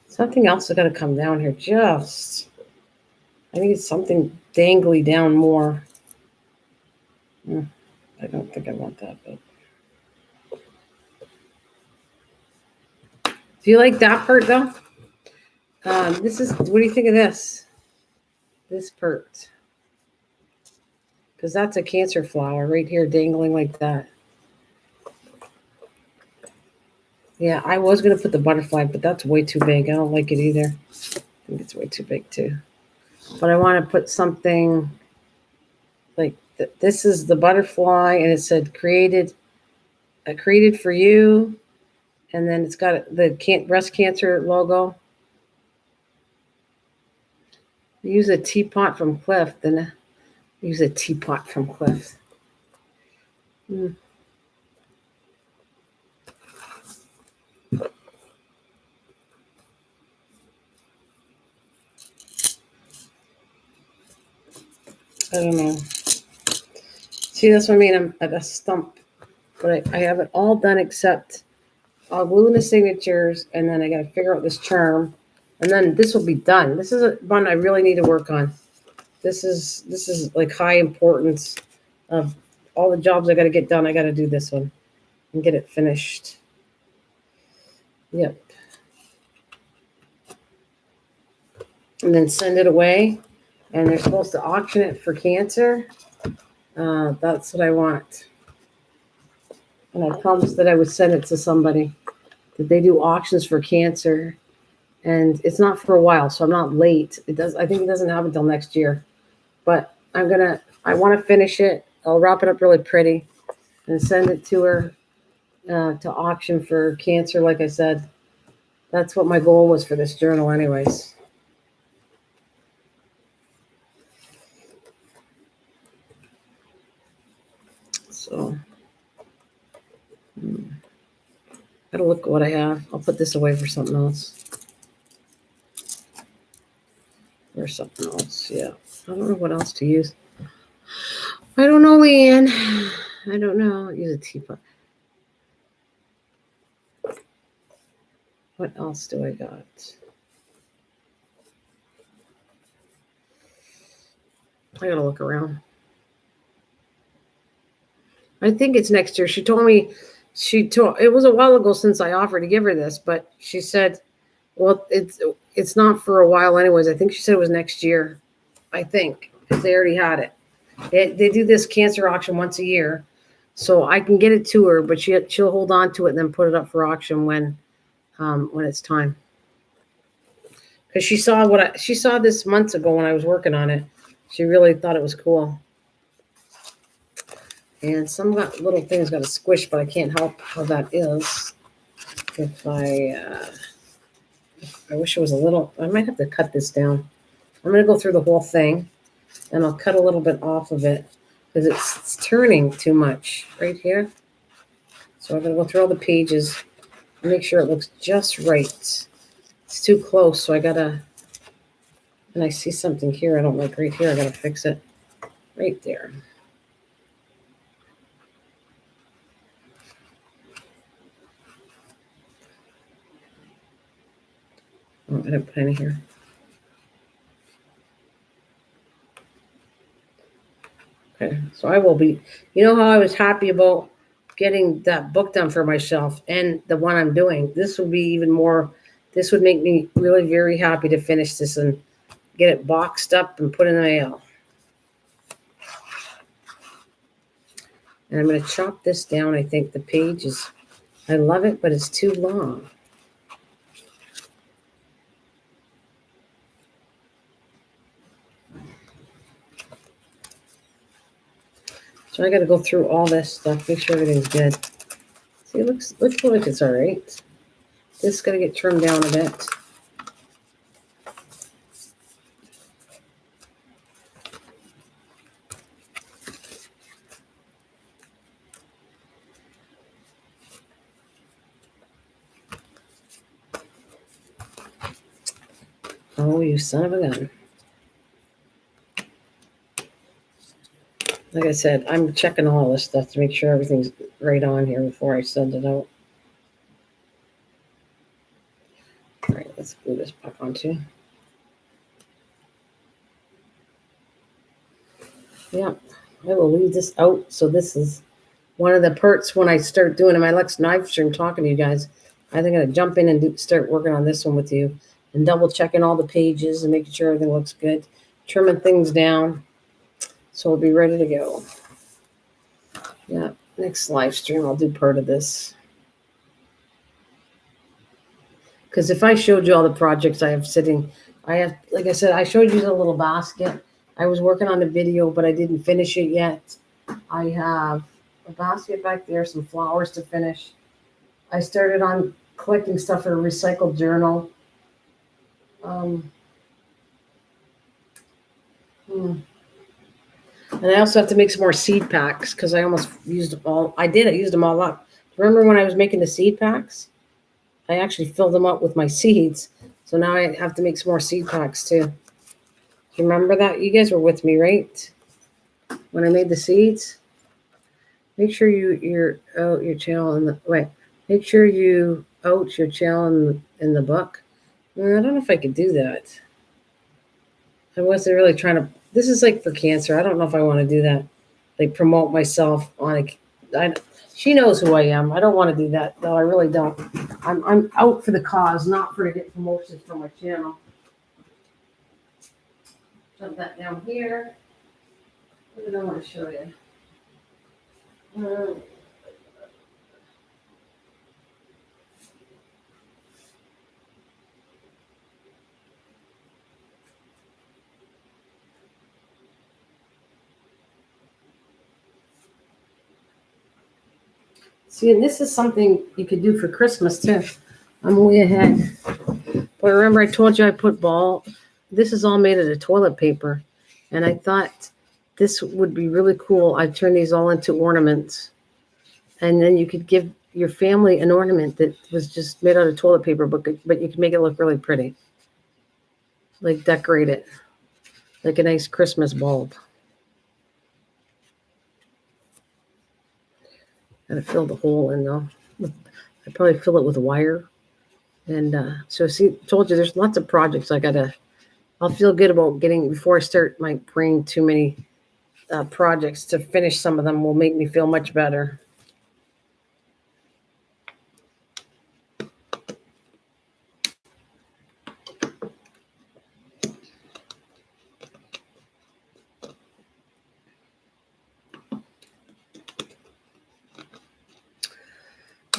Something else is going to come down here. I need something dangly down more. I don't think I want that. But do you like that part though? What do you think of this? this pert. Because that's a Cancer flower right here dangling like that. Yeah, I was going to put the butterfly, but that's way too big. I don't like it either. I think it's way too big too. But I want to put something like this is the butterfly, and it said created for you. And then it's got the breast cancer logo. Use a teapot from Cliff. Then use a teapot from Cliff. I don't know. See, that's what I mean. I'm at a stump. But I have it all done except I'll glue in the signatures, and then I got to figure out this charm. And then this will be done. This is one I really need to work on. This is like high importance of all the jobs I got to get done. I got to do this one and get it finished. Yep. And then send it away. And they're supposed to auction it for Cancer. That's what I want. And I promised that I would send it to somebody. That they do auctions for Cancer. And it's not for a while, so I'm not late. I think it doesn't happen until next year. But I want to finish it. I'll wrap it up really pretty and send it to her to auction for Cancer, like I said. That's what my goal was for this journal anyways. So, gotta look at what I have. I'll put this away for something else. Or something else, yeah. I don't know what else to use. I don't know, Leanne. I don't know. I'll use a teapot. What else do I got? I gotta look around. I think it's next year. She told me, it was a while ago since I offered to give her this, but she said, well, it's not for a while anyways. I think she said it was next year. I think, because they already had it. They do this Cancer auction once a year, so I can get it to her, but she'll hold on to it and then put it up for auction when it's time. Because she saw this months ago when I was working on it. She really thought it was cool. And some little things got to squish, but I can't help how that is. If I wish it was a little, I might have to cut this down. I'm going to go through the whole thing, and I'll cut a little bit off of it because it's turning too much right here. So I'm going to go through all the pages and make sure it looks just right. It's too close, so I got to, and I see something here I don't like right here. I got to fix it right there. Oh, I didn't put any here. Okay, so I will be, you know how I was happy about getting that book done for myself and the one I'm doing. This will be even more, this would make me really very happy to finish this and get it boxed up and put in the mail. And I'm going to chop this down. I think the page is, I love it, but it's too long. So I got to go through all this stuff, make sure everything's good. See, it looks like it's all right. This is going to get trimmed down a bit. Oh, you son of a gun. Like I said, I'm checking all this stuff to make sure everything's right on here before I send it out. All right, let's glue this back on too. Yeah, I will leave this out. So this is one of the perks when I start doing my next live stream talking to you guys. I think I'm going to jump in and start working on this one with you and double checking all the pages and making sure everything looks good. trimming things down. So we'll be ready to go. Yeah, next live stream, I'll do part of this. Because if I showed you all the projects I have sitting, like I said, I showed you the little basket. I was working on a video, but I didn't finish it yet. I have a basket back there, some flowers to finish. I started on collecting stuff for a recycled journal. And I also have to make some more seed packs because I almost used them all. I used them all up. Remember when I was making the seed packs? I actually filled them up with my seeds. So now I have to make some more seed packs too. Do you remember that? You guys were with me, right? When I made the seeds? Make sure your channel in the wait. Make sure you out your channel in the book. I don't know if I could do that. I wasn't really trying to. This is like for cancer. I don't know if I want to do that. Like promote myself on a. She knows who I am. I don't want to do that though. I really don't. I'm out for the cause, not for to get promotions for my channel. Shove that down here. What did I want to show you? See, and this is something you could do for Christmas too. I'm way ahead. But remember I told you I put this is all made out of toilet paper. And I thought this would be really cool. I'd turn these all into ornaments. And then you could give your family an ornament that was just made out of toilet paper, but you could make it look really pretty. Like decorate it. Like a nice Christmas bulb. Gotta fill the hole in though. I'd probably fill it with wire. And so see, told you there's lots of projects I'll feel good about getting before I start bringing too many projects to finish. Some of them will make me feel much better.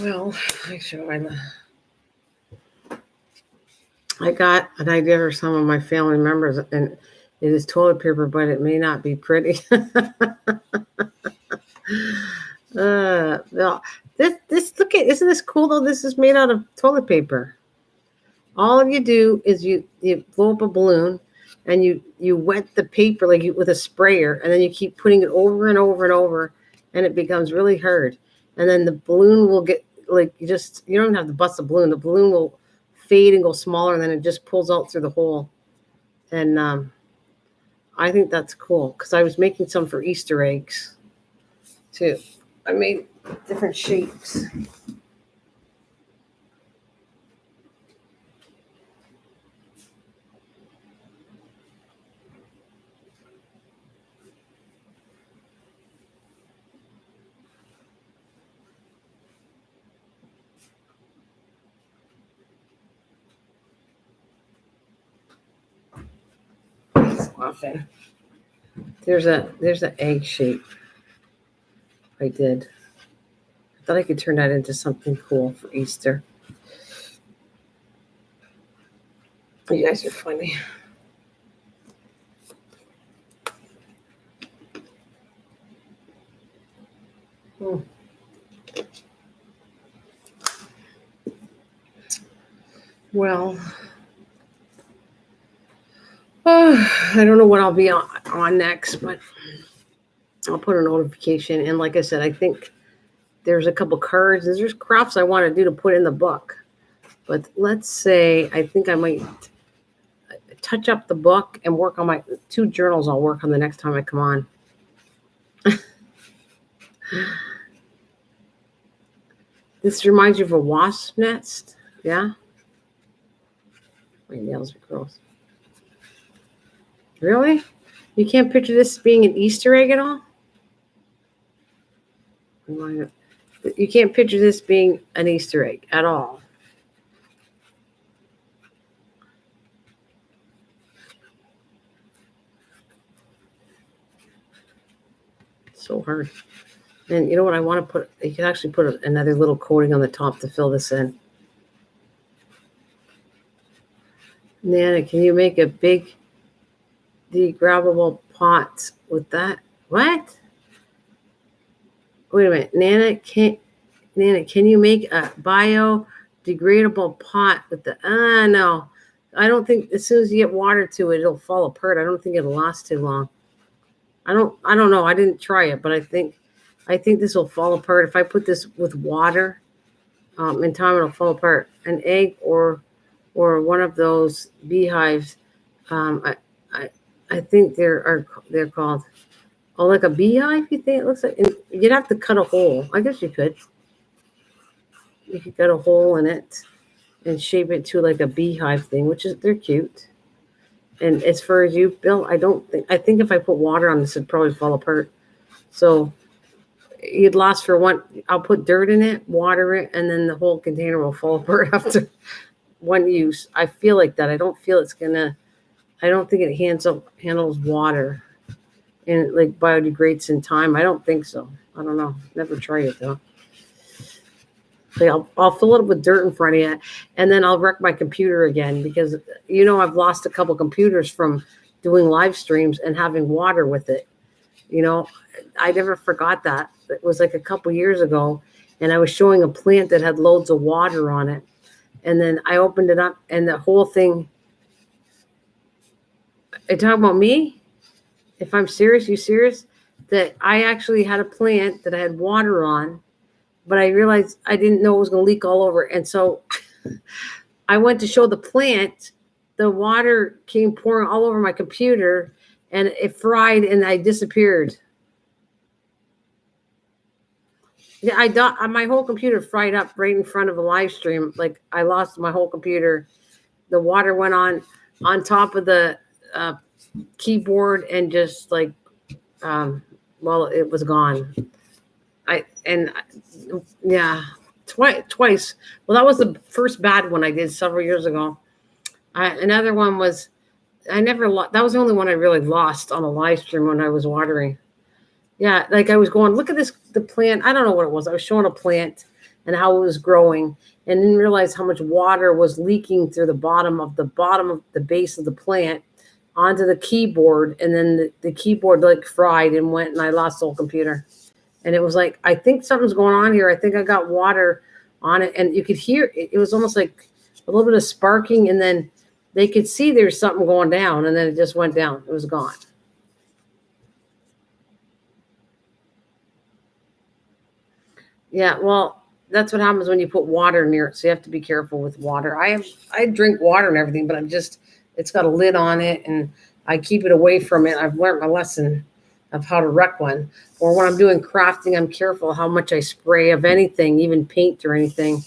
Well, I got an idea for some of my family members, and it is toilet paper, but it may not be pretty. No. This look at, isn't this cool though? This is made out of toilet paper. All you do is you blow up a balloon, and you wet the paper with a sprayer, and then you keep putting it over and over and over, and it becomes really hard. And then the balloon will get you don't even have to bust the balloon. The balloon will fade and go smaller, and then it just pulls out through the hole. And I think that's cool because I was making some for Easter eggs too. I made different shapes. Often there's an egg shape I did. I thought I could turn that into something cool for Easter. You guys are funny. Well, I don't know what I'll be on next, but I'll put a notification. And like I said, I think there's a couple cards. There's crafts I want to do to put in the book. But let's say I think I might touch up the book and work on my 2 journals. I'll work on the next time I come on. This reminds you of a wasp nest. Yeah? My nails are gross. Really? You can't picture this being an Easter egg at all? You can't picture this being an Easter egg at all. so hard. And you know what I want to put? You can actually put another little coating on the top to fill this in. Nana, can you make a big degrabbable pot with that? What? Wait a minute. Nana, can you make a biodegradable pot with the no. I don't think as soon as you get water to it, it'll fall apart. I don't think it'll last too long. I don't know. I didn't try it, but I think this will fall apart. If I put this with water, in time it'll fall apart. An egg or one of those beehives. I think they're called. Oh, like a beehive, you think it looks like? And you'd have to cut a hole. I guess you could. You could cut a hole in it and shape it to like a beehive thing, they're cute. And as far as you, Bill, I think if I put water on this, it'd probably fall apart. So you'd last for one. I'll put dirt in it, water it, and then the whole container will fall apart after one use. I feel like that. I don't feel it's gonna. I don't think it handles water, and it like biodegrades in time. I don't think so. I don't know. Never tried it though. So I'll fill it up with dirt in front of you, and then I'll wreck my computer again because I've lost a couple computers from doing live streams and having water with it. I never forgot that. It was like a couple years ago, and I was showing a plant that had loads of water on it, and then I opened it up, and the whole thing. Are you talking about me? If I'm serious, you serious? That I actually had a plant that I had water on. But I realized I didn't know it was going to leak all over. And so I went to show the plant. The water came pouring all over my computer and it fried and I disappeared. Yeah, my whole computer fried up right in front of a live stream. Like I lost my whole computer. The water went on top of the keyboard and just like, it was gone. Twice. Well, that was the first bad one I did several years ago. Another one was that was the only one I really lost on a live stream when I was watering. Yeah, like I was going, look at the plant. I don't know what it was. I was showing a plant and how it was growing, and didn't realize how much water was leaking through the bottom of the base of the plant onto the keyboard, and then the keyboard like fried and went, and I lost the whole computer. And it was like, I think something's going on here. I think I got water on it. And you could hear it was almost like a little bit of sparking. And then they could see there's something going down. And then it just went down. It was gone. Yeah, well, that's what happens when you put water near it. So you have to be careful with water. I drink water and everything, but it's got a lid on it. And I keep it away from it. I've learned my lesson of how to wreck one. Or when I'm doing crafting, I'm careful how much I spray of anything, even paint or anything.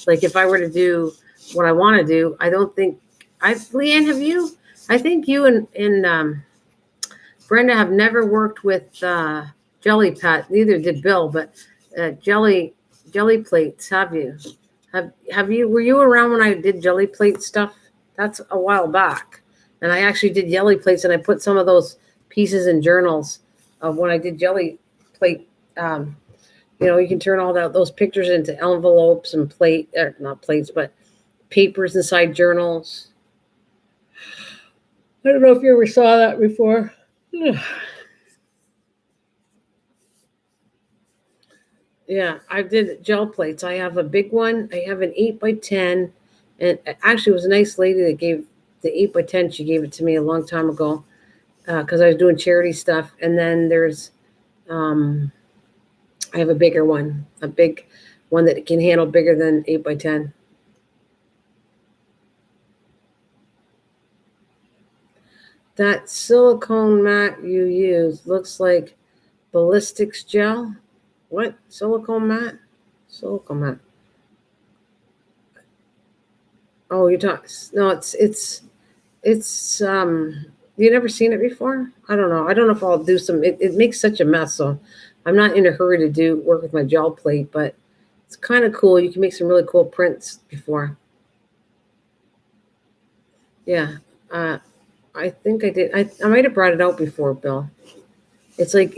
Like if I were to do what I want to do, I don't think Leanne, have you? I think you and Brenda have never worked with jelly pat. Neither did Bill, but jelly plates. Have you? Have you? Were you around when I did jelly plate stuff? That's a while back, and I actually did jelly plates, and I put some of those pieces in journals of when I did jelly plate. You can turn all those pictures into envelopes and not plates, but papers inside journals. I don't know if you ever saw that before. Yeah, I did gel plates. I have a big one. I have an 8x10, and actually it was a nice lady that gave the 8x10. She gave it to me a long time ago. Because I was doing charity stuff. And then there's, I have a bigger one, a big one that can handle bigger than 8x10. That silicone mat you use looks like ballistics gel. What? Silicone mat? Silicone mat. Oh, you're talking, no, it's you never seen it before? I don't know. I don't know if I'll do it makes such a mess, so I'm not in a hurry to work with my gel plate, but it's kind of cool. You can make some really cool prints before. Yeah. I think I did. I might have brought it out before, Bill. It's like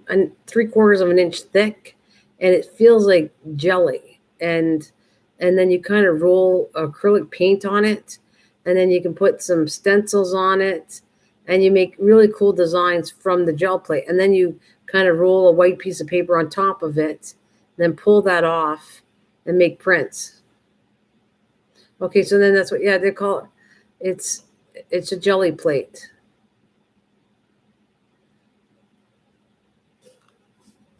3/4 of an inch thick, and it feels like jelly. And then you kind of roll acrylic paint on it, and then you can put some stencils on it, and you make really cool designs from the gel plate. And then you kind of roll a white piece of paper on top of it, then pull that off and make prints. Okay, so then that's what, yeah, they call it. It's a jelly plate.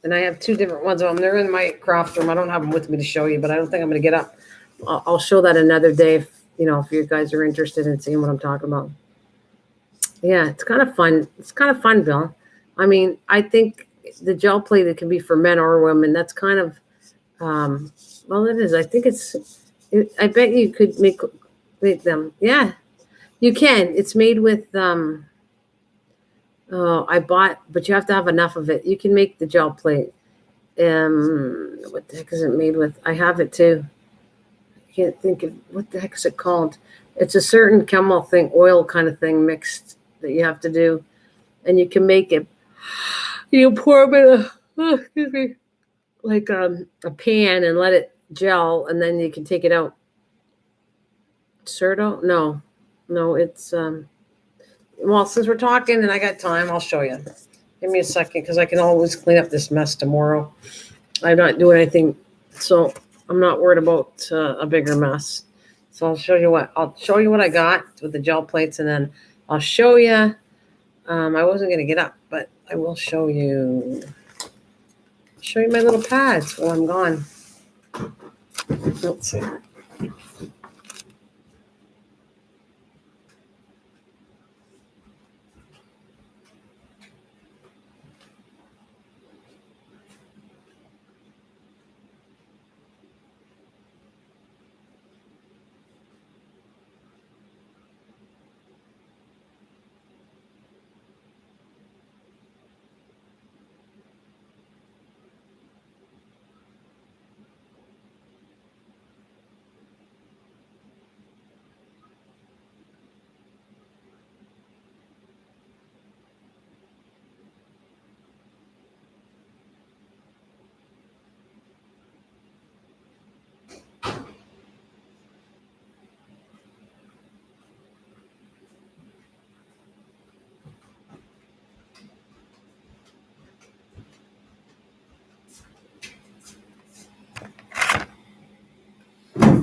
And I have 2 different ones of them. They're in my craft room. I don't have them with me to show you, but I don't think I'm going to get up. I'll show that another day if you guys are interested in seeing what I'm talking about. Yeah, it's kind of fun. It's kind of fun, Bill. I mean, I think the gel plate, it can be for men or women. That's kind of, well, it is. I think I bet you could make them. Yeah, you can. It's made with, but you have to have enough of it. You can make the gel plate. What the heck is it made with? I have it too. I can't think of what the heck is it called. It's a certain chemical thing, oil kind of thing mixed that you have to do, and you can make it. You pour them in like a pan and let it gel, and then you can take it out. Certo? No, it's well, since we're talking and I got time, I'll show you. Give me a second, because I can always clean up this mess tomorrow. I'm not doing anything, so I'm not worried about a bigger mess. So I'll show you what I got with the gel plates, and then I'll show you. I wasn't going to get up, but I will show you. Show you my little pads while I'm gone. Let's see.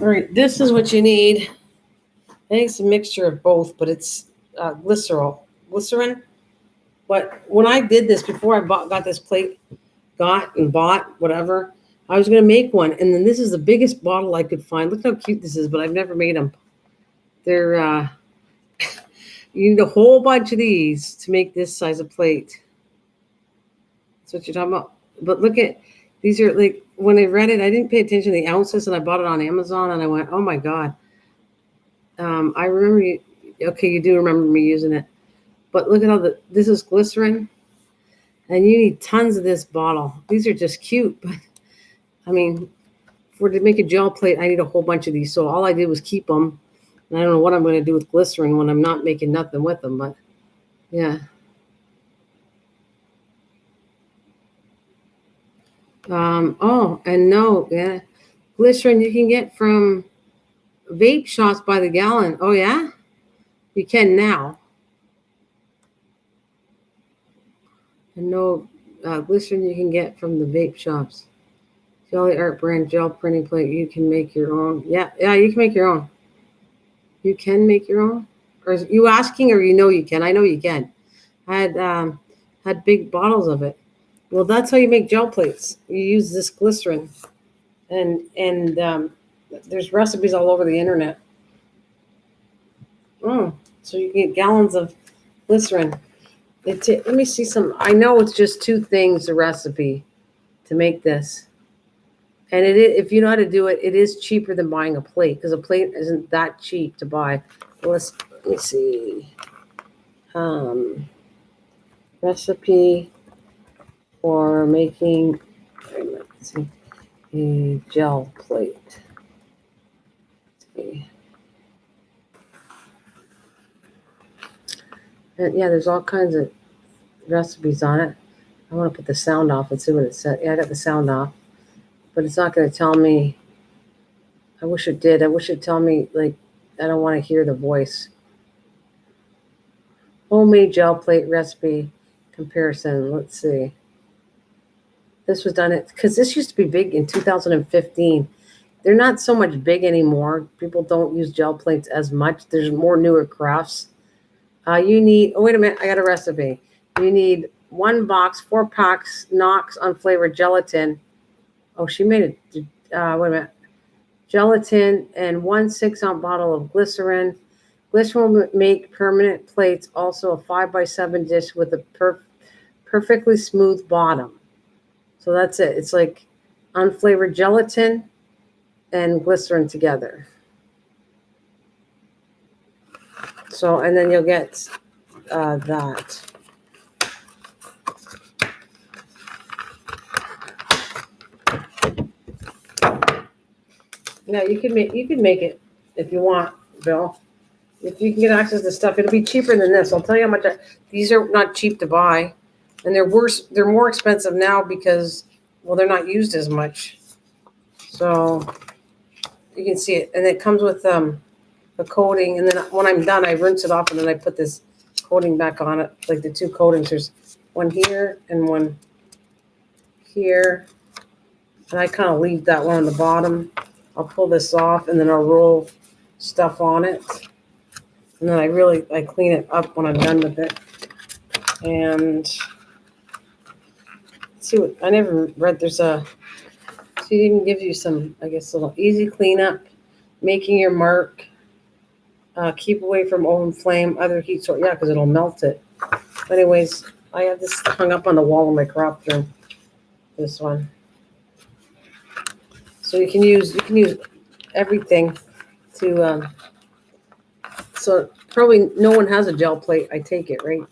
All right, this is what you need. I think it's a mixture of both, but it's glycerin. But when I did this, before I got this plate, bought whatever, I was going to make one. And then this is the biggest bottle I could find. Look how cute this is, but I've never made them. They're, you need a whole bunch of these to make this size of plate. That's what you're talking about. But look at, these are like, when I read it, I didn't pay attention to the ounces, and I bought it on Amazon, and I went, oh my God. I remember you, okay, you do remember me using it. But look at how this is glycerin, and you need tons of this bottle. These are just cute, but I mean, to make a gel plate, I need a whole bunch of these. So all I did was keep them, and I don't know what I'm going to do with glycerin when I'm not making nothing with them, but yeah. Glycerin you can get from vape shops by the gallon. Oh yeah, you can now. And no, glycerin you can get from the vape shops. Jelly Art brand gel printing plate. You can make your own. Yeah, you can make your own. You can make your own. Or is you asking, or you can? I know you can. I had big bottles of it. Well, that's how you make gel plates. You use this glycerin, and there's recipes all over the internet. So you can get gallons of glycerin. Let me see some. I know it's just 2 things, a recipe to make this. And if you know how to do it, it is cheaper than buying a plate, because a plate isn't that cheap to buy. Let me see. Recipe for making a gel plate. And yeah, there's all kinds of recipes on it. I want to put the sound off and see what it said. Yeah, I got the sound off, but it's not going to tell me. I wish it did. I wish it'd tell me, like, I don't want to hear the voice. Homemade gel plate recipe comparison. Let's see. This was done because this used to be big in 2015. They're not so much big anymore. People don't use gel plates as much. There's more newer crafts. You need, oh, wait a minute, I got a recipe. You need 1 box, 4 packs, Nana.s unflavored gelatin. Oh, she made it, wait a minute. Gelatin and 1 6-ounce bottle of glycerin. Glycerin will make permanent plates, also a 5x7 dish with a perfectly smooth bottom. So that's it. It's like unflavored gelatin and glycerin together. So, and then you'll get that. Now you can make it if you want, Bill. If you can get access to stuff, it'll be cheaper than this. I'll tell you how much. These are not cheap to buy, and they're worse. They're more expensive now because, well, they're not used as much. So you can see it, and it comes with a coating. And then when I'm done, I rinse it off, and then I put this coating back on it, like the 2 coatings. There's one here and one here, and I kind of leave that one on the bottom. I'll pull this off, and then I'll roll stuff on it. And then I clean it up when I'm done with it. And see what, I never read, so it even gives you some, I guess, little easy cleanup, making your mark, keep away from oven flame, other heat source, yeah, because it'll melt it. But anyways, I have this hung up on the wall in my craft room, this one. So you can use everything to, so probably no one has a gel plate, I take it, right?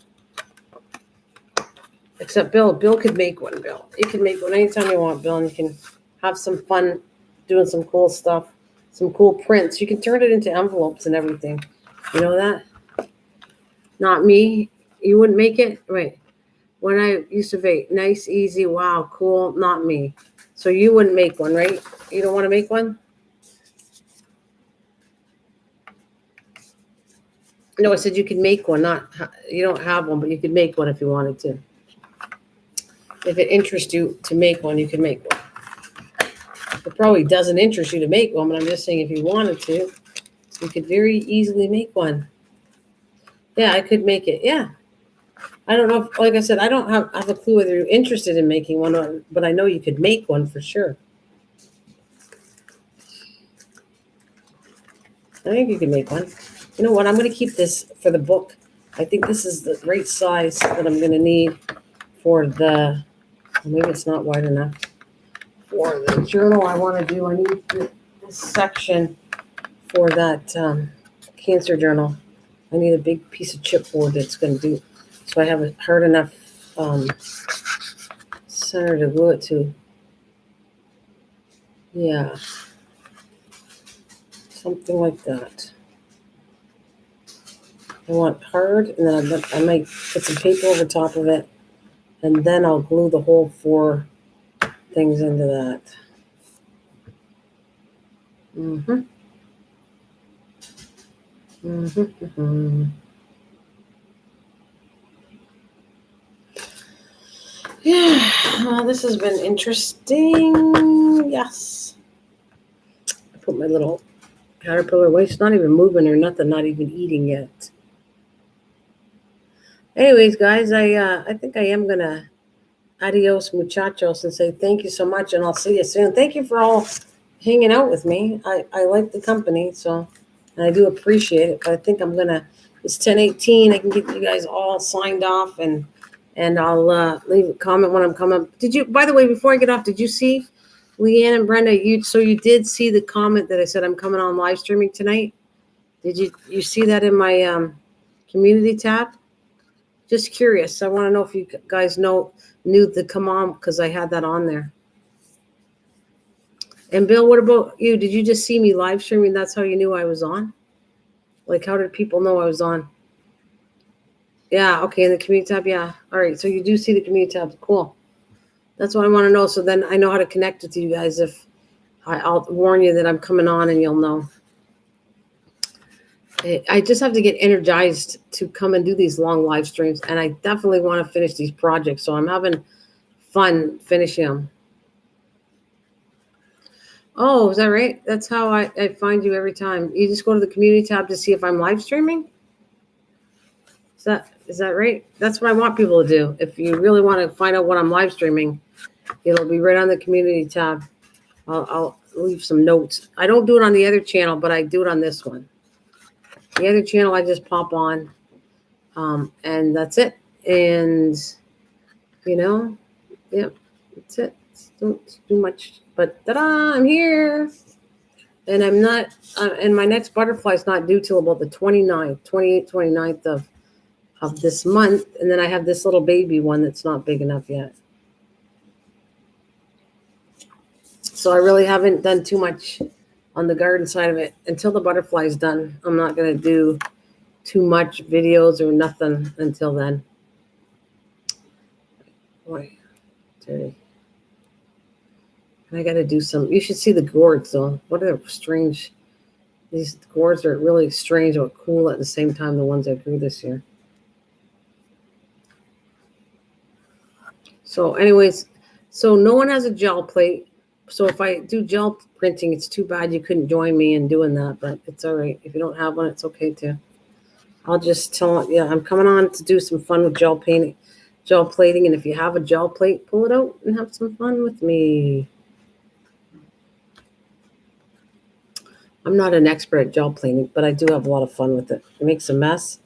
Except Bill. Bill could make one, Bill. You can make one anytime you want, Bill, and you can have some fun doing some cool stuff, some cool prints. You can turn it into envelopes and everything. You know that? Not me. You wouldn't make it? Wait. When I used to bake, nice, easy, wow, cool, not me. So you wouldn't make one, right? You don't want to make one? No, I said you could make one, not, you don't have one, but you could make one if you wanted to. If it interests you to make one, you can make one. It probably doesn't interest you to make one, but I'm just saying if you wanted to, you could very easily make one. Yeah, I could make it, yeah. I don't know if, like I said, I don't have a clue whether you're interested in making one, but I know you could make one for sure. I think you can make one. You know what? I'm going to keep this for the book. I think this is the right size that I'm going to need for the, maybe it's not wide enough. For the journal I want to do, I need this section for that cancer journal. I need a big piece of chipboard that's going to do, so I have a hard enough center to glue it to. Yeah. Something like that. I want hard, and then I might put some paper over top of it, and then I'll glue the whole 4 things into that. Yeah, well, this has been interesting. Yes. I put my little caterpillar away. It's not even moving or nothing, not even eating yet. Anyways, guys, I think I am going to adios muchachos and say thank you so much, and I'll see you soon. Thank you for all hanging out with me. I like the company, so, and I do appreciate it, but I think I'm going to, it's 10:18. I can get you guys all signed off, and I'll leave a comment when I'm coming. Did you, by the way, before I get off, did you see, Leanne and Brenda, you did see the comment that I said I'm coming on live streaming tonight? Did you see that in my community tab? Just curious. I want to know if you guys knew the come on, because I had that on there. And Bill, what about you? Did you just see me live streaming? That's how you knew I was on? Like, how did people know I was on? Yeah, okay, in the community tab, yeah. All right, so you do see the community tab. Cool. That's what I want to know. So then I know how to connect with you guys. If I'll warn you that I'm coming on and you'll know. I just have to get energized to come and do these long live streams. And I definitely want to finish these projects. So I'm having fun finishing them. Oh, is that right? That's how I find you every time. You just go to the community tab to see if I'm live streaming? Is that right? That's what I want people to do. If you really want to find out what I'm live streaming, it'll be right on the community tab. I'll leave some notes. I don't do it on the other channel, but I do it on this one. The other channel I just pop on, and that's it. And yeah, that's it. Don't do much, but ta-da! I'm here, and I'm not. And my next butterfly is not due till about the 29th, 28th, 29th of this month, and then I have this little baby one that's not big enough yet. So I really haven't done too much on the garden side of it until the butterfly's done. I'm not going to do too much videos or nothing until then. Boy, dirty. And I got to do some. You should see the gourds though. What are strange? These gourds are really strange but cool at the same time. The ones I grew this year. So, anyways, so no one has a gel plate. So if I do gel printing, it's too bad you couldn't join me in doing that, but it's all right. If you don't have one, it's okay too. I'll just tell, yeah, I'm coming on to do some fun with gel painting, gel plating. And if you have a gel plate, pull it out and have some fun with me. I'm not an expert at gel plating, but I do have a lot of fun with it. It makes a mess,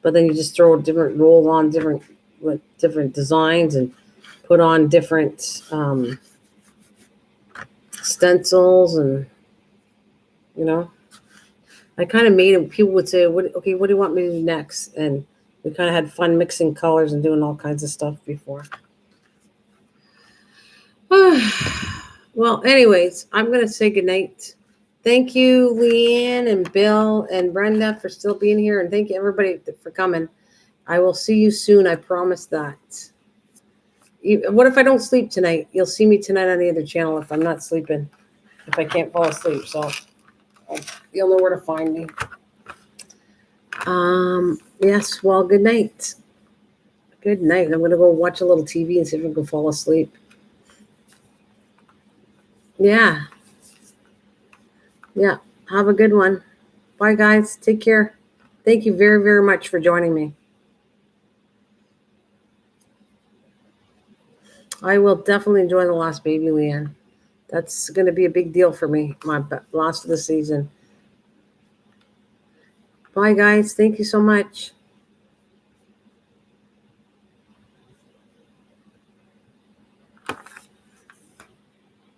but then you just throw a different roll on different designs and put on different stencils, and I kind of made it. People would say, what do you want me to do next? And we kind of had fun mixing colors and doing all kinds of stuff before. Well, anyways, I'm going to say goodnight. Thank you, Leanne and Bill and Brenda, for still being here. And thank you, everybody, for coming. I will see you soon. I promise that. What if I don't sleep tonight? You'll see me tonight on the other channel if I'm not sleeping, if I can't fall asleep. So you'll know where to find me. Yes, well, good night. Good night. I'm going to go watch a little TV and see if I can fall asleep. Yeah. Yeah. Have a good one. Bye, guys. Take care. Thank you very, very much for joining me. I will definitely enjoy the last baby, Leanne. That's going to be a big deal for me, my last of the season. Bye, guys. Thank you so much.